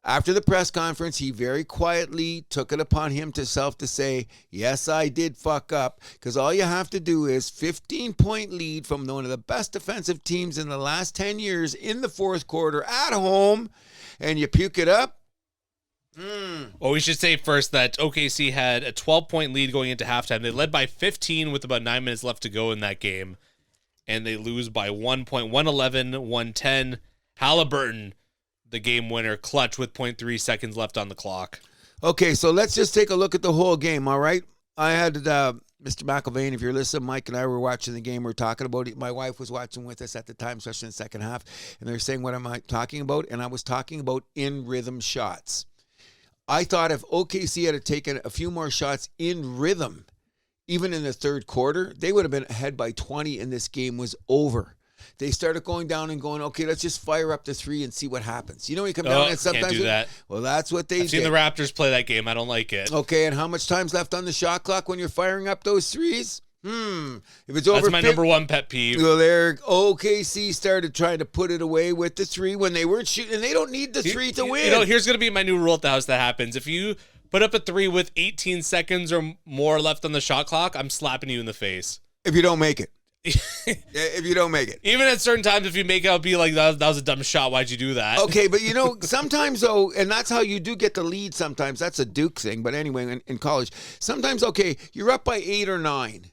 After the press conference, he very quietly took it upon himself to say, yes, I did fuck up, because all you have to do is 15-point lead from one of the best defensive teams in the last 10 years in the fourth quarter at home, and you puke it up. Well, we should say first that OKC had a 12-point lead going into halftime. They led by 15 with about 9 minutes left to go in that game, and they lose by 1 point, 111-110. Halliburton, the game winner, clutch with 0.3 seconds left on the clock. Okay, so let's just take a look at the whole game, all right? I had Mr. McIlvain, if you're listening, Mike and I were watching the game. We were talking about it. My wife was watching with us at the time, especially in the second half, and they're saying, what am I talking about? And I was talking about in-rhythm shots. I thought if OKC had taken a few more shots in rhythm, even in the third quarter, they would have been ahead by 20 and this game was over. They started going down and going, okay, let's just fire up the 3 and see what happens. You know, you come down and sometimes can't do that. Well, that's what they did. I've seen the Raptors play that game. I don't like it. Okay, and how much time's left on the shot clock when you're firing up those 3s? If it's over, that's my number one pet peeve. Well, there, OKC started trying to put it away with the 3 when they weren't shooting, and they don't need the 3 to win. You know, here's going to be my new rule at the house that happens. If you put up a 3 with 18 seconds or more left on the shot clock, I'm slapping you in the face. If you don't make it. If you don't make it. Even at certain times, if you make it, I'll be like, that was a dumb shot. Why'd you do that? Okay, but you know, sometimes, though, and that's how you do get the lead sometimes. That's a Duke thing. But anyway, in college, sometimes, okay, you're up by 8 or 9,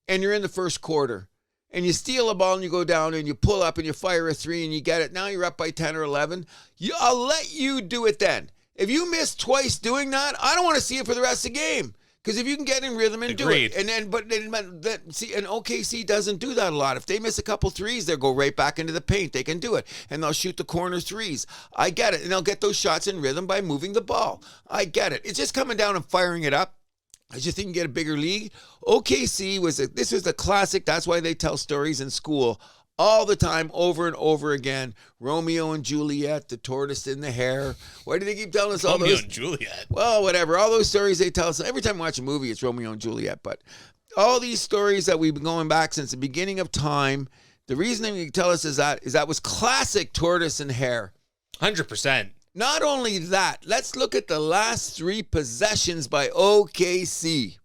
and you're in the first quarter. and you steal a ball and you go down and you pull up and you fire a 3 and you get it, now you're up by 10 or 11, I'll let you do it then. If you miss twice doing that, I don't want to see it for the rest of the game. Because if you can get in rhythm and Agreed. do it, and OKC doesn't do that a lot. If they miss a couple threes, they'll go right back into the paint. They can do it, and they'll shoot the corner threes. I get it, and they'll get those shots in rhythm by moving the ball. I get it. It's just coming down and firing it up. I just think you get a bigger league. OKC this was the classic. That's why they tell stories in school all the time, over and over again. Romeo and Juliet, the tortoise and the hare. Why do they keep telling us all those? Romeo and Juliet. Well, whatever. All those stories they tell us. Every time we watch a movie, it's Romeo and Juliet. But all these stories that we've been going back since the beginning of time, the reason they tell us is that was classic tortoise and hare. 100%. Not only that, let's look at the last 3 possessions by OKC.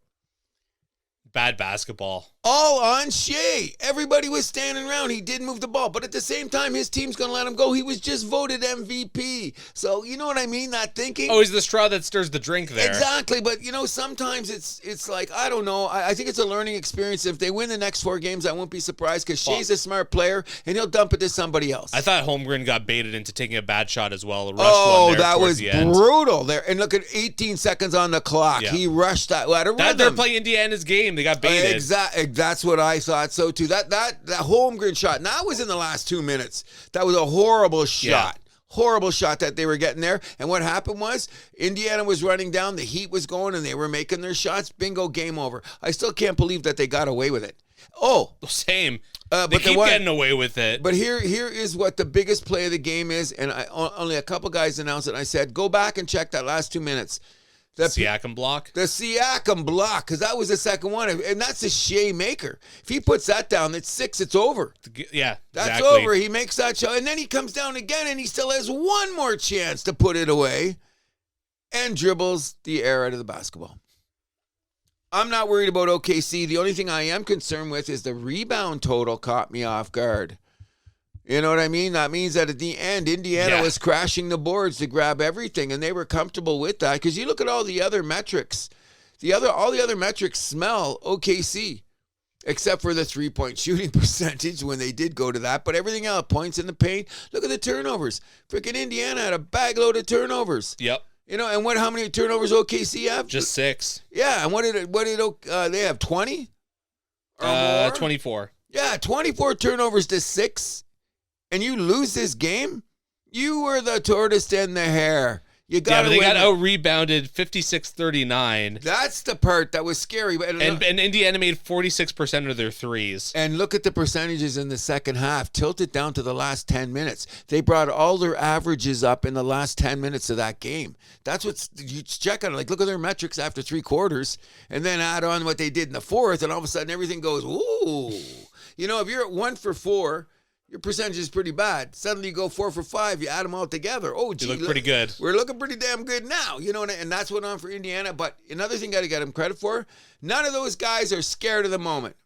Bad basketball. All on Shea. Everybody was standing around. He did move the ball. But at the same time, his team's going to let him go. He was just voted MVP. So, you know what I mean? That thinking. Oh, he's the straw that stirs the drink there. Exactly. But, sometimes it's like, I don't know. I think it's a learning experience. If they win the next 4 games, I won't be surprised because Shea's a smart player, and he'll dump it to somebody else. I thought Holmgren got baited into taking a bad shot as well. That was brutal there. And look at 18 seconds on the clock. Yeah. He rushed that. They're playing Indiana's game. They got baited. Exactly. That's what I thought so too. That Holmgren shot, and that was in the last 2 minutes. That was a horrible shot. Yeah. Horrible shot that they were getting there. And what happened was Indiana was running down, the heat was going, and they were making their shots. Bingo, game over. I still can't believe that they got away with it. Oh. Same. They keep getting away with it. But here is what the biggest play of the game is, and only a couple guys announced it. I said, go back and check that last 2 minutes. The Siakam block? The Siakam block, because that was the second one. And that's a Shea maker. If he puts that down, it's 6, it's over. Yeah, that's exactly. over. He makes that shot, and then he comes down again, and he still has one more chance to put it away and dribbles the air out of the basketball. I'm not worried about OKC. The only thing I am concerned with is the rebound total caught me off guard. You know what I mean? That means that at the end, Indiana was crashing the boards to grab everything, and they were comfortable with that. Because you look at all the other metrics, all the other metrics smell OKC, except for the 3-point shooting percentage when they did go to that. But everything else, points in the paint. Look at the turnovers. Freaking Indiana had a bag load of turnovers. Yep. And how many turnovers OKC have? Just 6. Yeah, and what did they have? 20 or more? 24. Yeah, 24 turnovers to 6. And you lose this game, you were the tortoise and the hare. You got they got out-rebounded 56-39. That's the part that was scary. And Indiana made 46% of their threes. And look at the percentages in the second half. Tilted down to the last 10 minutes. They brought all their averages up in the last 10 minutes of that game. That's what you check on. Like, look at their metrics after 3 quarters, and then add on what they did in the fourth, and all of a sudden everything goes, ooh. If you're at 1 for 4, your percentage is pretty bad. Suddenly you go 4 for 5. You add them all together. Oh, gee, you look pretty good. We're looking pretty damn good now. And that's what on for Indiana. But another thing got to get them credit for, none of those guys are scared of the moment.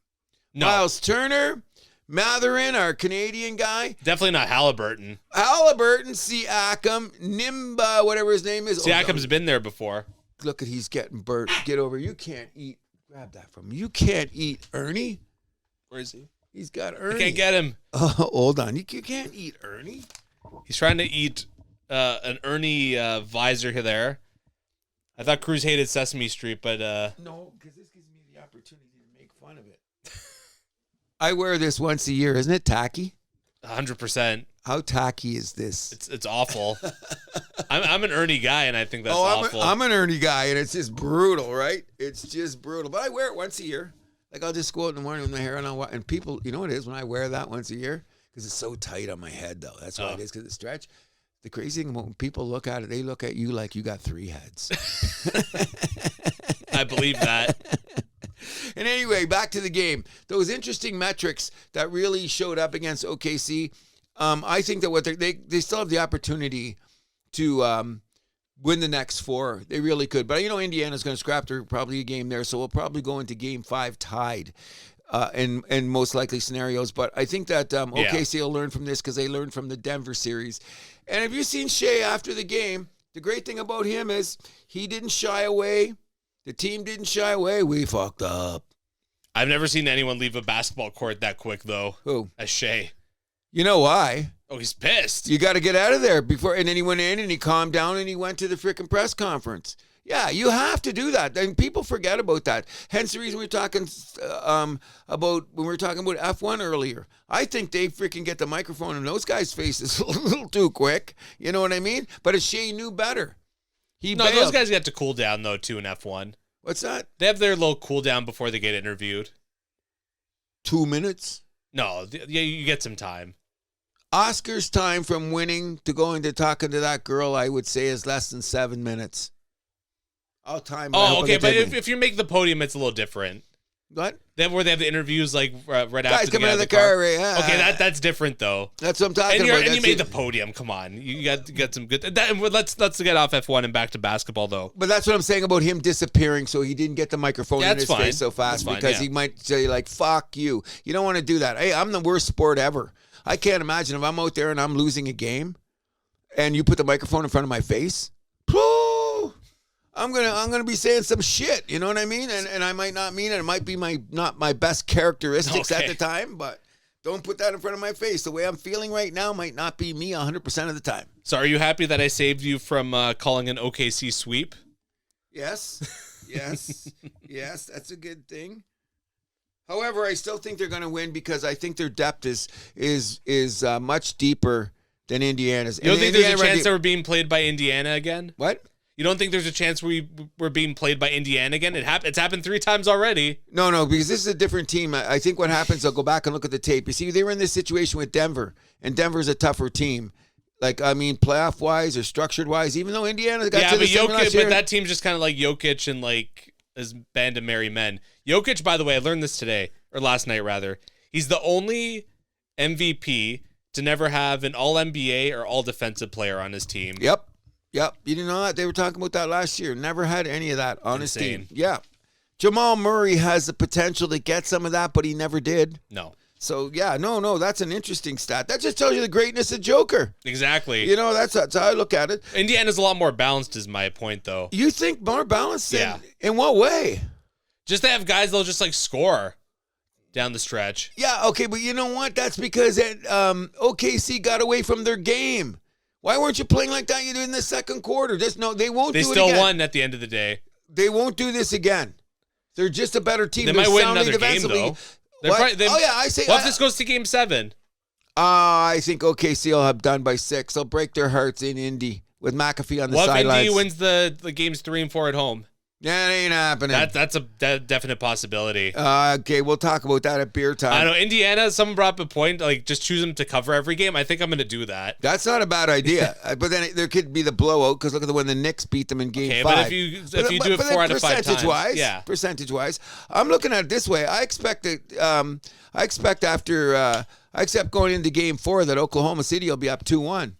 No. Miles Turner, Matherin, our Canadian guy. Definitely not Halliburton. Siakam, Nimba, whatever his name is. Siakam's been there before. Look at he's getting burnt. Get over. You can't eat. Grab that from me. You can't eat Ernie. Where is he? He's got Ernie. I can't get him. Oh, hold on. You can't eat Ernie. He's trying to eat an Ernie visor there. I thought Cruz hated Sesame Street, but... No, because this gives me the opportunity to make fun of it. I wear this once a year. Isn't it tacky? 100%. How tacky is this? It's awful. I'm an Ernie guy, and I think that's awful. I'm an Ernie guy, and it's just brutal, right? It's just brutal. But I wear it once a year. Like, I'll just go out in the morning with my hair on, and people, you know what it is when I wear that once a year? Because it's so tight on my head, though. That's why it is, because it's stretch. The crazy thing, when people look at it, they look at you like you got 3 heads. I believe that. And anyway, back to the game. Those interesting metrics that really showed up against OKC, I think that they still have the opportunity to win the next 4. They really could. But Indiana's going to scrap their probably a game there, so we'll probably go into game 5 tied in most likely scenarios. But I think that OKC will learn from this because they learned from the Denver series. And have you seen Shea after the game? The great thing about him is he didn't shy away. The team didn't shy away. We fucked up. I've never seen anyone leave a basketball court that quick, though. Who? As Shea. You know why? Oh, he's pissed. You got to get out of there before. And then he went in and he calmed down and he went to the freaking press conference. Yeah, you have to do that. And people forget about that. Hence the reason we were talking about when we were talking about F1 earlier. I think they freaking get the microphone in those guys' faces a little too quick. You know what I mean? But Shea knew better. Those guys get to cool down, though, too, in F1. What's that? They have their little cool down before they get interviewed. 2 minutes? No, you get some time. Oscar's time from winning to going to talking to that girl, I would say, is less than 7 minutes. I'll time it. Oh, okay, but if you make the podium, it's a little different. What? Where they have the interviews right after guys coming out of the car. Yeah. Okay, that's different though. That's what I'm talking about. And you made the podium. Come on, you got some good. Let's get off F1 and back to basketball though. But that's what I'm saying about him disappearing, so he didn't get the microphone in his face so fast because he might say like "fuck you." You don't want to do that. Hey, I'm the worst sport ever. I can't imagine if I'm out there and I'm losing a game, and you put the microphone in front of my face. I'm gonna be saying some shit, you know what I mean? And I might not mean it. It might be not my best characteristics at the time, but don't put that in front of my face. The way I'm feeling right now might not be me 100% of the time. So are you happy that I saved you from calling an OKC sweep? Yes, that's a good thing. However, I still think they're gonna win because I think their depth is much deeper than Indiana's. You don't think there's a chance that we're being played by Indiana again? What? You don't think there's a chance we're being played by Indiana again? It's happened 3 times already. No, because this is a different team. I think what happens, I'll go back and look at the tape. You see, they were in this situation with Denver, and Denver's a tougher team. Like, I mean, playoff-wise or structured-wise, even though Indiana got to the semi last year. But that team's just kind of like Jokic and like his band of merry men. Jokic, by the way, I learned this today, or last night rather. He's the only MVP to never have an All-NBA or All-Defensive player on his team. Yep. You didn't know that? They were talking about that last year. Never had any of that on his team. Yeah. Jamal Murray has the potential to get some of that, but he never did. No. So, yeah, no, that's an interesting stat. That just tells you the greatness of Joker. Exactly. You know, that's how I look at it. Indiana's a lot more balanced is my point, though. You think more balanced? Yeah. In what way? Just to have guys that'll just, like, score down the stretch. Yeah, okay, but you know what? That's because OKC got away from their game. Why weren't you playing like that in the second quarter? They won't do it again. They still won at the end of the day. They won't do this again. They're just a better team. They might win another game, though. I say... What if this goes to game 7? I think OKC will have done by 6. They'll break their hearts in Indy with McAfee on the sidelines. What if Indy wins the games 3 and 4 at home? That ain't happening. That's a definite possibility. Okay, we'll talk about that at beer time. I know Indiana. Someone brought up a point, like just choose them to cover every game. I think I'm going to do that. That's not a bad idea. But then there could be the blowout because look at when the Knicks beat them in Game 5. But if you do it 4 out of 5 times, percentage-wise, I'm looking at it this way. I expect going into Game 4 that Oklahoma City will be up 2-1.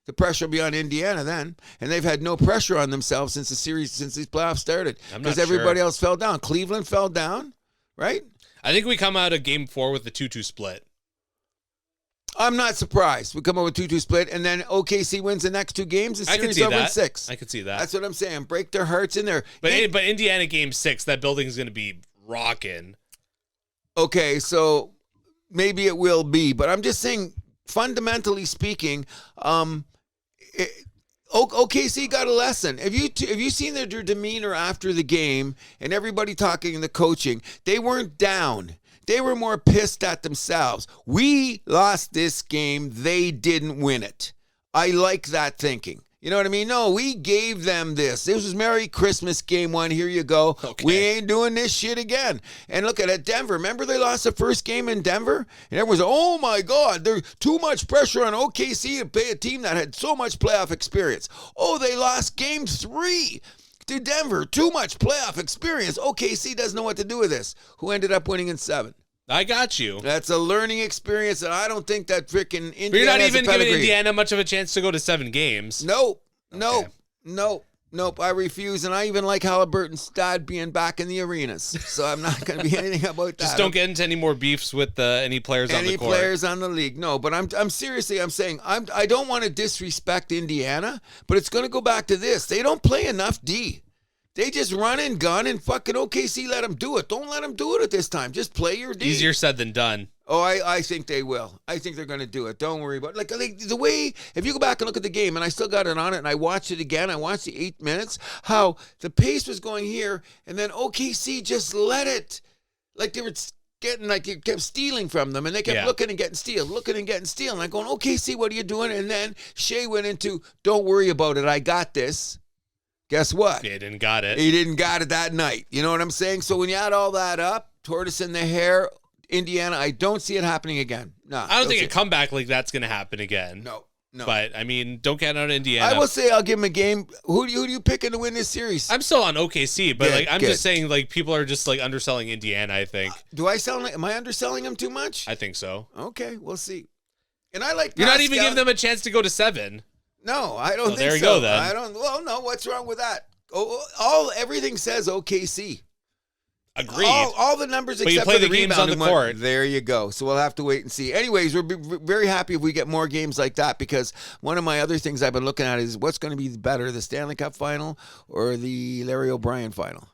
The pressure will be on Indiana then, and they've had no pressure on themselves since these playoffs started because everybody else fell down. Cleveland fell down, right? I think we come out of Game 4 with the 2-2 split. I'm not surprised. We come out with 2-2 split, and then OKC wins the next 2 games. The series over in 6. I could see that. That's what I'm saying. Break their hearts in there. But Indiana Game 6, that building's going to be rocking. Okay, so maybe it will be, but I'm just saying, fundamentally speaking, OKC got a lesson. Have you seen their demeanor after the game and everybody talking in the coaching? They weren't down. They were more pissed at themselves. We lost this game. They didn't win it. I like that thinking. You know what I mean? No, we gave them this. This was Merry Christmas Game 1. Here you go. Okay. We ain't doing this shit again. And look at it, Denver. Remember they lost the first game in Denver? And everyone's like, oh my God, there's too much pressure on OKC to play a team that had so much playoff experience. Oh, they lost Game 3 to Denver. Too much playoff experience. OKC doesn't know what to do with this. Who ended up winning in 7? I got you. That's a learning experience, and I don't think that freaking Indiana. But you're not even giving Indiana much of a chance to go to 7 games. Nope. I refuse, and I even like Halliburton's dad being back in the arenas, so I'm not going to be anything about that. Just don't get into any more beefs with any players on the court. Any players on the league, no. But I'm seriously, I'm saying I don't want to disrespect Indiana, but it's going to go back to this. They don't play enough D. They just run and gun and fucking OKC let them do it. Don't let them do it at this time. Just play your D. Easier said than done. Oh, I think they will. I think they're going to do it. Don't worry about it. Like the way, if you go back and look at the game, and I still got it on it, and I watched it again, I watched the 8 minutes, how the pace was going here, and then OKC just let it. Like they were getting, like you kept stealing from them, and they kept looking and getting steal, looking and getting steal. And I'm going, OKC, what are you doing? And then Shea went into, don't worry about it, I got this. Guess what? He didn't got it. He didn't got it that night. You know what I'm saying? So when you add all that up, tortoise in the hair, Indiana, I don't see it happening again. No, I don't think a comeback like that's going to happen again. No. But, I mean, don't get out of Indiana. I will say I'll give him a game. Who do you picking to win this series? I'm still on OKC, but I'm just saying, like, people are just, like, underselling Indiana, I think. Am I underselling them too much? I think so. Okay, we'll see. And I like You're not even giving them a chance to go to 7. No, I don't think so. There you go, then. No, what's wrong with that? Everything says OKC. Agreed. All the numbers but except you play for the games on the court. There you go. So we'll have to wait and see. Anyways, we're very happy if we get more games like that, because one of my other things I've been looking at is what's going to be better, the Stanley Cup Final or the Larry O'Brien Final?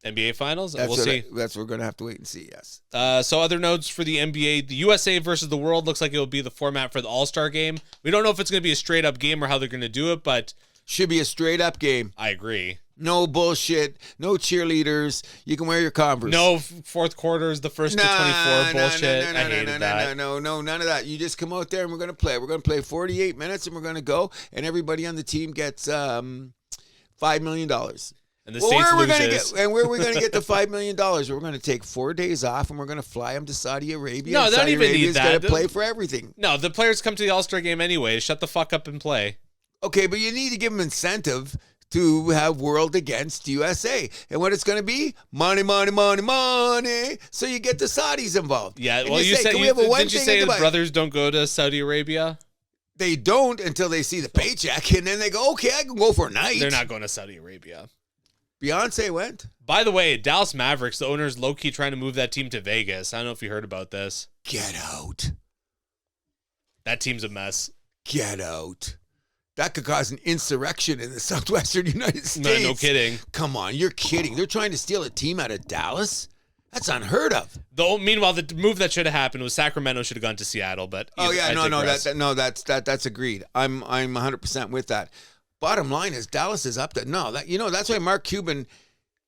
NBA Finals? We'll see. That's what we're going to have to wait and see, yes. So other notes for the NBA, the USA versus the world looks like it will be the format for the All-Star game. We don't know if it's going to be a straight-up game or how they're going to do it, but... Should be a straight-up game. I agree. No bullshit. No cheerleaders. You can wear your Converse. No fourth quarters, the first to 24 bullshit. I hated that. No, none of that. You just come out there and we're going to play. We're going to play 48 minutes and we're going to go, and everybody on the team gets $5 million. And the States loses. Where are we going to get the $5 million? We're going to take 4 days off and we're going to fly them to Saudi Arabia. No, they don't even need that. Going to play for everything. No, the players come to the All-Star game anyway. Shut the fuck up and play. Okay, but you need to give them incentive to have world against USA. And what it's going to be? Money, money, money, money. So you get the Saudis involved. Yeah, well, you said, didn't you say the brothers don't go to Saudi Arabia? They don't until they see the paycheck, and then they go, okay, I can go for a night. They're not going to Saudi Arabia. Beyonce went. By the way, Dallas Mavericks, the owner's low-key trying to move that team to Vegas. I don't know if you heard about this. Get out. That team's a mess. Get out. That could cause an insurrection in the southwestern United States. No kidding. Come on, you're kidding. They're trying to steal a team out of Dallas? That's unheard of. Meanwhile, the move that should have happened was Sacramento should have gone to Seattle, but that's agreed. I'm 100% with that. Bottom line is Dallas is up to that's why Mark Cuban,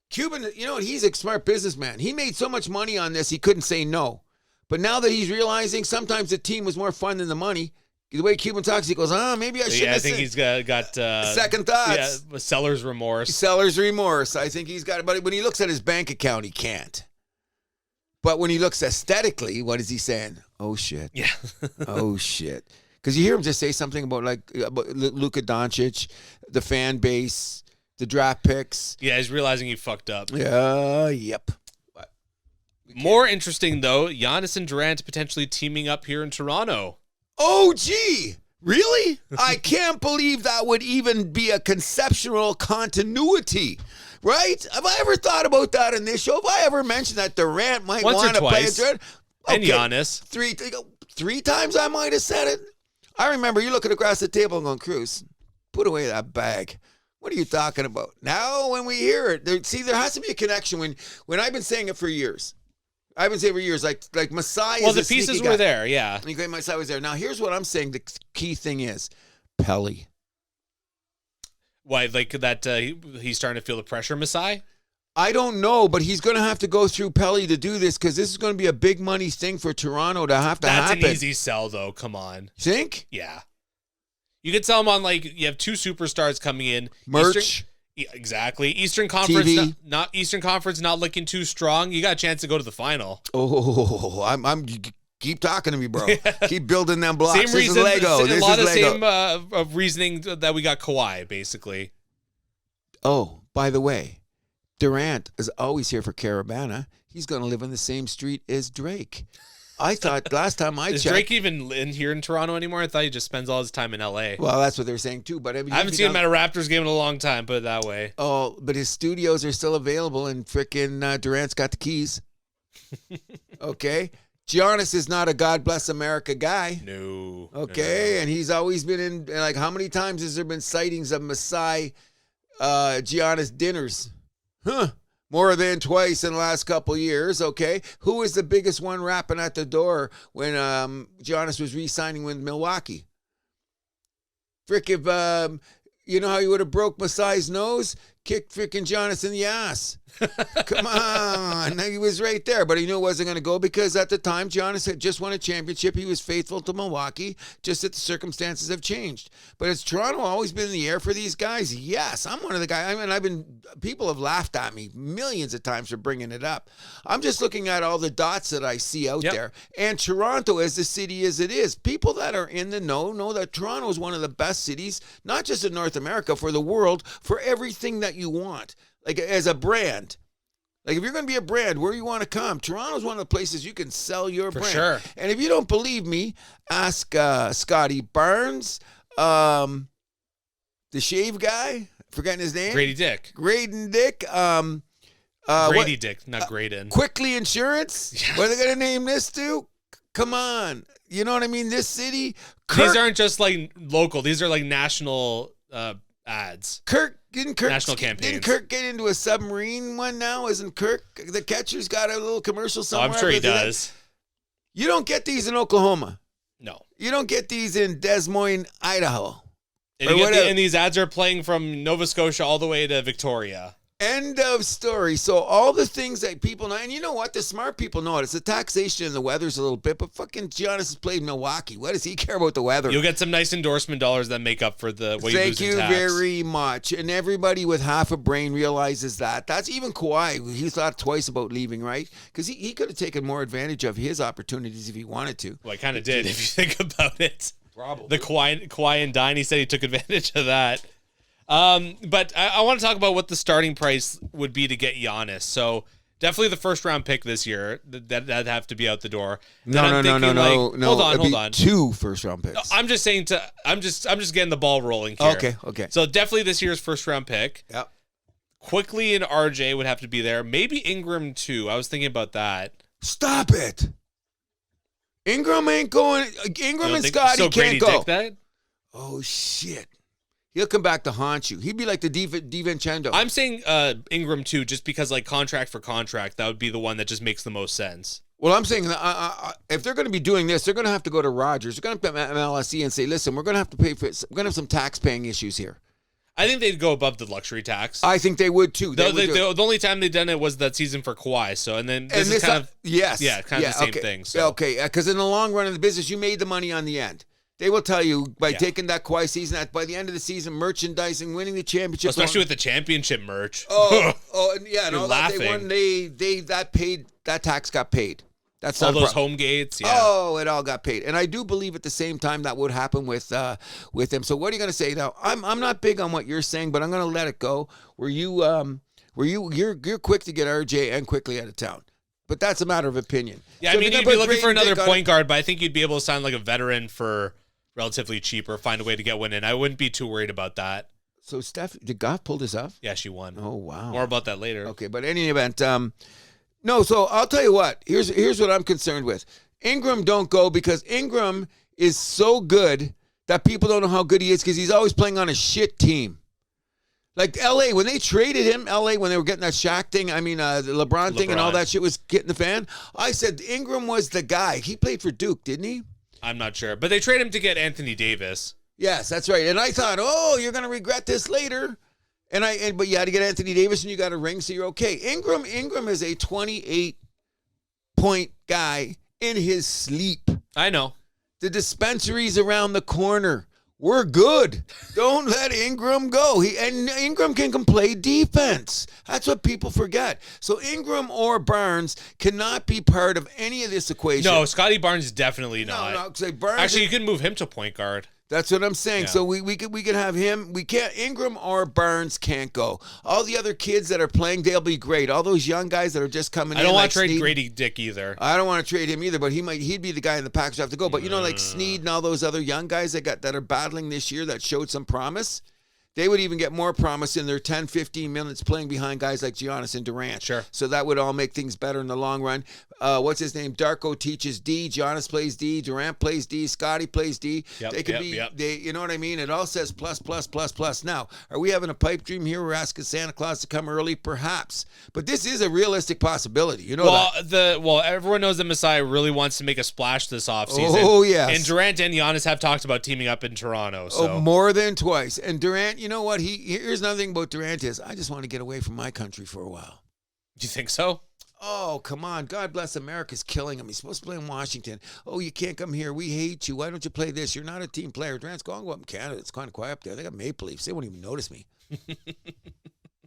he's a smart businessman. He made so much money on this he couldn't say no. But now that he's realizing sometimes the team was more fun than the money, the way Cuban talks, he goes, maybe I shouldn't have think he's got second thoughts. Yeah, seller's remorse. Seller's remorse. I think he's got it. But when he looks at his bank account, he can't. But when he looks aesthetically, what is he saying? Oh, shit. Yeah. Oh, shit. Because you hear him just say something about Luka Doncic, the fan base, the draft picks. Yeah, he's realizing he fucked up. Yep. More interesting, though, Giannis and Durant potentially teaming up here in Toronto. Oh, gee. Really? I can't believe that would even be a conceptual continuity. Right? Have I ever thought about that in this show? Have I ever mentioned that Durant might want to play Durant? Okay. And Giannis. Three times I might have said it. I remember you looking across the table and going, Cruz, put away that bag. What are you talking about? Now when we hear it, there has to be a connection when I've been saying it for years. I've been saying for years, like Masai. Well, the pieces were there, yeah. Masai was there. Now, here's what I'm saying. The key thing is Pelly. Why, like that? He's starting to feel the pressure, Masai. I don't know, but he's going to have to go through Pelly to do this because this is going to be a big money thing for Toronto to happen. That's an easy sell, though. Come on. Think? Yeah. You could sell them on you have two superstars coming in. Merch. Exactly. Eastern Conference, Eastern Conference, not looking too strong. You got a chance to go to the final. Oh, I'm keep talking to me, bro. Keep building them blocks. Same reason. This is Lego. A lot of same reasoning that we got Kawhi, basically. Oh, by the way, Durant is always here for Caravana. He's going to live on the same street as Drake. I thought last time I checked. Is Drake even here in Toronto anymore? I thought he just spends all his time in L.A. Well, that's what they're saying too. But I haven't seen him at a Raptors game in a long time, put it that way. Oh, but his studios are still available, and frickin' Durant's got the keys. Okay? Giannis is not a God Bless America guy. No. Okay? No. And he's always been in, how many times has there been sightings of Masai Giannis dinners? More than twice in the last couple years, okay? Who was the biggest one rapping at the door when Giannis was re-signing with Milwaukee? Frickin', you know how he would have broke Masai's nose? Kicked frickin' Giannis in the ass. Come on. He was right there, but he knew it wasn't going to go because at the time, Giannis had just won a championship. He was faithful to Milwaukee, just that the circumstances have changed. But has Toronto always been in the air for these guys? Yes. I'm one of the guys. I mean, people have laughed at me millions of times for bringing it up. I'm just looking at all the dots that I see out there. And Toronto, as the city as it is, people that are in the know that Toronto is one of the best cities, not just in North America, for the world, for everything that you want. Like as a brand. Like if you're going to be a brand, where you want to come, Toronto's one of the places you can sell your brand. Sure. And if you don't believe me, ask Scotty Barnes, the shave guy, forgetting his name. Grady Dick. Graydon Dick. Grady Dick, not Graydon. Quickly Insurance. Yes. What are they going to name this to? Come on. You know what I mean? This city. These aren't just like local. These are like national ads. Didn't national campaigns. Didn't Kirk get into a submarine one now? Isn't Kirk, the catcher's got a little commercial somewhere? I'm sure he does. You don't get these in Oklahoma. No. You don't get these in Des Moines, Idaho. And these ads are playing from Nova Scotia all the way to Victoria. End of story. So all the things that people know, and you know what? The smart people know it. It's the taxation and the weather's a little bit, but fucking Giannis has played Milwaukee. What does he care about the weather? You'll get some nice endorsement dollars that make up for the what you lose in tax. Thank you very much. And everybody with half a brain realizes that. That's even Kawhi. He thought twice about leaving, right? Because he could have taken more advantage of his opportunities if he wanted to. Well, I kind of did, if you think about it. Probably. The Kawhi and Dine, he said he took advantage of that. But I want to talk about what the starting price would be to get Giannis. So definitely the first round pick this year. That'd have to be out the door. No. Hold on. 2 first round picks. I'm just saying I'm just getting the ball rolling here. Okay. So definitely this year's first round pick. Yep. Quickly and RJ would have to be there. Maybe Ingram too. I was thinking about that. Stop it. Ingram ain't going. Ingram and Scotty so can't go. Dick that? Oh shit. He'll come back to haunt you. He'd be like the DiVincenzo. I'm saying Ingram too, just because like contract for contract, that would be the one that just makes the most sense. Well, I'm saying if they're going to be doing this, they're going to have to go to Rogers. They're going to have to MLSE and say, listen, we're going to have to pay for it. We're going to have some tax paying issues here. I think they'd go above the luxury tax. I think they would too. The only time they've done it was that season for Kawhi. So, and this is kind of the same thing. So. Okay, because in the long run of the business, you made the money on the end. They will tell you by taking that Kawhi season, that by the end of the season, merchandising, winning the championship, especially with the championship merch. And all that they won. That tax got paid. That's all those home gates. Yeah. Oh, it all got paid, and I do believe at the same time that would happen with him. So what are you going to say now? I'm not big on what you're saying, but I'm going to let it go. You're quick to get RJ and quickly out of town. But that's a matter of opinion. Yeah, so I mean, you'd be looking for another point guard, but I think you'd be able to sign like a veteran for relatively cheap or find a way to get one in. I wouldn't be too worried about that. So, did Goff pull this off? Yeah, she won. Oh, wow. More about that later. Okay, but in any event, no, so I'll tell you what. Here's what I'm concerned with. Ingram don't go because Ingram is so good that people don't know how good he is because he's always playing on a shit team. Like L.A., when they traded him, L.A., when they were getting that Shaq thing, the LeBron thing and all that shit was getting the fan, I said Ingram was the guy. He played for Duke, didn't he? I'm not sure. But they traded him to get Anthony Davis. Yes, that's right. And I thought, you're going to regret this later. But you had to get Anthony Davis and you got a ring, so you're okay. Ingram is a 28-point guy in his sleep. I know. The dispensary's around the corner. We're good. Don't let Ingram go. Ingram can play defense. That's what people forget. So Ingram or Barnes cannot be part of any of this equation. No, Scotty Barnes definitely not. No, Barnes. Actually, you can move him to point guard. That's what I'm saying. Yeah. So we could have him. We can't. Ingram or Barnes can't go. All the other kids that are playing, they'll be great. All those young guys that are just coming in. I don't want to trade Grady Dick either. I don't want to trade him either, but he'd be the guy in the package to have to go. But like Snead and all those other young guys that are battling this year that showed some promise, They would even get more promise in their 10, 15 minutes playing behind guys like Giannis and Durant. Sure. So that would all make things better in the long run. What's his name? Darko teaches D. Giannis plays D. Durant plays D. Scotty plays D. They could be, you know what I mean? It all says plus, plus, plus, plus. Now, are we having a pipe dream here? We're asking Santa Claus to come early? Perhaps. But this is a realistic possibility. You know that. Well, everyone knows that Messiah really wants to make a splash this offseason. Oh, yes. And Durant and Giannis have talked about teaming up in Toronto. So. Oh, more than twice. And Durant, you know what? Here's another thing about Durant is, I just want to get away from my country for a while. Do you think so? Oh, come on. God bless America's killing him. He's supposed to play in Washington. Oh, you can't come here. We hate you. Why don't you play this? You're not a team player. Durant's going to go up in Canada. It's kind of quiet up there. They got Maple Leafs. They won't even notice me.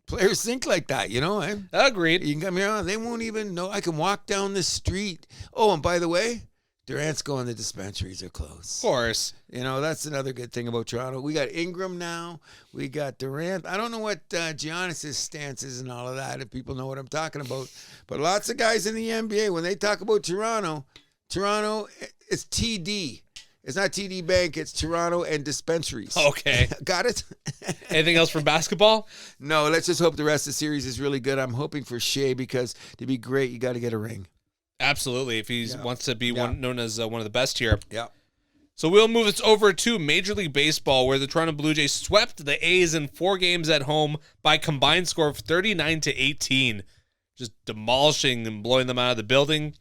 Players think like that, you know. Agreed. You can come here. They won't even know. I can walk down the street. Oh, and by the way, Durant's going, the dispensaries are closed. Of course. You know, that's another good thing about Toronto. We got Ingram now. We got Durant. I don't know what Giannis' stance is and all of that, if people know what I'm talking about. But lots of guys in the NBA, when they talk about Toronto, it's TD. It's not TD Bank. It's Toronto and dispensaries. Okay. Got it? Anything else for basketball? No, let's just hope the rest of the series is really good. I'm hoping for Shea because to be great, you got to get a ring. Absolutely. If he wants to be known as one of the best here. Yeah. So we'll move this over to Major League Baseball, where the Toronto Blue Jays swept the A's in 4 games at home by a combined score of 39-18, just demolishing and blowing them out of the building.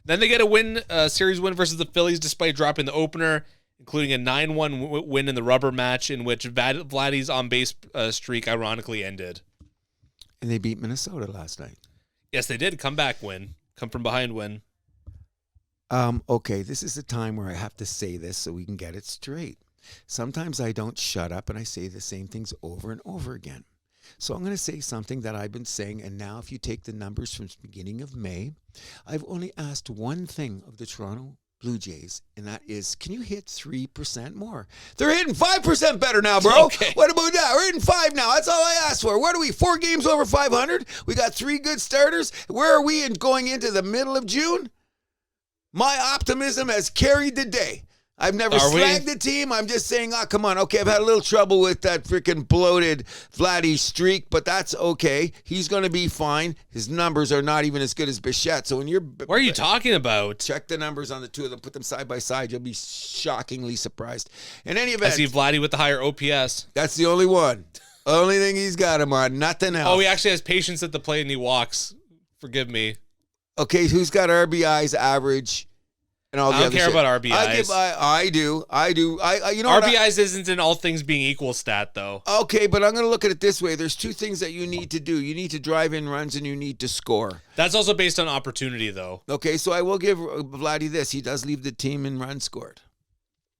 Then they get a series win versus the Phillies, despite dropping the opener, including a 9-1 win in the rubber match, in which Vladdy's on-base streak ironically ended. And they beat Minnesota last night. Yes, they did. Comeback win. Come from behind win. Okay, this is the time where I have to say this so we can get it straight. Sometimes I don't shut up and I say the same things over and over again. So I'm going to say something that I've been saying, and now if you take the numbers from the beginning of May, I've only asked one thing of the Toronto Blue Jays, and that is, can you hit 3% more? They're hitting 5% better now, bro. Okay. What about that? We're hitting 5 now. That's all I asked for. What are we, 4 games over 500? We got 3 good starters. Where are we going into the middle of June? My optimism has carried the day. I've never slagged the team. I'm just saying, come on. Okay, I've had a little trouble with that freaking bloated Vladdy streak, but that's okay. He's going to be fine. His numbers are not even as good as Bichette. So when you're... What are you talking about? Check the numbers on the two of them. Put them side by side. You'll be shockingly surprised. In any event... I see Vladdy with the higher OPS. That's the only one. Only thing he's got him on. Nothing else. Oh, he actually has patience at the plate and he walks. Forgive me. Okay, who's got RBIs average? And all the I don't care about RBIs. I do. You know, RBIs isn't an all things being equal stat, though. Okay, but I'm going to look at it this way. There's 2 things that you need to do. You need to drive in runs and you need to score. That's also based on opportunity, though. Okay, so I will give Vladdy this. He does leave the team in runs scored.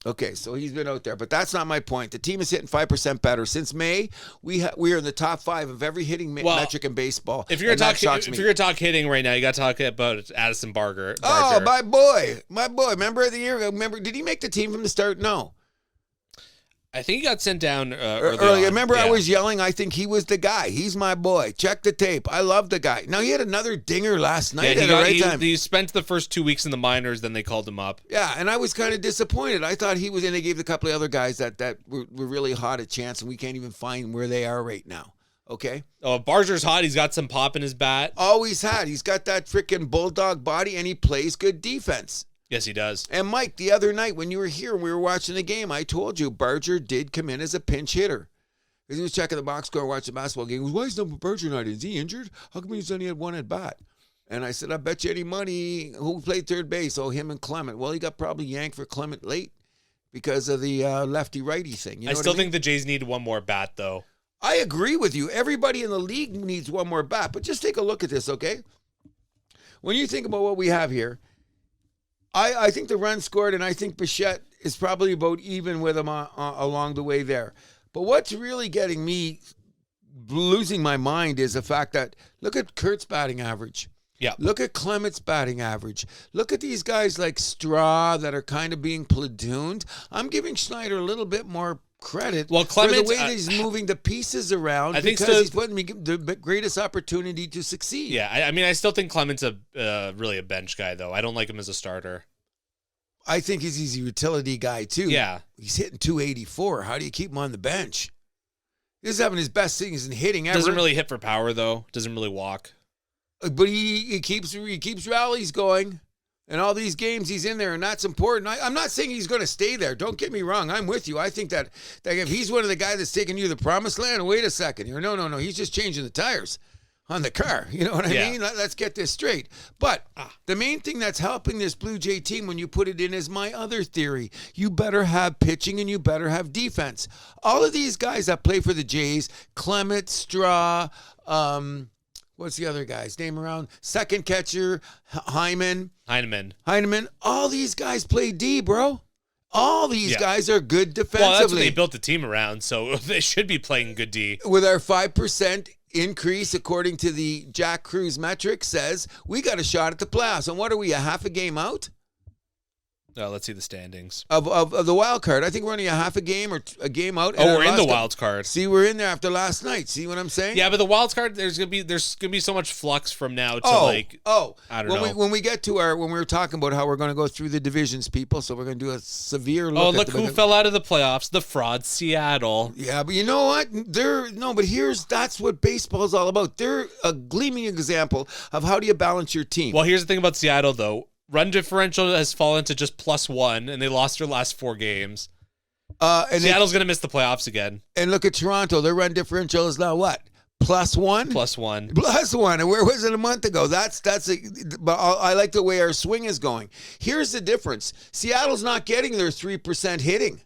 Okay, so he's been out there, but that's not my point. The team is hitting 5% better since May. We are in the top 5 of every hitting metric in baseball. If you're gonna talk hitting right now, you got to talk about Addison Barger. Oh, my boy. Remember the year? Did he make the team from the start? No. I think he got sent down earlier. Remember, I was yelling, I think he was the guy. He's my boy. Check the tape. I love the guy. Now, he had another dinger last night at the right time. He spent the first 2 weeks in the minors, then they called him up. Yeah, and I was kind of disappointed. I thought he was, and they gave a couple of other guys that were really hot a chance, and we can't even find where they are right now. Okay? Oh, Barger's hot. He's got some pop in his bat. Always had. He's got that freaking bulldog body, and he plays good defense. Yes, he does. And Mike, the other night when you were here and we were watching the game, I told you Barger did come in as a pinch hitter. He was checking the box score, watching the basketball game. He goes, why is Barger not in? Is he injured? How come he's only had 1 at bat? And I said, I bet you any money who played third base. Oh, him and Clement. Well, he got probably yanked for Clement late because of the lefty-righty thing. You know I still think the Jays need 1 more bat, though. I agree with you. Everybody in the league needs 1 more bat. But just take a look at this, okay? When you think about what we have here, I think the run scored, and I think Bichette is probably about even with him along the way there. But what's really getting me losing my mind is the fact that, look at Kurt's batting average. Yeah. Look at Clement's batting average. Look at these guys like Straw that are kind of being platooned. I'm giving Schneider a little bit more credit for the way that he's moving the pieces around because he's putting me the greatest opportunity to succeed. Yeah, I mean, I still think Clement's really a bench guy, though. I don't like him as a starter. I think he's a utility guy, too. Yeah. He's hitting 284. How do you keep him on the bench? He's having his best season hitting ever. Doesn't really hit for power though. Doesn't really walk. But he keeps rallies going. And all these games he's in there, and that's important. I'm not saying he's going to stay there. Don't get me wrong. I'm with you. I think that if he's one of the guys that's taking you to the promised land, wait a second here. No. He's just changing the tires on the car. You know what I mean? Let's get this straight. But the main thing that's helping this Blue Jay team when you put it in is my other theory. You better have pitching and you better have defense. All of these guys that play for the Jays, Clement, Straw, what's the other guy's name around? Second catcher, Heineman. All these guys play D, bro. All these guys are good defensively. Well, that's what they built the team around, so they should be playing good D. With our 5% increase, according to the Jack Cruz metric, says we got a shot at the playoffs. And what are we, a half a game out? Let's see the standings. Of the wild card. I think we're only a half a game or a game out. Oh, we're in the wild card. See, we're in there after last night. See what I'm saying? Yeah, but the wild card, there's gonna be so much flux from now to I don't know. When we get to when we were talking about how we're going to go through the divisions, people, so we're going to do a severe look. Oh, look who fell out of the playoffs. The fraud, Seattle. Yeah, but you know what? That's what baseball's all about. They're a gleaming example of how do you balance your team. Well, here's the thing about Seattle, though. Run differential has fallen to just +1, and they lost their last 4 games. And Seattle's going to miss the playoffs again. And look at Toronto. Their run differential is now what? +1? +1. +1. And where was it a month ago? But I like the way our swing is going. Here's the difference. Seattle's not getting their 3% hitting.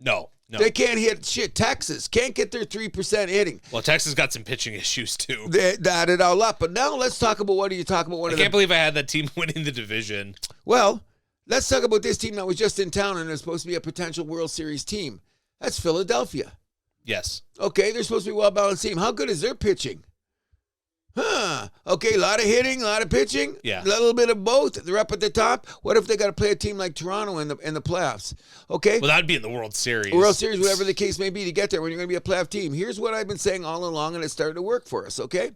No. They can't hit shit. Texas can't get their 3% hitting. Well, Texas got some pitching issues too. They added all up. But now let's talk about what are you talking about? I can't believe I had that team winning the division. Well, let's talk about this team that was just in town and is supposed to be a potential World Series team. That's Philadelphia. Yes. Okay, they're supposed to be a well-balanced team. How good is their pitching? Okay, a lot of hitting, a lot of pitching. Yeah. A little bit of both. They're up at the top. What if they got to play a team like Toronto in the playoffs? Okay. Well, that'd be in the World Series. World Series, whatever the case may be, to get there when you're going to be a playoff team. Here's what I've been saying all along, and it's starting to work for us, okay?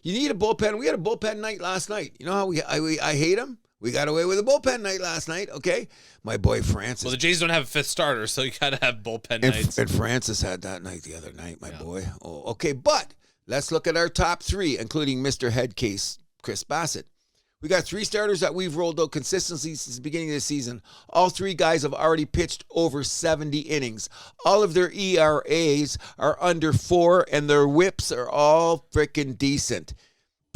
You need a bullpen. We had a bullpen night last night. You know how I hate them? We got away with a bullpen night last night, okay? My boy Francis. Well, the Jays don't have a 5th starter, so you got to have bullpen nights. And Francis had that night the other night, my boy. Oh, okay, but let's look at our top 3, including Mr. Head Case, Chris Bassett. We got 3 starters that we've rolled out consistently since the beginning of the season. All 3 guys have already pitched over 70 innings. All of their ERAs are under 4, and their whips are all freaking decent.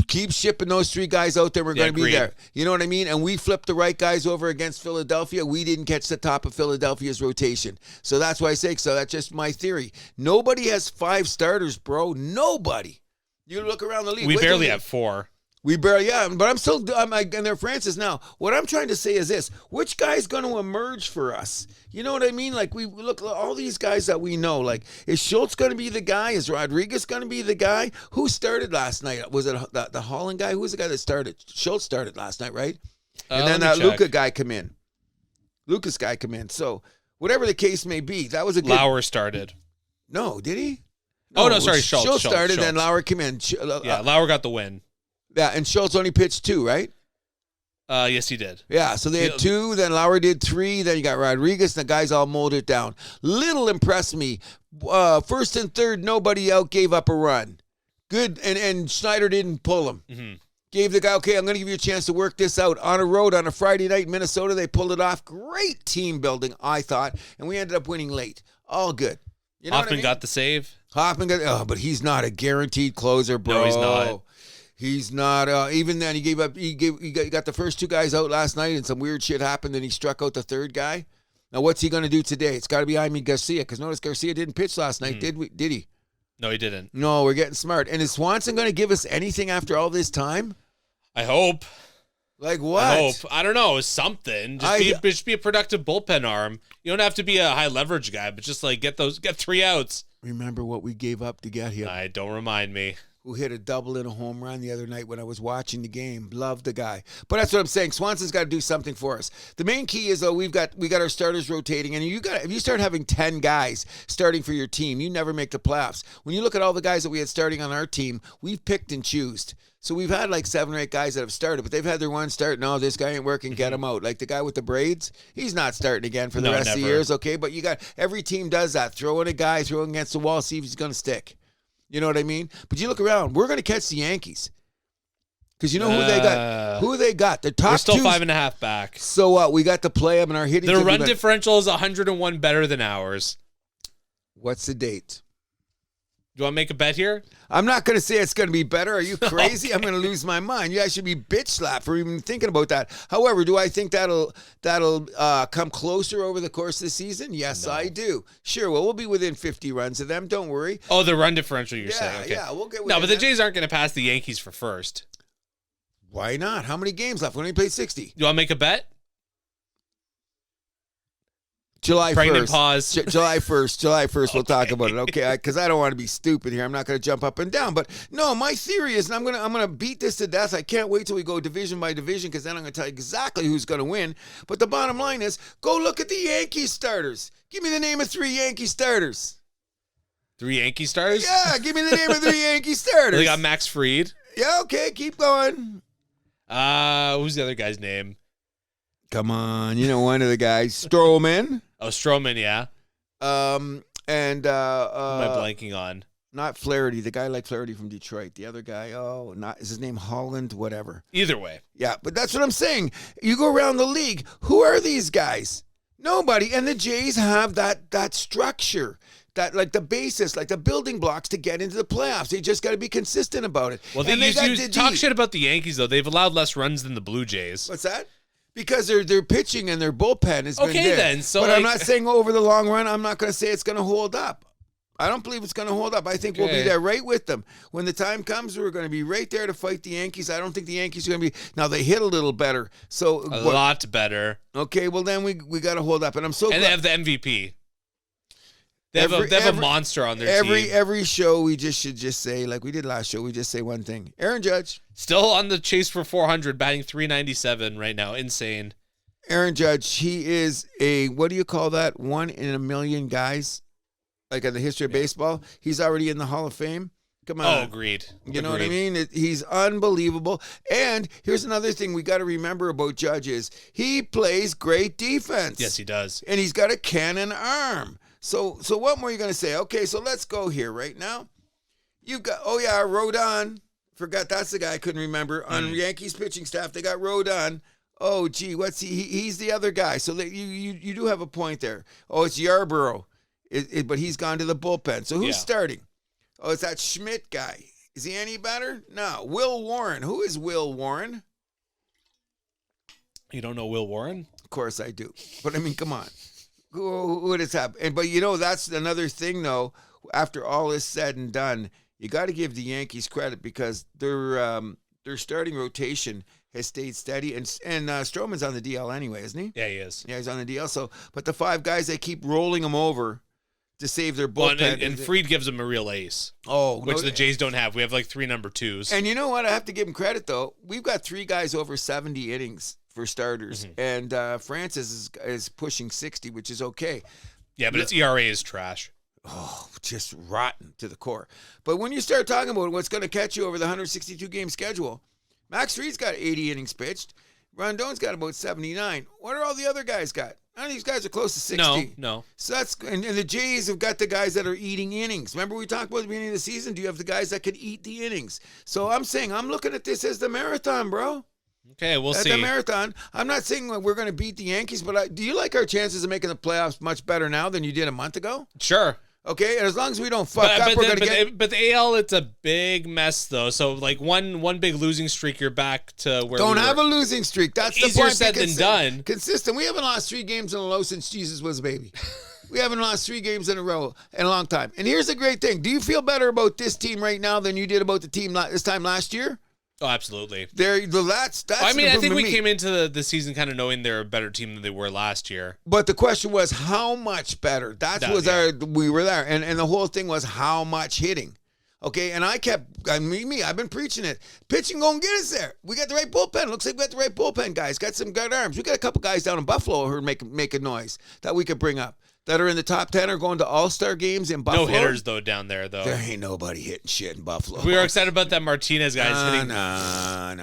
Keep shipping those 3 guys out there. We're going to be there. You know what I mean? And we flipped the right guys over against Philadelphia. We didn't catch the top of Philadelphia's rotation. So that's why I say so. That's just my theory. Nobody has 5 starters, bro. Nobody. You look around the league. We barely have 4. We barely, but I'm like, and they're Francis now. What I'm trying to say is this: which guy's going to emerge for us? You know what I mean? Like we look all these guys that we know. Like, is Schultz going to be the guy? Is Rodriguez going to be the guy? Who started last night? Was it the Holland guy? Who was the guy that started? Schultz started last night, right? And then that Lucas guy come in. So whatever the case may be, that was a good. Lauer started. No, did he? No, sorry, Schultz. Schultz started, then Lauer came in. Lauer got the win. Yeah, and Schultz only pitched 2, right? Yes, he did. Yeah, so they had 2, then Lauer did 3, then you got Rodriguez, and the guys all molded it down. Little impressed me. First and third, nobody out gave up a run. Good, and Schneider didn't pull him. Mm-hmm. Gave the guy, okay, I'm going to give you a chance to work this out. On a road on a Friday night in Minnesota, they pulled it off. Great team building, I thought, and we ended up winning late. All good. You know Hoffman got the save. But he's not a guaranteed closer, bro. No, he's not. He's not. Even then, he gave up. He got the first 2 guys out last night, and some weird shit happened. And he struck out the 3rd guy. Now, what's he going to do today? It's got to be Jaime Garcia, because notice Garcia didn't pitch last night, did he? No, he didn't. No, we're getting smart. And is Swanson going to give us anything after all this time? I hope. Like what? I hope. I don't know. Something. Just be a productive bullpen arm. You don't have to be a high leverage guy, but just like get 3 outs. Remember what we gave up to get here. Don't remind me. who hit a double and a home run the other night when I was watching the game. Love the guy. But that's what I'm saying. Swanson's got to do something for us. The main key is, though, we got our starters rotating, and if you start having 10 guys starting for your team, you never make the playoffs. When you look at all the guys that we had starting on our team, we've picked and choosed. So we've had like 7 or 8 guys that have started, but they've had their one start. No, this guy ain't working. Get him out. Like the guy with the braids, he's not starting again for the rest of the years. Okay, but every team does that. Throw in a guy, throw him against the wall, see if he's going to stick. You know what I mean? But you look around, we're going to catch the Yankees. Because you know who they got? Who they got? The top We're still two. 5.5 back. So what? We got to play them, and our hitting. Their run differential is 101 better than ours. What's the date? Do you want to make a bet here? I'm not going to say it's going to be better. Are you crazy? Okay. I'm going to lose my mind. You guys should be bitch slapped for even thinking about that. However, do I think that'll come closer over the course of the season? Yes, no. I do. Sure. Well, we'll be within 50 runs of them. Don't worry. Oh, the run differential you're saying. Okay. Yeah, we'll get within. No, but the Jays aren't going to pass the Yankees for first. Why not? How many games left? We only played 60. You want to make a bet? July 1st. Pause. July 1st, we'll talk about it, okay? Because I don't want to be stupid here. I'm not going to jump up and down. But, no, my theory is, and I'm gonna beat this to death. I can't wait till we go division by division because then I'm going to tell you exactly who's going to win. But the bottom line is, go look at the Yankees starters. Give me the name of 3 Yankee starters. 3 Yankee starters? Yeah, give me the name of 3 Yankee starters. They got Max Fried. Yeah, okay, keep going. Who's the other guy's name? Come on, you know one of the guys. Stroman. Oh, Stroman, yeah. And who am I blanking on? Not Flaherty, the guy like Flaherty from Detroit. The other guy, is his name Holland? Whatever. Either way. Yeah, but that's what I'm saying. You go around the league, who are these guys? Nobody. And the Jays have that structure. That like the basis, like the building blocks to get into the playoffs. They just got to be consistent about it. Well, you talk shit about the Yankees, though. They've allowed less runs than the Blue Jays. What's that? Because their pitching and their bullpen has been there. Okay, then. So, but I'm not saying over the long run, I'm not going to say it's going to hold up. I don't believe it's going to hold up. I think we'll be there right with them. When the time comes, we're going to be right there to fight the Yankees. I don't think the Yankees are going to be... Now, they hit a little better. So a lot better. Okay, well, then we got to hold up. And I'm so glad. And they have the MVP. They have a monster on their team. Every show, we should just say, like we did last show, we just say one thing. Aaron Judge. Still on the chase for 400, batting .397 right now. Insane. Aaron Judge, he is what do you call that? 1 in a million guys, like in the history of baseball. He's already in the Hall of Fame. Come on. Oh, agreed. You know what I mean? He's unbelievable. And here's another thing we got to remember about Judge is he plays great defense. Yes, he does. And he's got a cannon arm. So what more are you going to say? Okay, so let's go here right now. You've got, Rodon. Forgot that's the guy I couldn't remember. On Yankees pitching staff, they got Rodon. Oh, gee, what's he? He's the other guy. So you do have a point there. Oh, it's Yarborough. But he's gone to the bullpen. So who's starting? Oh, it's that Schmidt guy. Is he any better? No. Will Warren. Who is Will Warren? You don't know Will Warren? Of course I do. But, I mean, come on. Who would it happen? But, that's another thing, though. After all is said and done, you got to give the Yankees credit because their starting rotation has stayed steady. And Stroman's on the DL anyway, isn't he? Yeah, he is. Yeah, he's on the DL. So, but the 5 guys, they keep rolling them over to save their bullpen. Well, and Fried gives them a real ace. Oh, which the Jays don't have. We have like 3 number 2s. And you know what? I have to give him credit, though. We've got 3 guys over 70 innings for starters. Mm-hmm. And Francis is pushing 60, which is okay. Yeah, but its ERA is trash. Oh, just rotten to the core. But when you start talking about what's going to catch you over the 162-game schedule, Max Fried's got 80 innings pitched. Rondon's got about 79. What are all the other guys got? None of these guys are close to 60. No. So that's and the Jays have got the guys that are eating innings. Remember we talked about at the beginning of the season? Do you have the guys that can eat the innings? So I'm saying I'm looking at this as the marathon, bro. Okay, we'll see. The marathon. I'm not saying we're going to beat the Yankees, but do you like our chances of making the playoffs much better now than you did a month ago? Sure. Okay, and as long as we don't fuck up, we're going to get... But the AL, it's a big mess, though. So, like, one big losing streak, you're back to where Don't have a losing streak. That's the point. Easier said than done. Consistent. We haven't lost 3 games in a row since Jesus was a baby. We haven't lost 3 games in a row in a long time. And here's the great thing. Do you feel better about this team right now than you did about the team this time last year? Oh, absolutely. That's I mean, I think we came into the season kind of knowing they're a better team than they were last year. But the question was, how much better? We were there. And the whole thing was how much hitting. Okay, and I've been preaching it. Pitching gonna get us there. We got the right bullpen. Looks like we got the right bullpen guys. Got some good arms. We got a couple guys down in Buffalo who are making noise that we could bring up. That are in the top 10 or going to all-star games in Buffalo. No hitters, though, down there, though. There ain't nobody hitting shit in Buffalo. We were excited about that Martinez guy hitting. No.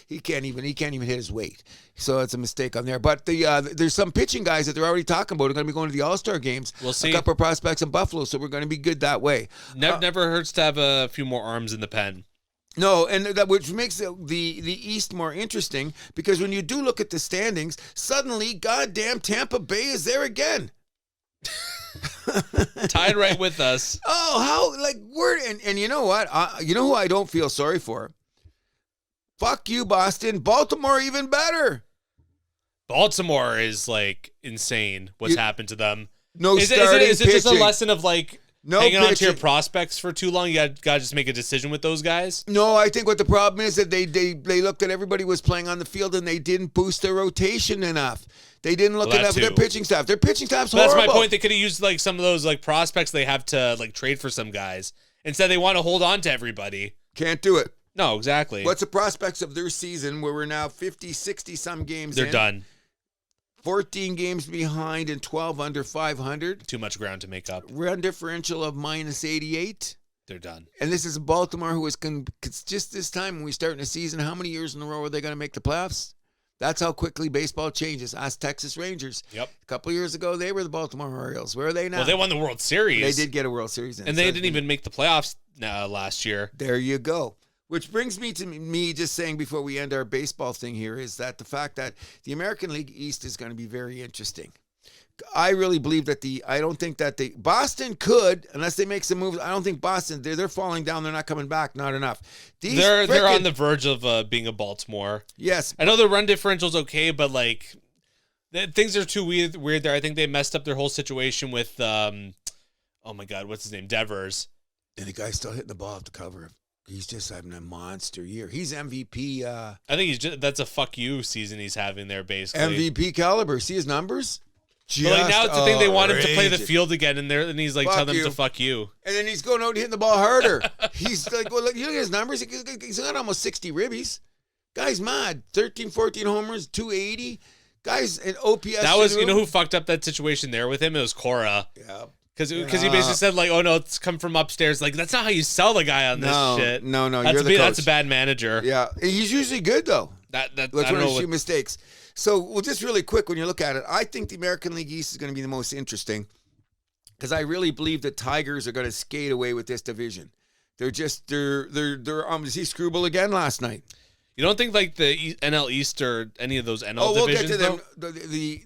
He can't even hit his weight. So it's a mistake on there. But there's some pitching guys that they're already talking about are going to be going to the all-star games. We'll see. A couple of prospects in Buffalo, so we're going to be good that way. Never hurts to have a few more arms in the pen. No, and that which makes the East more interesting because when you do look at the standings, suddenly, goddamn, Tampa Bay is there again. Tied right with us. Oh, and you know what? You know who I don't feel sorry for? Fuck you, Boston. Baltimore even better. Baltimore is like insane. What's happened to them? No is starting it just a lesson of like hanging on to your pitching. Prospects for too long? You got to just make a decision with those guys? No, I think what the problem is that they looked at everybody was playing on the field and they didn't boost their rotation enough. They didn't look enough at their pitching staff. Their pitching staff's horrible. That's my point. They could have used like some of those like prospects they have to like trade for some guys. Instead, they want to hold on to everybody. Can't do it. No, exactly. What's the prospects of their season where we're now 50, 60 some games They're in? done. 14 games behind and 12 under 500. Too much ground to make up. Run differential of minus 88. They're done. And this is Baltimore who is just this time when we start in the season, how many years in a row are they going to make the playoffs? That's how quickly baseball changes. Ask Texas Rangers. Yep. A couple of years ago, they were the Baltimore Orioles. Where are they now? Well, they won the World Series. They did get a World Series. And they didn't even make the playoffs last year. There you go. Which brings me to me just saying before we end our baseball thing here is that the fact that the American League East is going to be very interesting. I really believe that I don't think that Boston could, unless they make some moves. I don't think Boston, they're falling down. They're not coming back. Not enough. They're on the verge of being a Baltimore. Yes. I know the run differential's okay, but like things are too weird there. I think they messed up their whole situation with, oh my God, what's his name? Devers. And the guy's still hitting the ball off the cover. He's just having a monster year. He's MVP. I think that's a fuck you season he's having there, basically. MVP caliber. See his numbers? But like now it's the thing they want him to play the field again, and he's like telling them to fuck you. And then he's going out and hitting the ball harder. He's like, well, look, you look at his numbers. He's got almost 60 ribbies. Guy's mad. 13, 14 homers, 280. Guy's an OPS. That was, you know who fucked up that situation there with him? It was Cora. Yeah. Because he basically said, like, oh, no, it's come from upstairs. Like, that's not how you sell the guy on this shit. No, That's a bad manager. Yeah. He's usually good, though. That's one of his few mistakes. So, well, just really quick, when you look at it, I think the American League East is going to be the most interesting because I really believe the Tigers are going to skate away with this division. They're see Screwball again last night. You don't think like the NL East or any of those NL divisions? We'll get to them.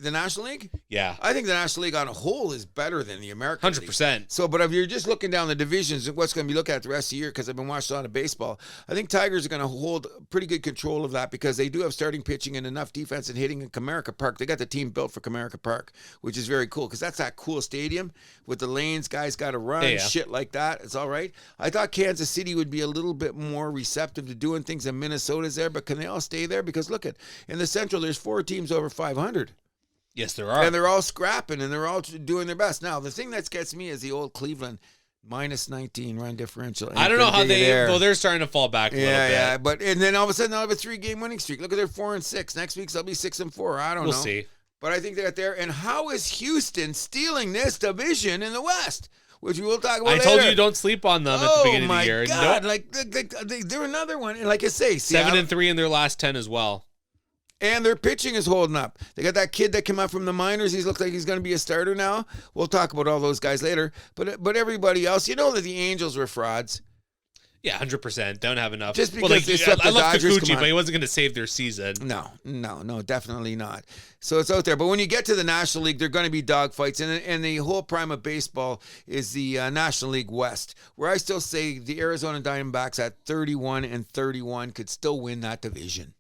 The National League? Yeah. I think the National League on a whole is better than the American 100%. League. So, but if you're just looking down the divisions, what's going to be looked at the rest of the year, because I've been watching a lot of baseball, I think Tigers are going to hold pretty good control of that because they do have starting pitching and enough defense and hitting in Comerica Park. They got the team built for Comerica Park, which is very cool because that's that cool stadium with the lanes, guys got to run, shit like that. It's all right. I thought Kansas City would be a little bit more receptive to doing things, and Minnesota's there, but can they all stay there? Because look in the Central, there's 4 teams over 500. Yes, there are. And they're all scrapping, and they're all doing their best. Now, the thing that gets me is the old Cleveland minus 19 run differential. I don't know how they're starting to fall back a little bit. Yeah, and then all of a sudden they'll have a 3-game winning streak. Look at their 4-6. Next week they'll be 6-4. I don't know. We'll see. But I think they got there. And how is Houston stealing this division in the West? Which we will talk about later. I told you don't sleep on them at the beginning of the year. Oh, my God. Nope. They're another one. And like I say, 7-3 in their last 10 as well. And their pitching is holding up. They got that kid that came out from the minors. He looks like he's going to be a starter now. We'll talk about all those guys later. But everybody else, you know that the Angels were frauds. Yeah, 100%. Don't have enough. Just because they swept I the love Dodgers, Kikuchi, but he wasn't going to save their season. No, definitely not. So it's out there. But when you get to the National League, they're going to be dogfights. And the whole prime of baseball is the National League West, where I still say the Arizona Diamondbacks at 31-31 could still win that division.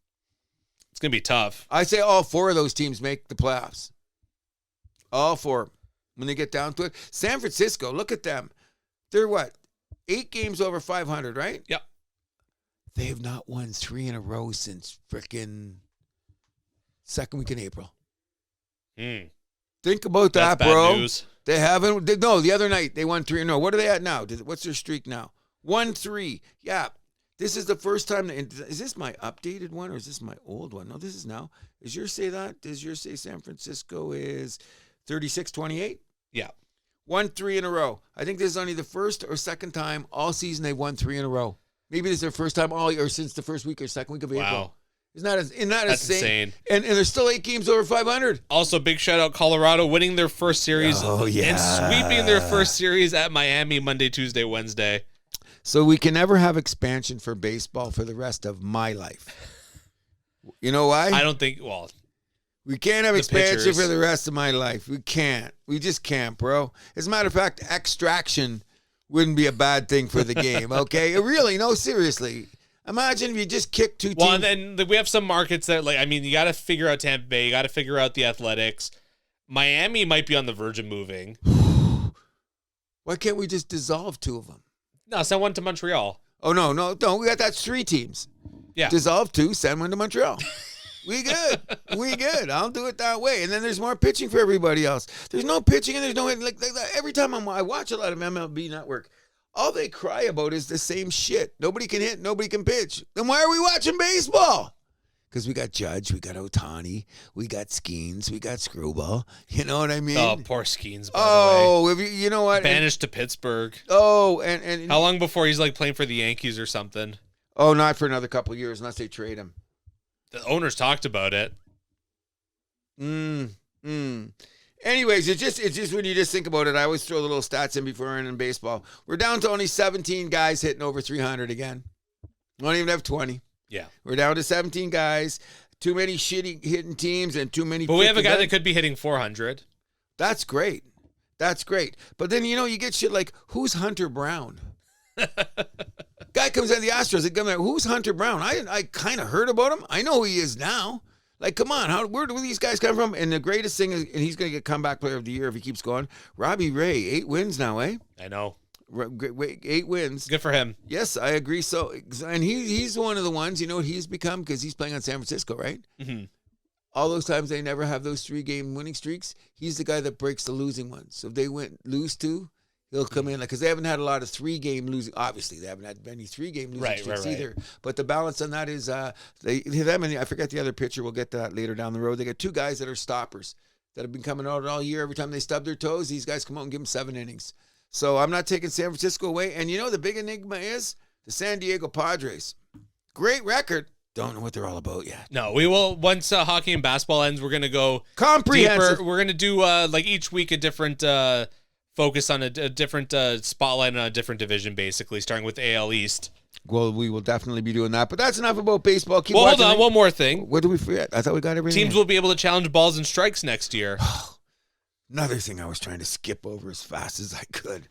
It's going to be tough. I say all 4 of those teams make the playoffs. All 4. When they get down to it. San Francisco, look at them. They're what? 8 games over 500, right? Yep. They have not won 3 in a row since frickin' second week in April. Think about that, That's bad bro. news. They haven't. No, the other night they won 3-0. What are they at now? What's their streak now? 1-3. Yeah. This is the first time. Is this my updated one or is this my old one? No, this is now. Does yours say that? Does yours say San Francisco is 36-28? Yeah. 1-3 in a row. I think this is only the first or second time all season they've won 3 in a row. Maybe this is their first time all year since the first week or second week of April. Wow. Isn't that That's insane. And there's still 8 games over 500. Also, big shout out Colorado winning their first series and sweeping their first series at Miami Monday, Tuesday, Wednesday. So we can never have expansion for baseball for the rest of my life. You know why? I don't think, well, we can't have the expansion pitchers. for the rest of my life. We can't. We just can't, bro. As a matter of fact, extraction wouldn't be a bad thing for the game, okay? Really, no, seriously. Imagine if you just kick 2 teams. Well, and then we have some markets that, like, I mean, you got to figure out Tampa Bay. You got to figure out the Athletics. Miami might be on the verge of moving. Why can't we just dissolve 2 of them? No, send one to Montreal. Oh, no. We got that's 3 teams. Yeah. Dissolve 2, send one to Montreal. We good. We good. I'll do it that way. And then there's more pitching for everybody else. There's no pitching and there's no like every time I watch a lot of MLB Network, all they cry about is the same shit. Nobody can hit, nobody can pitch. Then why are we watching baseball? Because we got Judge, we got Ohtani, we got Skeens, we got Screwball. You know what I mean? Oh, poor Skeens, by the way. You know what? Banished to Pittsburgh. Oh, and How long before he's like playing for the Yankees or something? Oh, not for another couple of years unless they trade him. The owners talked about it. Anyways, it's just when you just think about it, I always throw the little stats in before in baseball. We're down to only 17 guys hitting over 300 again. We don't even have 20. Yeah. We're down to 17 guys. Too many shitty hitting teams and too many. But we have a guy that could be hitting 400. That's great. That's great. But then, you get shit like, who's Hunter Brown? Guy comes out of the Astros. They come out, who's Hunter Brown? I kind of heard about him. I know who he is now. Like, come on, where do these guys come from? And the greatest thing is, and he's going to get comeback player of the year if he keeps going. Robbie Ray, 8 wins now, eh? I know. 8 wins. Good for him. Yes, I agree. So, and he's one of the ones, you know what he's become? Because he's playing on San Francisco, right? Mm-hmm. All those times they never have those 3-game winning streaks, he's the guy that breaks the losing ones. So if they lose 2, he'll come in, because they haven't had a lot of 3-game losing. Obviously, they haven't had many 3-game losing streaks either. But the balance on that is them and I forget the other pitcher. We'll get to that later down the road. They got 2 guys that are stoppers that have been coming out all year. Every time they stub their toes, these guys come out and give them 7 innings. So I'm not taking San Francisco away. And the big enigma is the San Diego Padres. Great record. Don't know what they're all about yet. No, we will. Once hockey and basketball ends, we're going to go comprehensive. Deeper. We're going to do like each week a different focus on a different spotlight on a different division, basically, starting with AL East. Well, we will definitely be doing that. But that's enough about baseball. Keep hold watching. on. One more thing. What did we forget? I thought we got everything. Teams will be able to challenge balls and strikes next year. Another thing I was trying to skip over as fast as I could.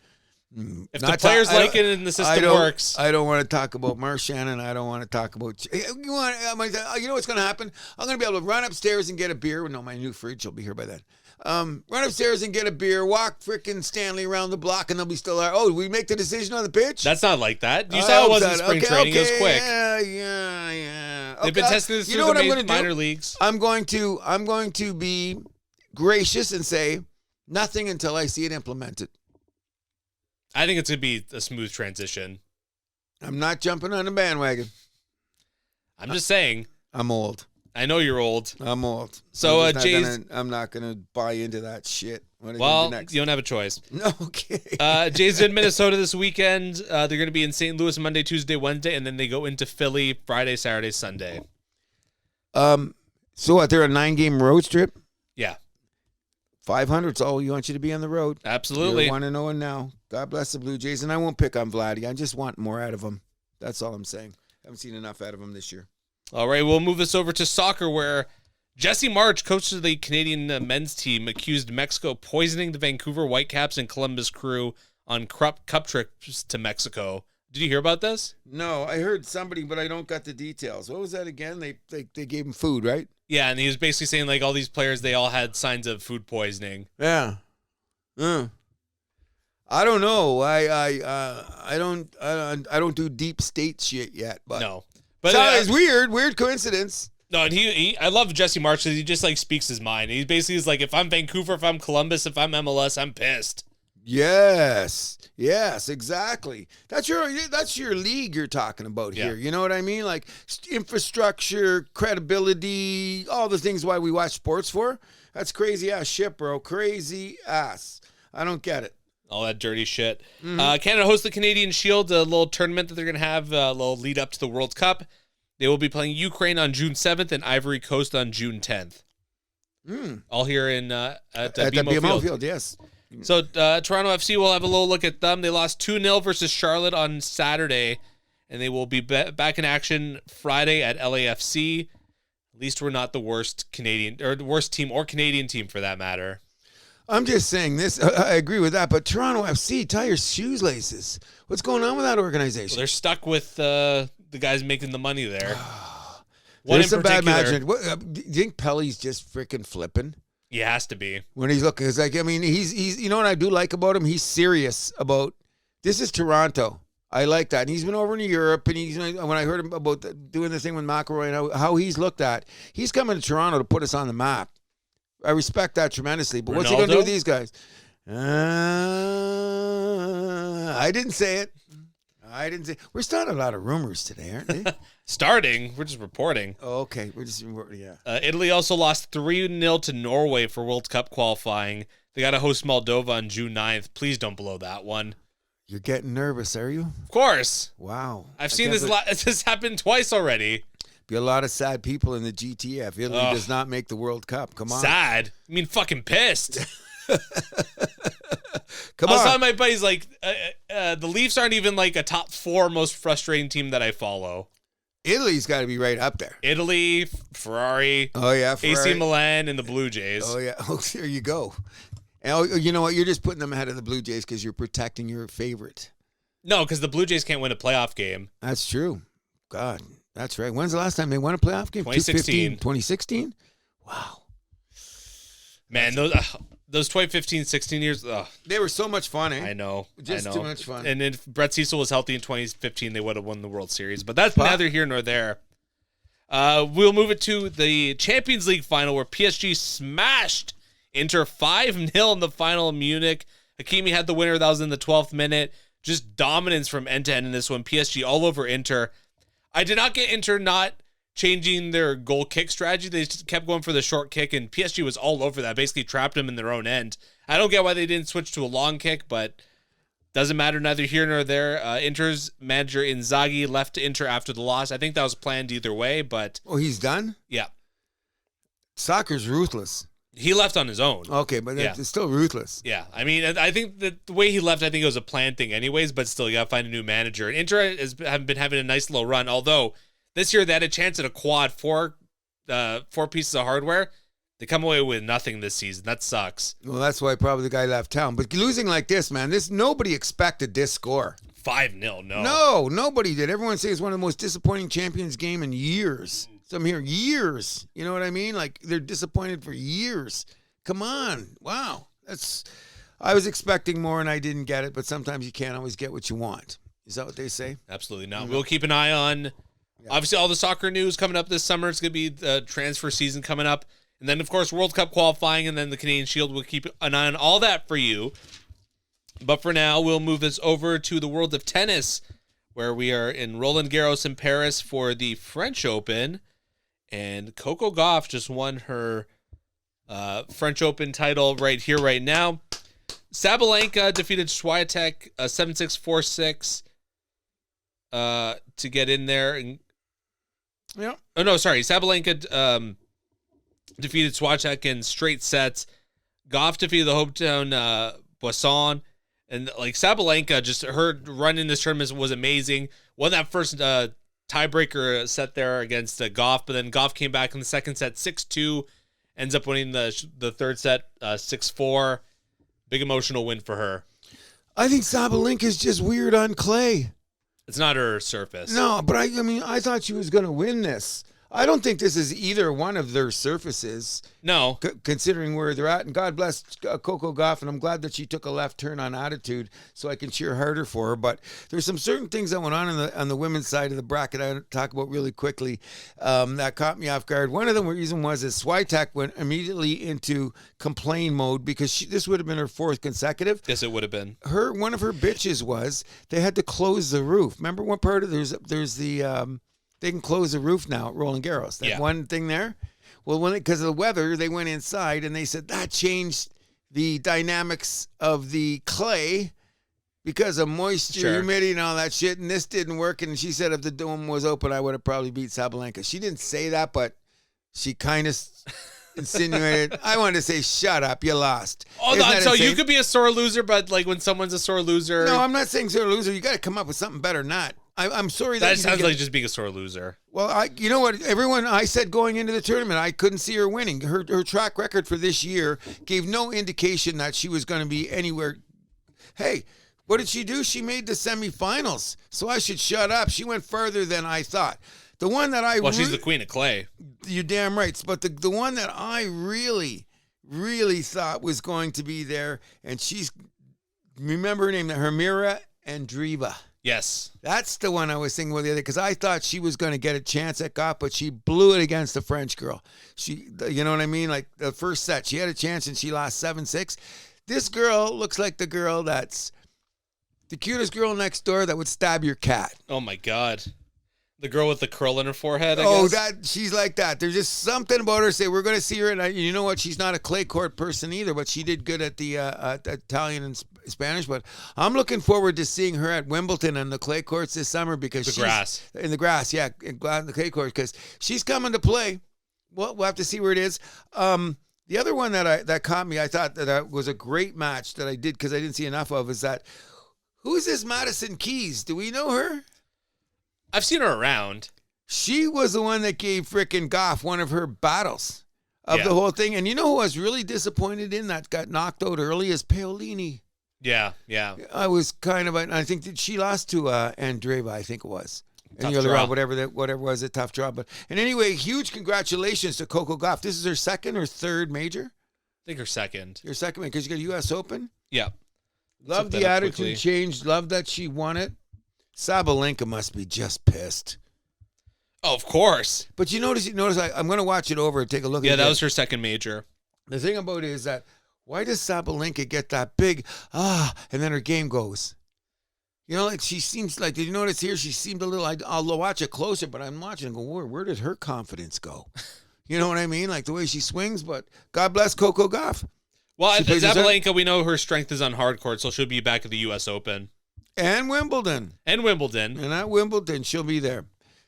If the players like it and the system works. I don't want to talk about Marchand. I don't want to talk about... You know what's going to happen? I'm going to be able to run upstairs and get a beer. No, my new fridge will be here by then. Run upstairs and get a beer, walk frickin' Stanley around the block, and they'll be still there. Oh, did we make the decision on the pitch? That's not like that. You saw it wasn't spring training. It was quick. Yeah. They've been testing this through the minor leagues. I'm going to be gracious and say nothing until I see it implemented. I think it's going to be a smooth transition. I'm not jumping on the bandwagon. I'm just saying. I'm old. I know you're old. I'm old. So, I'm not going to buy into that shit. Well, you don't have a choice. Okay. Jays in Minnesota this weekend. They're going to be in St. Louis Monday, Tuesday, Wednesday, and then they go into Philly Friday, Saturday, Sunday. So what? They're a 9-game road trip? Yeah. 500's all you want you to be on the road. Absolutely. You're 1-0 now. God bless the Blue Jays. And I won't pick on Vladdy. I just want more out of him. That's all I'm saying. Haven't seen enough out of him this year. All right, we'll move this over to soccer, where Jesse March, coach of the Canadian men's team, accused Mexico poisoning the Vancouver Whitecaps and Columbus Crew on cup trips to Mexico. Did you hear about this? No, I heard somebody, but I don't got the details. What was that again? They gave him food, right? Yeah, and he was basically saying like all these players, they all had signs of food poisoning. Yeah. I don't know. I don't do deep state shit yet, but no. But it's weird coincidence. No, and I love Jesse Marsh because he just like speaks his mind. He basically is like, if I'm Vancouver, if I'm Columbus, if I'm MLS, I'm pissed. Yes, exactly. That's your league you're talking about here. You know what I mean? Like infrastructure, credibility, all the things why we watch sports for. That's crazy ass shit, bro. Crazy ass. I don't get it. All that dirty shit. Canada hosts the Canadian Shield, a little tournament that they're going to have, a little lead up to the World Cup. They will be playing Ukraine on June 7th and Ivory Coast on June 10th. All here at BMO Field. Yes. So Toronto FC will have a little look at them. They lost 2-0 versus Charlotte on Saturday, and they will be back in action Friday at LAFC. At least we're not the worst Canadian or the worst team or Canadian team for that matter. I'm just saying this. I agree with that, but Toronto FC, tie your shoelaces. What's going on with that organization? Well, they're stuck with the guys making the money there. There's some bad magic. Do you think Pelly's just freaking flipping? He has to be. When he's looking, it's like, I mean, he's you know what I do like about him? He's serious about, this is Toronto. I like that. And he's been over in Europe, and when I heard him about doing the thing with McElroy and how he's looked at, he's coming to Toronto to put us on the map. I respect that tremendously. But what's he going to do with these guys? I didn't say it. We're starting a lot of rumors today, aren't we? Starting? We're just reporting. Oh, okay. We're just reporting, yeah. Italy also lost 3-0 to Norway for World Cup qualifying. They got to host Moldova on June 9th. Please don't blow that one. You're getting nervous, are you? Of course. Wow. I've seen this happen twice already. Be a lot of sad people in the GTF. Italy does not make the World Cup. Come on. Sad? I mean, fucking pissed. Come on. I was telling my buddies, like, the Leafs aren't even like a top 4 most frustrating team that I follow. Italy's got to be right up there. Italy, Ferrari. Oh, yeah, Ferrari. AC Milan, and the Blue Jays. Oh, yeah. Oh, there you go. And, you know what? You're just putting them ahead of the Blue Jays because you're protecting your favorite. No, because the Blue Jays can't win a playoff game. That's true. God, that's right. When's the last time they won a playoff game? 2016. 2016? Wow. Man, those 2015, 16 years, they were so much fun, eh? I know. Just too much fun. And if Brett Cecil was healthy in 2015, they would have won the World Series. But that's neither here nor there. We'll move it to the Champions League final where PSG smashed Inter 5-0 in the final in Munich. Hakimi had the winner. That was in the 12th minute. Just dominance from end to end in this one. PSG all over Inter. I did not get Inter not changing their goal kick strategy. They just kept going for the short kick, and PSG was all over that, basically trapped them in their own end. I don't get why they didn't switch to a long kick, but doesn't matter, neither here nor there. Inter's manager Inzaghi left Inter after the loss. I think that was planned either way, but... Oh, he's done? Yeah. Soccer's ruthless. He left on his own. Okay, but it's still ruthless. Yeah, I mean, I think that the way he left, I think it was a planned thing anyways, but still, you got to find a new manager. And Inter have been having a nice little run, although this year they had a chance at a quad, four pieces of hardware. They come away with nothing this season. That sucks. Well, that's why probably the guy left town. But losing like this, man, nobody expected this score. 5-0, no. No, nobody did. Everyone says it's one of the most disappointing Champions game in years. So I'm hearing years. You know what I mean? Like, they're disappointed for years. Come on. Wow. I was expecting more and I didn't get it, but sometimes you can't always get what you want. Is that what they say? Absolutely not. We'll keep an eye on, obviously, all the soccer news coming up this summer. It's going to be the transfer season coming up. And then, of course, World Cup qualifying and then the Canadian Shield. We'll keep an eye on all that for you. But for now, we'll move this over to the world of tennis, where we are in Roland Garros in Paris for the French Open. And Coco Gauff just won her French Open title right here, right now. Sabalenka defeated Swiatek 7-6, 4-6 to get in there. Yeah. Oh, no, sorry. Sabalenka defeated Swiatek in straight sets. Gauff defeated the hometown Boisson. And, like, Sabalenka, just her run in this tournament was amazing. Won that first tiebreaker set there against Gauff, but then Gauff came back in the second set 6-2, ends up winning the third set 6-4. Big emotional win for her. I think Sabalenka is just weird on clay. It's not her surface. No, but I mean, I thought she was going to win this. I don't think this is either one of their surfaces. No. Considering where they're at. And God bless Coco Gauff, and I'm glad that she took a left turn on Attitude so I can cheer harder for her. But there's some certain things that went on the women's side of the bracket I'll talk about really quickly that caught me off guard. One of the reasons was that Swiatek went immediately into complain mode because this would have been her 4th consecutive. Yes, it would have been. One of her bitches was they had to close the roof. Remember one part of there's the they can close the roof now at Roland Garros. That one thing there. Well, because of the weather, they went inside and they said that changed the dynamics of the clay because of moisture, humidity, and all that shit. And this didn't work. And she said if the dome was open, I would have probably beat Sabalenka. She didn't say that, but she kind of insinuated. I wanted to say, shut up, you lost. Oh, no, so you could be a sore loser, but like when someone's a sore loser. No, I'm not saying sore loser. You got to come up with something better than that. I'm sorry that sounds like just being a sore loser. Well, you know what? Everyone, I said going into the tournament, I couldn't see her winning. Her track record for this year gave no indication that she was going to be anywhere. Hey, what did she do? She made the semifinals, so I should shut up. She went further than I thought. The one that she's the queen of clay. You're damn right. But the one that I really, really thought was going to be there, and remember her name, Hermira Andreeva. Yes. That's the one I was thinking with the other, because I thought she was going to get a chance at Goff, but she blew it against the French girl. You know what I mean? Like the first set, she had a chance and she lost 7-6. This girl looks like the girl that's the cutest girl next door that would stab your cat. Oh my God. The girl with the curl in her forehead, I guess? She's like that. There's just something about her. Say, we're going to see her. And you know what? She's not a clay court person either, but she did good at the Italian and Spanish. But I'm looking forward to seeing her at Wimbledon and the clay courts this summer because she's in the grass. Yeah, in the clay courts because she's coming to play. Well, we'll have to see where it is. The other one that caught me, I thought that was a great match that I did because I didn't see enough of, is that who's this Madison Keys? Do we know her? I've seen her around. She was the one that gave frickin' Goff one of her battles of the whole thing. And you know who I was really disappointed in that got knocked out early is Paolini. Yeah. I was kind of, I think that she lost to Andreeva, I think it was. Tough in the other draw. round, whatever was a tough draw. But and anyway, huge congratulations to Coco Gauff. This is her 2nd or 3rd major? I think her 2nd. Your 2nd, because you got a U.S. Open? Yeah. Love the attitude change. Love that she won it. Sabalenka must be just pissed. Oh, of course. But you notice I'm going to watch it over and take a look at it. Yeah, that was her 2nd major. The thing about it is that why does Sabalenka get that big, and then her game goes? You know, like she seems like, did you notice here? She seemed a little, I'll watch it closer, but I'm watching and go, where did her confidence go? You know what I mean? Like the way she swings, but God bless Coco Gauff. Well, Sabalenka, we know her strength is on hard court, so she'll be back at the U.S. Open. And Wimbledon. And at Wimbledon, she'll be there.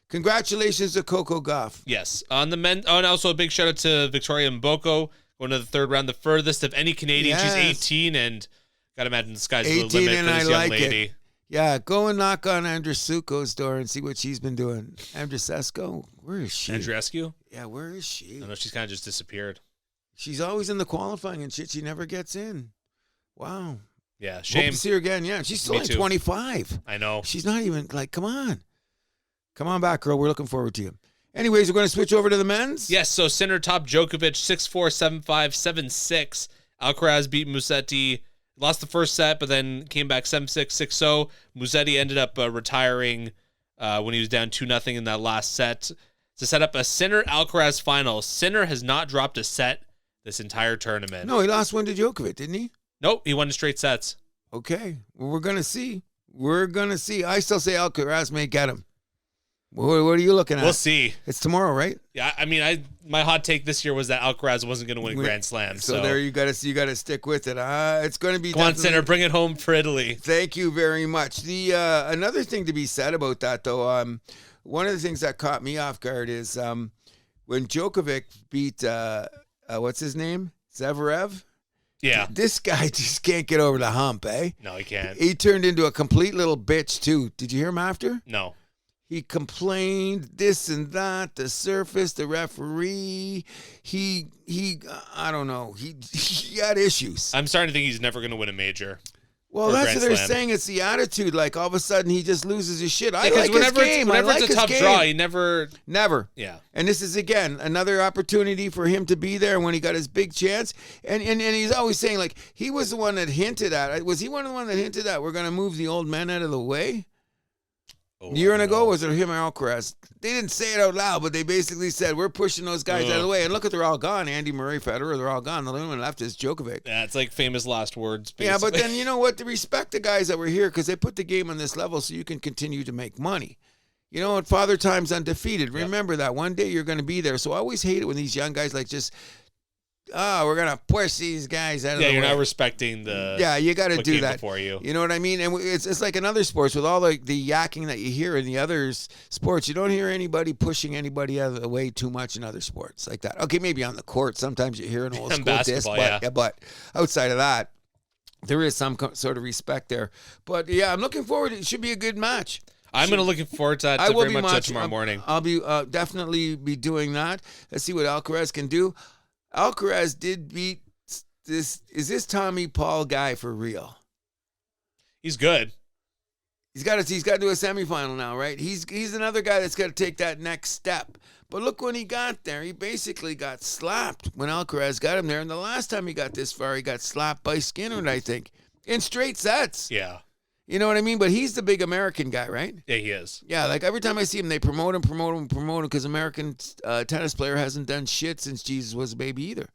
Congratulations to Coco Gauff. Yes. On the men, and also a big shout out to Victoria Mboko, going to the 3rd round, the furthest of any Canadian. Yes. She's 18, and gotta imagine the sky's the 18 limit for and this I young like lady. it. Yeah, go and knock on Andresuko's door and see what she's been doing. Andreescu, where is she? Andreescu? Yeah, where is she? I know she's kind of just disappeared. She's always in the qualifying and shit. She never gets in. Wow. Yeah, shame. Hope to see her again. Yeah, she's still Me like too. 25. I know. She's not even like, come on. Come on back, girl. We're looking forward to you. Anyways, we're going to switch over to the men's. Yes, so center top Djokovic, 6-4, 7-5, 7-6. Alcaraz beat Musetti. Lost the first set, but then came back 7-6, 6-0. Musetti ended up retiring when he was down 2-0 in that last set to set up a Sinner Alcaraz final. Sinner has not dropped a set this entire tournament. No, he lost one to Djokovic, didn't he? Nope, he won in straight sets. Okay, well, we're going to see. I still say Alcaraz may get him. What are you looking at? We'll see. It's tomorrow, right? Yeah, I mean, my hot take this year was that Alcaraz wasn't going to win Grand Slam. So there you got to stick with it. It's going to be. Come on, Sinner, bring it home for Italy. Thank you very much. The another thing to be said about that, though, one of the things that caught me off guard is when Djokovic beat what's his name, Zverev. Yeah. This guy just can't get over the hump, eh? No, he can't. He turned into a complete little bitch too. Did you hear him after? No. He complained this and that, the surface, the referee. He I don't know. He had issues. I'm starting to think he's never going to win a major. Well, for a that's Grand what they're Slam. saying. It's the attitude. Like, all of a sudden, he just loses his shit. I Because like his game. whenever I like it's a his tough game. draw, he never. Never. Yeah. And this is, again, another opportunity for him to be there when he got his big chance. And he's always saying, like, he was the one that hinted at. Was he one of the ones that hinted at we're going to move the old men out of the way? Oh, A year ago, was it him or Alcaraz? They didn't say it out loud, but they basically said, we're pushing those guys out of the way. And look at, they're all gone. Andy Murray, Federer, they're all gone. The only one left is Djokovic. Yeah, it's like famous last words, basically. Yeah, but then you know what? To respect the guys that were here because they put the game on this level so you can continue to make money. You know what? Father Time's undefeated. Remember that. One day you're going to be there. So I always hate it when these young guys like just, we're going to push these guys out of the way. Yeah, you're not respecting the. Yeah, you got to do that. Before you. You know what I mean? And it's like in other sports with all the yakking that you hear in the other sports. You don't hear anybody pushing anybody out of the way too much in other sports like that. Okay, maybe on the court. Sometimes you hear an old school diss, but outside of that, there is some sort of respect there. But yeah, I'm looking forward. It should be a good match. I'm going to looking forward to that very much tomorrow morning. I'll be definitely be doing that. Let's see what Alcaraz can do. Alcaraz did beat this. Is this Tommy Paul guy for real? He's good. He's got to do a semifinal now, right? He's another guy that's got to take that next step. But look when he got there. He basically got slapped when Alcaraz got him there. And the last time he got this far, he got slapped by Skinner, I think, in straight sets. Yeah. You know what I mean? But he's the big American guy, right? Yeah, he is. Yeah, like every time I see him, they promote him because American tennis player hasn't done shit since Jesus was a baby either.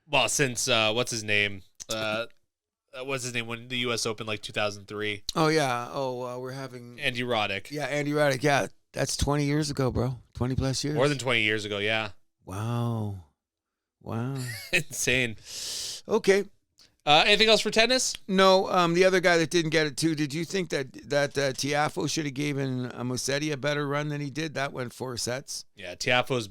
Well, since, what's his name? What's his name when the U.S. Open, like 2003? Oh, yeah. We're having... Andy Roddick. Yeah, Andy Roddick. Yeah, that's 20 years ago, bro. 20 plus years. More than 20 years ago, yeah. Wow. Insane. Okay. Anything else for tennis? No, the other guy that didn't get it too. Did you think that Tiafoe should have given Musetti a better run than he did? That went 4 sets. Yeah, Tiafoe's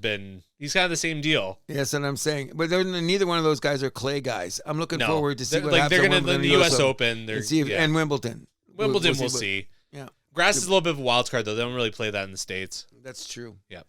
he's kind of the same deal. Yeah, that's what I'm saying. But neither one of those guys are clay guys. I'm looking forward to see what happens. They're going to the U.S. Open. And Wimbledon. Wimbledon, we'll see. Yeah. Grass is a little bit of a wild card though. They don't really play that in the States. That's true. Yeah.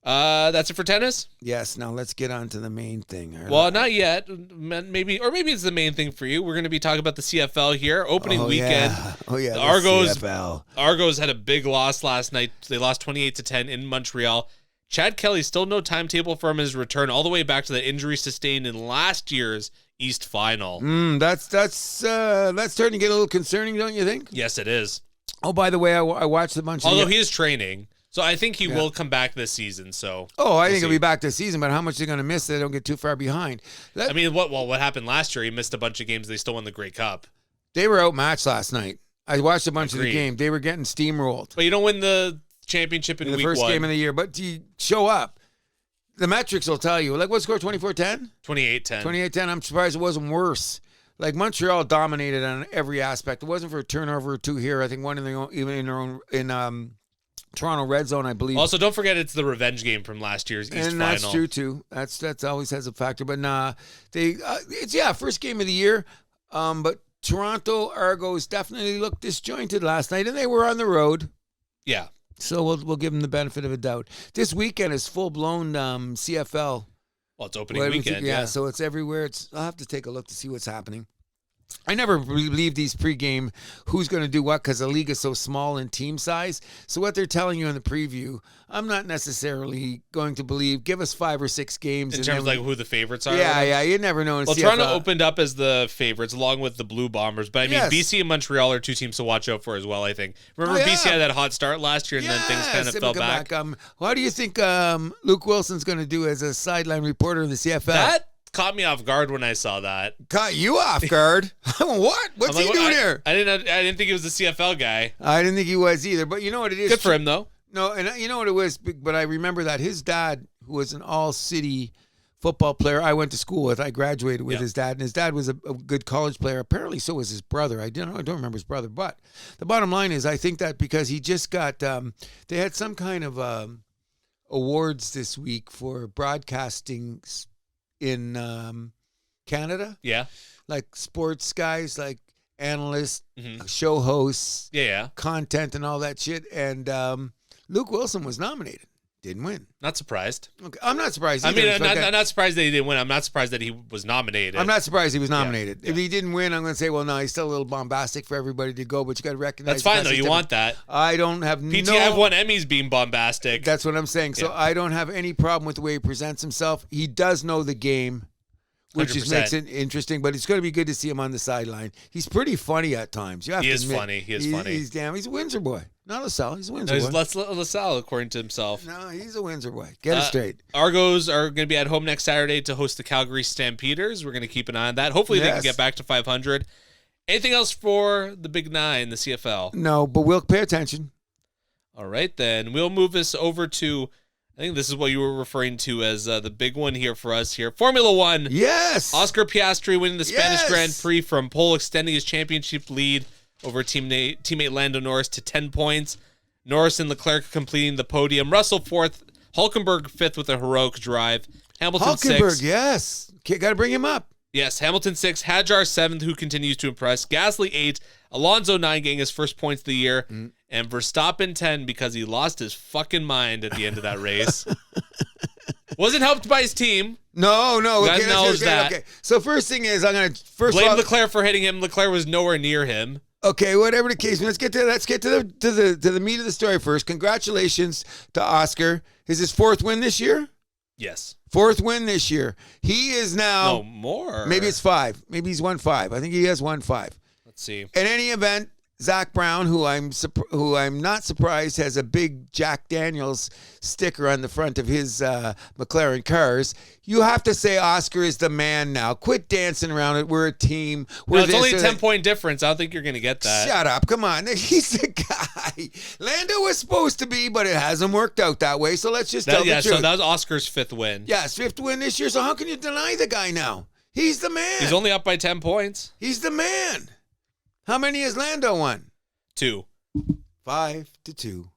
That's it for tennis? Yes. Now let's get on to the main thing. Well, not yet. Maybe it's the main thing for you. We're going to be talking about the CFL here. Opening weekend. Yeah. Oh, yeah. The CFL. Argos had a big loss last night. They lost 28-10 in Montreal. Chad Kelly, still no timetable for his return, all the way back to the injury sustained in last year's East Final. That's starting to get a little concerning, don't you think? Yes, it is. Oh, by the way, I watched a bunch of... Although he is training. So I think he will come back this season. So I think he'll be back this season, but how much they're going to miss, they don't get too far behind. What happened last year? He missed a bunch of games. They still won the Grey Cup. They were outmatched last night. I watched a bunch of the game. They were getting steamrolled. But you don't win the championship in the week first 1. Game of the year. But you show up. The metrics will tell you. Like, what score? 24-10? 28-10. 28-10. I'm surprised it wasn't worse. Like, Montreal dominated on every aspect. It wasn't for a turnover or two here. I think one in their own Toronto red zone, I believe. Also, don't forget it's the revenge game from last year's East Final. And that's true too. That's always has a factor. But it's first game of the year. But Toronto Argos definitely looked disjointed last night, and they were on the road. Yeah. So we'll give them the benefit of a doubt. This weekend is full blown CFL. Well, it's opening weekend. Yeah. So it's everywhere. I'll have to take a look to see what's happening. I never believe these pregame who's going to do what because the league is so small in team size. So what they're telling you in the preview, I'm not necessarily going to believe. Give us 5 or 6 games. In terms of like who the favorites are? Yeah. You never know. Well, Toronto opened up as the favorites along with the Blue Bombers. But I mean, BC and Montreal are 2 teams to watch out for as well, I think. Remember BC had that hot start last year and then things kind of fell back. How do you think Luke Wilson's going to do as a sideline reporter in the CFL? That caught me off guard when I saw that. Caught you off guard? What? What's he doing here? I didn't think he was the CFL guy. I didn't think he was either. But you know what it is? Good for him, though. No, and you know what it was? But I remember that his dad, who was an all-city football player I went to school with, I graduated with his dad, and his dad was a good college player. Apparently so was his brother. I don't remember his brother. But the bottom line is I think that because he just got they had some kind of awards this week for broadcasting in Canada. Yeah. Like sports guys, like analysts, show hosts, yeah, content and all that shit. And Luke Wilson was nominated Didn't win. Not surprised. Okay, I'm not surprised. I Either. mean, I'm not surprised that he didn't win. I'm not surprised that he was nominated. I'm not surprised he was nominated. Yeah. If he didn't win, I'm going to say, well, no, he's still a little bombastic for everybody to go, but you got to recognize that's fine, though. You want that. I don't have PTI have won Emmys being bombastic. That's what I'm saying. So I don't have any problem with the way he presents himself. He does know the game, which is, makes it interesting, but it's going to be good to see him on the sideline. He's pretty funny at times. You have he to is admit, funny. He is funny. He's a Windsor boy. Not LaSalle. He's a Windsor boy. He's LaSalle, according to himself. No, he's a Windsor boy. Get it straight. Argos are going to be at home next Saturday to host the Calgary Stampeders. We're going to keep an eye on that. Hopefully they can get back to 500. Anything else for the Big Nine, the CFL? No, but we'll pay attention. All right, then. We'll move this over to, I think this is what you were referring to as the big one here for us here. Formula One. Yes. Oscar Piastri winning the Spanish Grand Prix from pole, extending his championship lead over teammate Lando Norris to 10 points. Norris and Leclerc completing the podium. Russell fourth. Hulkenberg fifth with a heroic drive. Hamilton sixth. Yes. Got to bring him up. Yes, Hamilton sixth. Hadjar seventh, who continues to impress. Gasly eighth. Alonso 9, getting his first points of the year. And Verstappen 10 because he lost his fucking mind at the end of that race. Wasn't helped by his team. No. Okay, knows that. Okay. So first thing is, I'm going to blame Leclerc for hitting him. Leclerc was nowhere near him. Okay, whatever the case. Let's get to the meat of the story first. Congratulations to Oscar. Is his fourth win this year? Yes. Fourth win this year. He is now. No more. Maybe it's 5. Maybe he's won 5. I think he has won 5. Let's see. In any event, Zach Brown, who I'm not surprised has a big Jack Daniels sticker on the front of his McLaren cars. You have to say Oscar is the man now. Quit dancing around it. We're a team. It's only a 10-point difference. I don't think you're going to get that. Shut up. Come on. He's the guy. Lando was supposed to be, but it hasn't worked out that way. So let's just tell the truth. So that was Oscar's 5th win. Yes, 5th win this year. So how can you deny the guy now? He's the man. He's only up by 10 points. He's the man. How many has Lando won? 2. 5-2.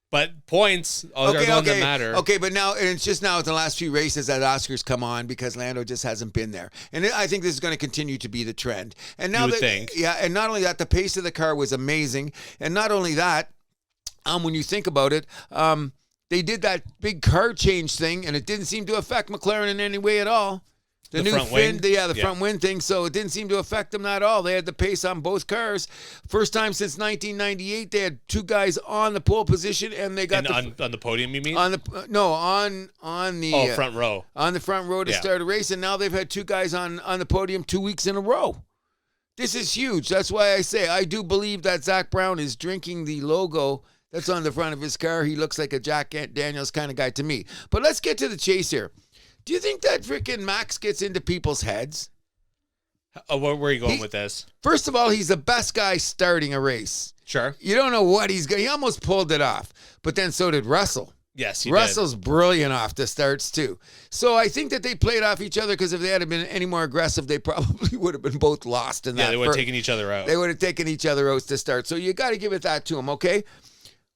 But points are the ones that matter. Okay, but now it's just now the last few races that Oscar's come on because Lando just hasn't been there, and I think this is going to continue to be the trend. And now and not only that, the pace of the car was amazing, and not only that, when you think about it, they did that big car change thing, and it didn't seem to affect McLaren in any way at all. The new front fin, wing? Front wing thing, so it didn't seem to affect them at all. They had the pace on both cars. First time since 1998, they had 2 guys on the pole position, and they got on the podium. You mean on the front row on the front row to start a race, and now they've had 2 guys on the podium 2 weeks in a row. This is huge. That's why I say I do believe that Zach Brown is drinking the logo that's on the front of his car. He looks like a Jack Daniels kind of guy to me. But let's get to the chase here. Do you think that freaking Max gets into people's heads? Where are you going with this? First of all, he's the best guy starting a race. Sure. You don't know what he's going to. He almost pulled it off. But then so did Russell. Yes, Russell's brilliant off the starts, too. So I think that they played off each other because if they had been any more aggressive, they probably would have been both lost in that. Yeah, they would have taken each other out. They would have taken each other out to start. So you got to give it that to them, okay?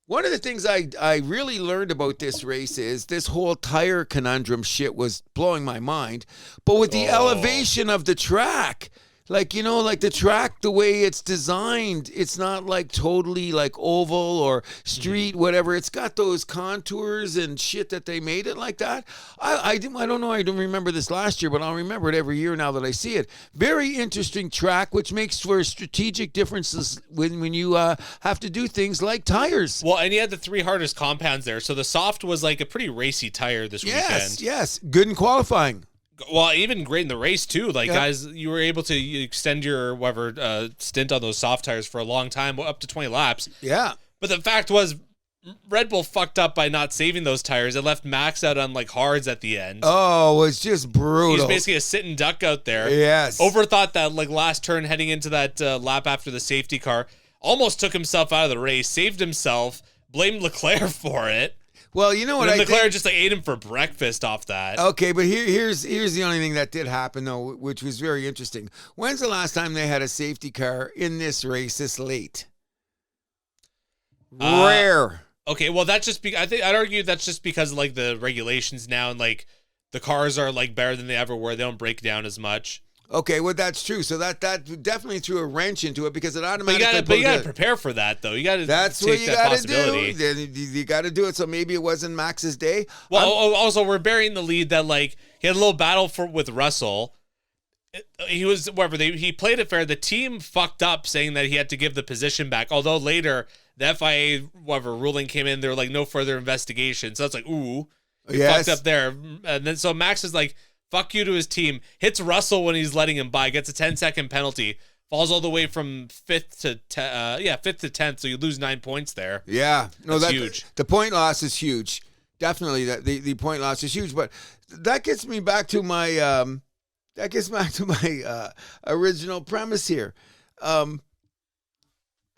One of the things I really learned about this race is this whole tire conundrum shit was blowing my mind. But with the elevation of the track, like the track, the way it's designed, it's not like totally like oval or street, whatever. It's got those contours and shit that they made it like that. I don't know. I don't remember this last year, but I'll remember it every year now that I see it. Very interesting track, which makes for strategic differences when you have to do things like tires. Well, and you had the 3 hardest compounds there. So the soft was like a pretty racy tire this weekend. Yes. Good in qualifying. Well, even great in the race, too. Guys, you were able to extend your stint on those soft tires for a long time, up to 20 laps. Yeah. But the fact was, Red Bull fucked up by not saving those tires. It left Max out on, hards at the end. Oh, it was just brutal. He was basically a sitting duck out there. Yes. Overthought that, last turn heading into that lap after the safety car. Almost took himself out of the race, saved himself, blamed Leclerc for it. Well, you know what I think? Leclerc just ate him for breakfast off that. Okay, but here's the only thing that did happen, though, which was very interesting. When's the last time they had a safety car in this race this late? Rare. Okay, well, that's just I'd argue that's just because of, the regulations now and, the cars are, better than they ever were. They don't break down as much. Okay, well that's true. So that definitely threw a wrench into it because it automatically. But you got to prepare for that though. You got to. That's what you got to do. You got to do it. So maybe it wasn't Max's day. Well, also we're burying the lead that like he had a little battle with Russell. He was he played it fair. The team fucked up saying that he had to give the position back. Although later the FIA ruling came in, they were like no further investigation. So it's like ooh, fucked up there. And then so Max is like. Fuck you to his team. Hits Russell when he's letting him by. Gets a 10-second penalty. Falls all the way from 5th to 10th. So you lose 9 points there. Yeah, no, that's huge. The point loss is huge. Definitely, that the point loss is huge. But that gets me back to my original premise here.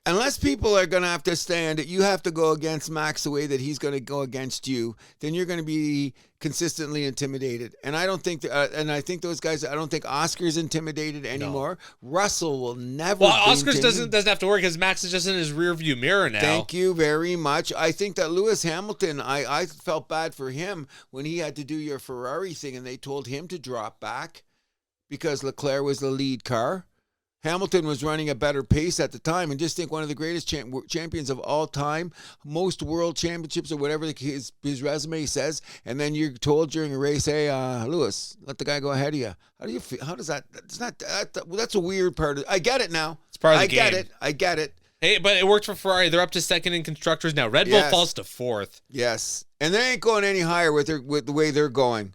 Unless people are going to have to stand, you have to go against Max the way that he's going to go against you, then you're going to be consistently intimidated. And I don't think, and I think those guys, I don't think Oscar's intimidated anymore. No. Russell will never. Well, Oscar's doesn't have to worry because Max is just in his rear view mirror now. Thank you very much. I think that Lewis Hamilton, I felt bad for him when he had to do your Ferrari thing and they told him to drop back because Leclerc was the lead car. Hamilton was running a better pace at the time, and just think one of the greatest champions of all time, most world championships or whatever his resume says, and then you're told during a race, hey, Lewis, let the guy go ahead of you. How do you feel? How does that? It's not. That's a weird part of. I get it now. It's part of the game. I get it. Hey, but it worked for Ferrari. They're up to second in constructors now. Red Bull falls to 4th. Yes, and they ain't going any higher with the way they're going.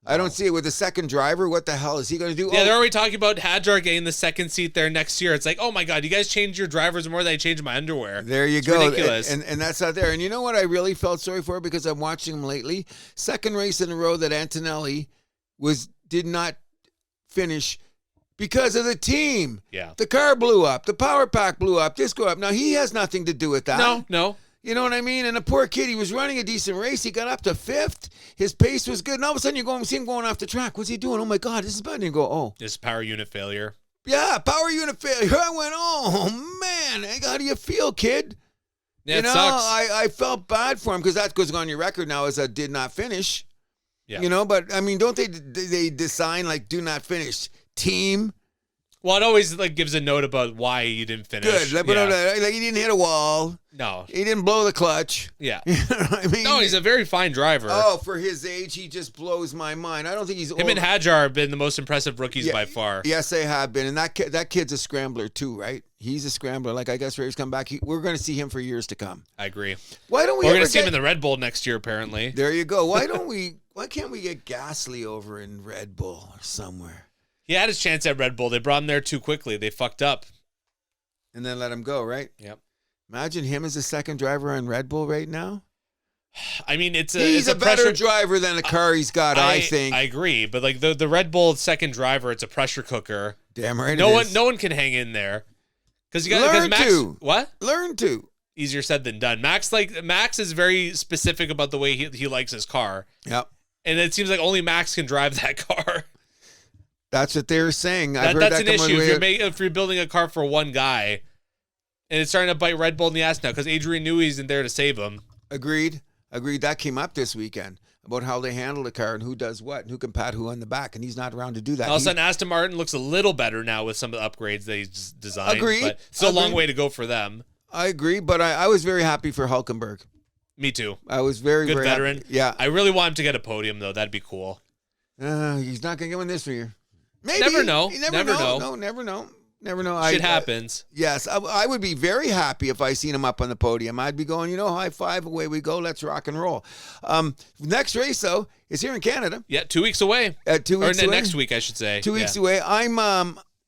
I don't see it with the second driver. What the hell is he going to do? Yeah, they're already talking about Hadjar getting the second seat there next year. It's like, oh my God, you guys changed your drivers more than I changed my underwear. There you go. Ridiculous. And that's not there. And you know what I really felt sorry for because I'm watching him lately? Second race in a row that Antonelli did not finish because of the team. Yeah. The car blew up. The power pack blew up. This go up. Now, he has nothing to do with that. No. You know what I mean? And the poor kid, he was running a decent race. He got up to 5th. His pace was good. And all of a sudden, you see him going off the track. What's he doing? Oh, my God, this is bad. And you go, oh. This power unit failure. Yeah, power unit failure. I went, oh, man. How do you feel, kid? Yeah, it sucks. I felt bad for him because that goes on your record now as a did not finish. Yeah. You know, but, I mean, don't they design, like, do not finish team? Well, it always gives a note about why you didn't finish. Good. Like he didn't hit a wall. No. He didn't blow the clutch. Yeah. You know what I mean? No, he's a very fine driver. Oh, for his age, he just blows my mind. I don't think he's Him and Hadjar have been the most impressive rookies by far. Yes, they have been. And that kid's a scrambler too, right? He's a scrambler. Like, I guess Rave's come back. We're going to see him for years to come. I agree. Why don't we? We're going to see him in the Red Bull next year, apparently. There you go. Why can't we get Gasly over in Red Bull or somewhere? He had his chance at Red Bull. They brought him there too quickly. They fucked up. And then let him go, right? Yep. Imagine him as a second driver on Red Bull right now. I mean, he's a better driver than the car he's got, I think. I agree. But the Red Bull second driver, it's a pressure cooker. Damn right no one can hang in there. Because Max, what? Learn to. Easier said than done. Max is very specific about the way he likes his car. Yep. And it seems like only Max can drive that car. That's what they were saying. That's an issue if you're building a car for one guy, and it's starting to bite Red Bull in the ass now because Adrian Newey isn't there to save him. Agreed. That came up this weekend about how they handle the car and who does what and who can pat who on the back, and he's not around to do that. All of a sudden, Aston Martin looks a little better now with some of the upgrades that he's designed. Agreed. But still a long way to go for them. I agree, but I was very happy for Hülkenberg. Me too. I was very, good very veteran. Happy. Yeah. I really want him to get a podium, though. That'd be cool. He's not going to get one this year. Maybe. Never know. You never know. No, never know. Never know. Shit happens. Yes, I would be very happy if I seen him up on the podium. I'd be going, high five, away we go. Let's rock and roll. Next race, though, is here in Canada. Yeah, 2 weeks away. 2 weeks away. Next week, I should say. 2 weeks away. I'm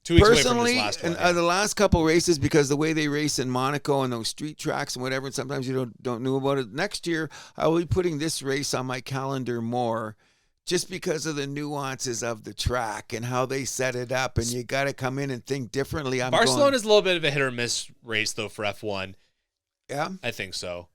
2 weeks personally, away from this last one, the last couple races, because the way they race in Monaco and those street tracks and whatever, and sometimes you don't know about it. Next year, I will be putting this race on my calendar more, just because of the nuances of the track and how they set it up, and you got to come in and think differently. Barcelona is a little bit of a hit or miss race, though, for F1. Yeah? I think so.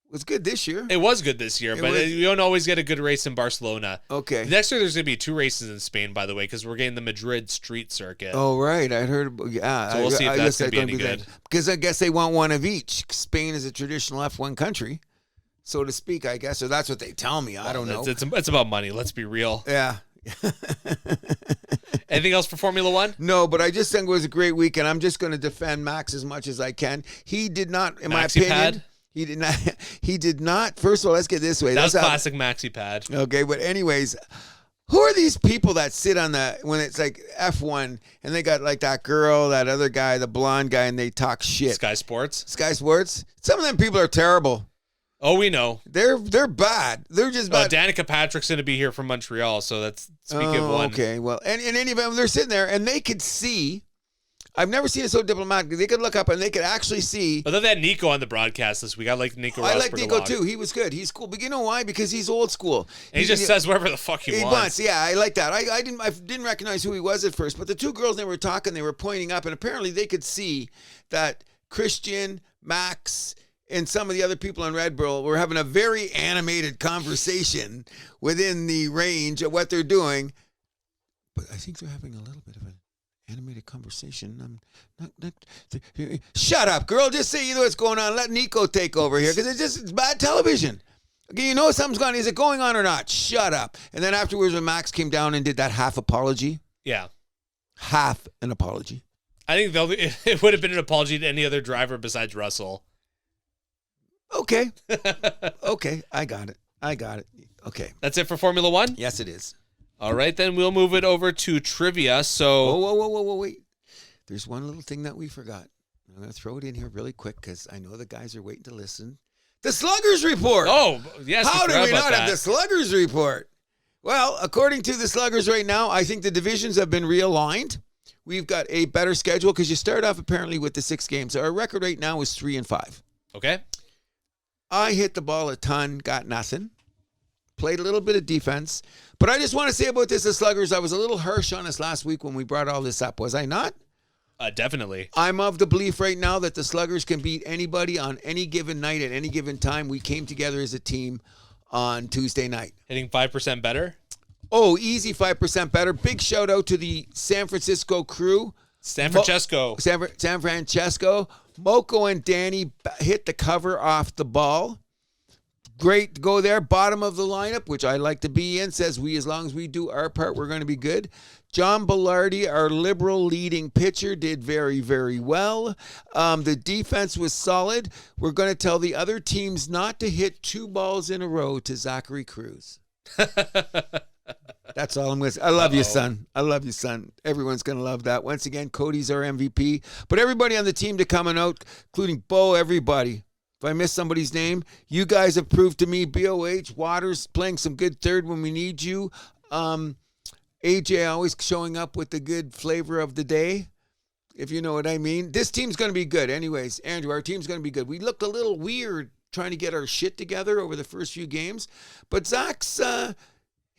It was good this year. It was good this year, but you don't always get a good race in Barcelona. Okay. Next year, there's going to be 2 races in Spain, by the way, because we're getting the Madrid street circuit. Oh, right. I heard. Yeah. So we'll see if that's going to be any good. Because I guess they want one of each. Spain is a traditional F1 country, so to speak, I guess. Or that's what they tell me. I don't know. It's about money. Let's be real. Yeah. Anything else for Formula One? No, but I just think it was a great week, and I'm just going to defend Max as much as I can. He did not, in my opinion, Maxi-pad? he did not. He did not. First of all, let's get this way. That was That's how- classic maxi pad. Okay, but anyways, who are these people that sit on the when it's like F1 and they got like that girl, that other guy, the blonde guy, and they talk shit? Sky Sports. Sky Sports. Some of them people are terrible. Oh, we know. They're bad. They're just bad. Danica Patrick's going to be here from Montreal, so that's speaking of one. Okay, well, and in any event, they're sitting there and they could see. I've never seen it so diplomatic. They could look up and they could actually see. But then they had Nico on the broadcast this week. I like Nico. I like Rosberg Nico a lot. too. He was good. He's cool. But you know why? Because he's old school. And he just says whatever the fuck he wants. Yeah, I like that. I didn't recognize who he was at first, but the two girls they were talking, they were pointing up, and apparently they could see that Christian, Max, and some of the other people on Red Bull were having a very animated conversation within the range of what they're doing. But I think they're having a little bit of an animated conversation. Shut up, girl. Just say you know what's going on. Let Nico take over here because it's bad television. Okay, you know something's going on. Is it going on or not? Shut up. And then afterwards, when Max came down and did that half apology. Yeah. Half an apology. I think it would have been an apology to any other driver besides Russell. Okay. Okay, I got it. Okay. That's it for Formula One? Yes, it is. All right, then we'll move it over to trivia. So, Whoa, wait. There's one little thing that we forgot. I'm going to throw it in here really quick because I know the guys are waiting to listen. The Sluggers Report. Oh, yes. How do we not that. have the Sluggers Report? Well, according to the Sluggers right now, I think the divisions have been realigned. We've got a better schedule because you start off apparently with the 6 games. Our record right now is 3-5. Okay. I hit the ball a ton, got nothing. Played a little bit of defense. But I just want to say about this, the Sluggers, I was a little harsh on us last week when we brought all this up. Was I not? Definitely. I'm of the belief right now that the Sluggers can beat anybody on any given night at any given time. We came together as a team on Tuesday night. Hitting 5% better? Oh, easy 5% better. Big shout out to the San Francisco crew. San Francesco. San Francesco. Moko and Danny hit the cover off the ball. Great to go there. Bottom of the lineup, which I like to be in, says as long as we do our part, we're going to be good. John Bellardi, our liberal leading pitcher, did very, very well. The defense was solid. We're going to tell the other teams not to hit 2 balls in a row to Zachary Cruz. That's all I'm going to say. I love you, son. I love you, son. Everyone's going to love that. Once again, Cody's our MVP. But everybody on the team to coming out, including Bo, everybody. If I miss somebody's name, you guys have proved to me, BOH, Waters playing some good third when we need you. AJ always showing up with the good flavor of the day, if you know what I mean. This team's going to be good. Anyways, Andrew, our team's going to be good. We looked a little weird trying to get our shit together over the first few games. But Zach's,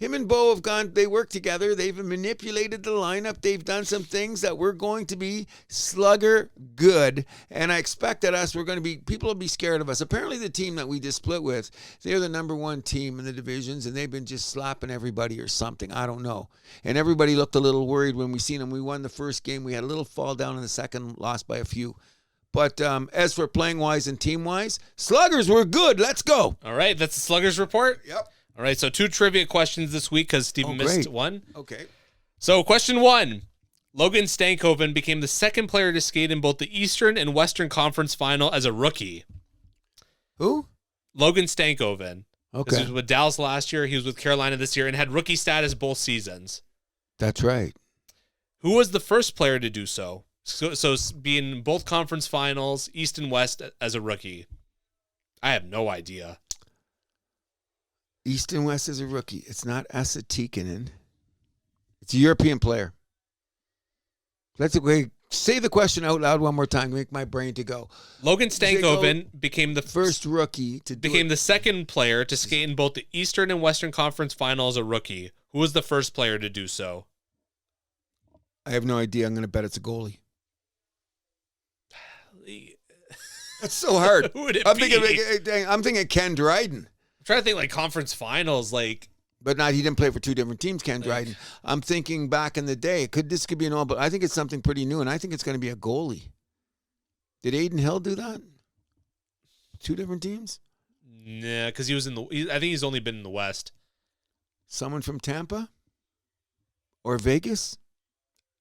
him and Bo have gone, they work together. They've manipulated the lineup. They've done some things that we're going to be slugger good. And I expect that people will be scared of us. Apparently the team that we just split with, they're the number 1 team in the divisions and they've been just slapping everybody or something. I don't know. And everybody looked a little worried when we seen them. We won the first game. We had a little fall down in the second, lost by a few. But as for playing wise and team wise, sluggers were good. Let's go. All right, that's the Sluggers Report? Yep. All right, so 2 trivia questions this week because Steven missed one. Okay. So question 1. Logan Stankoven became the 2nd player to skate in both the Eastern and Western Conference Final as a rookie. Who? Logan Stankoven. Okay. This was with Dallas last year. He was with Carolina this year and had rookie status both seasons. That's right. Who was the first player to do so? So being in both conference finals, East and West as a rookie. I have no idea. East and West is a rookie. It's not Asa Tikkanen. It's a European player. Let's say the question out loud one more time to make my brain to go. Logan Stankoven became the first rookie to became the 2nd player to skate in both the Eastern and Western Conference Final as a rookie. Who was the first player to do so? I have no idea. I'm going to bet it's a goalie. That's so hard. Who would it I'm be? I'm thinking Ken Dryden. I'm trying to think like conference finals, like. But he didn't play for 2 different teams, Ken Dryden. I'm thinking back in the day. This could be an all, but I think it's something pretty new, and I think it's going to be a goalie. Did Aiden Hill do that? 2 different teams? Nah, because he was I think he's only been in the West. Someone from Tampa? Or Vegas?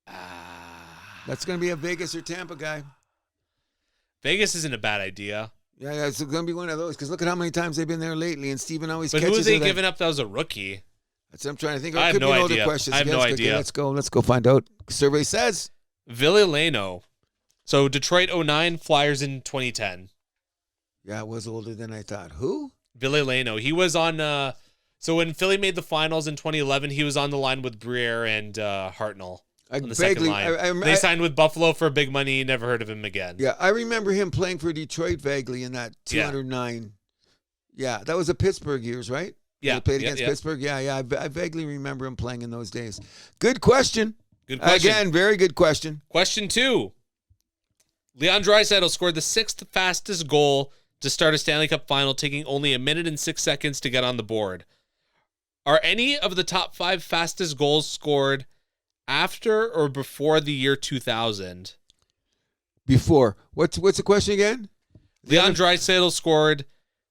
That's going to be a Vegas or Tampa guy. Vegas isn't a bad idea. Yeah, it's going to be one of those because look at how many times they've been there lately, and Steven always But catches who are they it. giving up that was a rookie? That's what I'm trying to think. I have could no be idea. Older questions. I have no idea. Okay, let's go find out. Survey says Ville Leno. So Detroit 09, Flyers in 2010. Yeah, it was older than I thought. Who? Ville Leno. He was on. So when Philly made the finals in 2011, he was on the line with Brar and Hartnell. On the second line. They signed with Buffalo for big money. Never heard of him again. Yeah, I remember him playing for Detroit vaguely in that 209. Yeah, that was the Pittsburgh years, right? Yeah. He played against Pittsburgh. Yeah. I vaguely remember him playing in those days. Good question. Good question. Again, very good question. Question 2. Leon Draisaitl scored the 6th fastest goal to start a Stanley Cup final, taking only 1 minute and 6 seconds to get on the board. Are any of the top 5 fastest goals scored after or before the year 2000? Before. What's the question again? Leon Draisaitl scored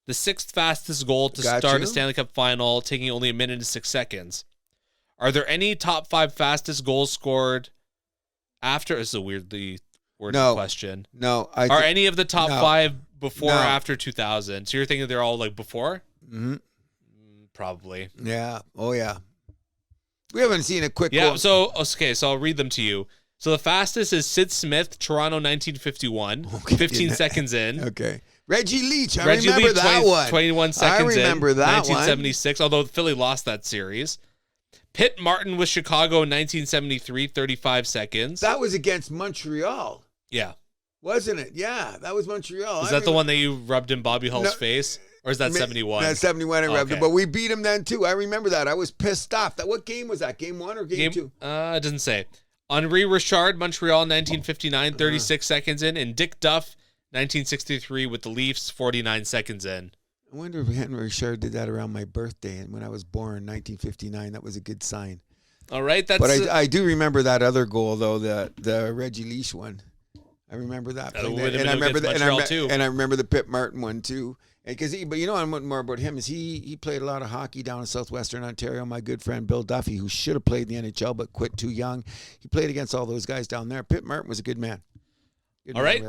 the 6th fastest goal to start a Stanley Cup final, taking only 1 minute and 6 seconds. Are there any top 5 fastest goals scored after? This is a weirdly worded question. No. Are any of the top 5 before or after 2000? So you're thinking they're all like before? Mm-hmm. Probably. Yeah. Oh, yeah. We haven't seen a quick Yeah, goal. so I'll read them to you. So the fastest is Sid Smith, Toronto 1951, 15 seconds in. Okay. Reggie Leach, I Reggie remember Leach, that one. 21 seconds in. I remember that 1976, although Philly lost that series. Pitt Martin with Chicago in 1973, 35 seconds. That was against Montreal. Yeah. Wasn't it? Yeah, that was Montreal. Is that the one that you rubbed in Bobby Hull's face? Or is that 71? That's 71 I rubbed it, but we beat him then too. I remember that. I was pissed off. What game was that? Game 1 or game 2? It doesn't say. Henri Richard, Montreal, 1959, 36 seconds in. And Dick Duff, 1963 with the Leafs, 49 seconds in. I wonder if Henry Richard did that around my birthday. And when I was born, 1959, that was a good sign. All right. But I do remember that other goal, though, the Reggie Leach one. I remember that. And I remember the Pitt Martin one, too. But you know more about him is he played a lot of hockey down in southwestern Ontario. My good friend Bill Duffy, who should have played in the NHL but quit too young, he played against all those guys down there. Pitt Martin was a good man. All right,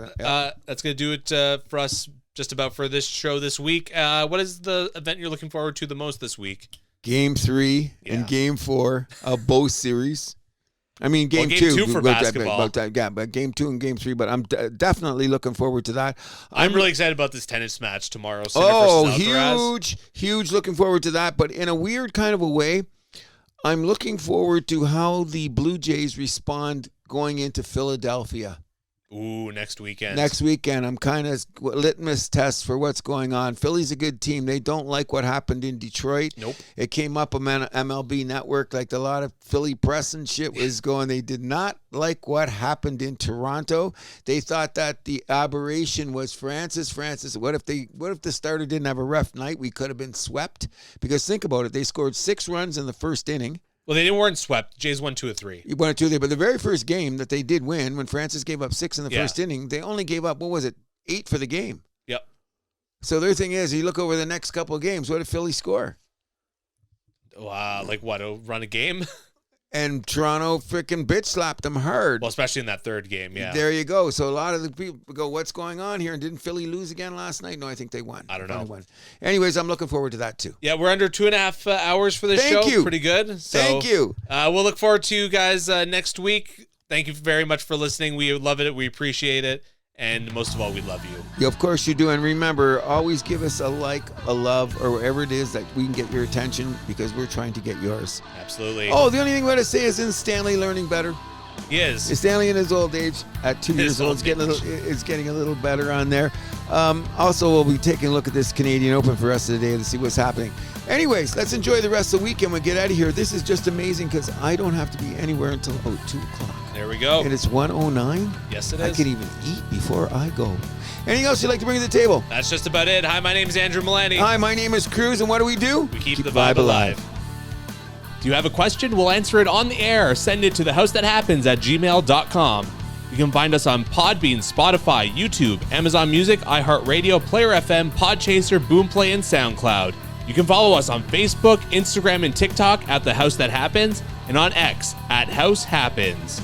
that's gonna do it for us just about for this show this week. What is the event you're looking forward to the most this week? Game 3 and Game 4 of both series. I mean, game 2 for basketball. But game 2 and game 3. But I'm definitely looking forward to that. I'm really excited about this tennis match tomorrow. Huge looking forward to that. But in a weird kind of a way, I'm looking forward to how the Blue Jays respond going into Philadelphia. Ooh, next weekend. I'm kind of litmus test for what's going on. Philly's a good team. They don't like what happened in Detroit. Nope. It came up on MLB Network, like a lot of Philly press and shit was going. They did not like what happened in Toronto. They thought that the aberration was Francis. What if the starter didn't have a rough night? We could have been swept. Because think about it. They scored 6 runs in the first inning. Well, they weren't swept. Jays won 2 of 3. You won 2 of 3, but the very first game that they did win, when Francis gave up 6 in the first inning, they only gave up 8 for the game. Yep. So their thing is, you look over the next couple of games. What did Philly score? Like what? Run a game? And Toronto freaking bitch slapped them hard. Well, especially in that third game, yeah. There you go. So a lot of the people go, what's going on here? And didn't Philly lose again last night? No, I think they won. I don't know. Anyways, I'm looking forward to that too. Yeah, we're under 2.5 hours for this show. Thank you. Pretty good. So, Thank you. We'll look forward to you guys next week. Thank you very much for listening. We love it. We appreciate it. And most of all, we love you. Yeah, of course you do. And remember, always give us a like, a love, or wherever it is that we can get your attention because we're trying to get yours. Absolutely. Oh, the only thing I'm going to say is, isn't Stanley learning better? He is. Stanley in his old age, at 2 years old, is getting a little better on there. Also, we'll be taking a look at this Canadian Open for the rest of the day to see what's happening. Anyways, let's enjoy the rest of the weekend. We get out of here. This is just amazing because I don't have to be anywhere until 2 o'clock. There we go. And it's 1:09. Yes, it is. I can even eat before I go. Anything else you'd like to bring to the table? That's just about it. Hi, my name is Andrew Milani. Hi, my name is Cruz, and what do? We keep the vibe alive. Do you have a question? We'll answer it on the air. Send it to thehousethathappens@gmail.com. You can find us on Podbean, Spotify, YouTube, Amazon Music, iHeart Radio, Player FM, Podchaser, Boomplay, and SoundCloud. You can follow us on Facebook, Instagram, and TikTok at The House That Happens, and on X at House Happens.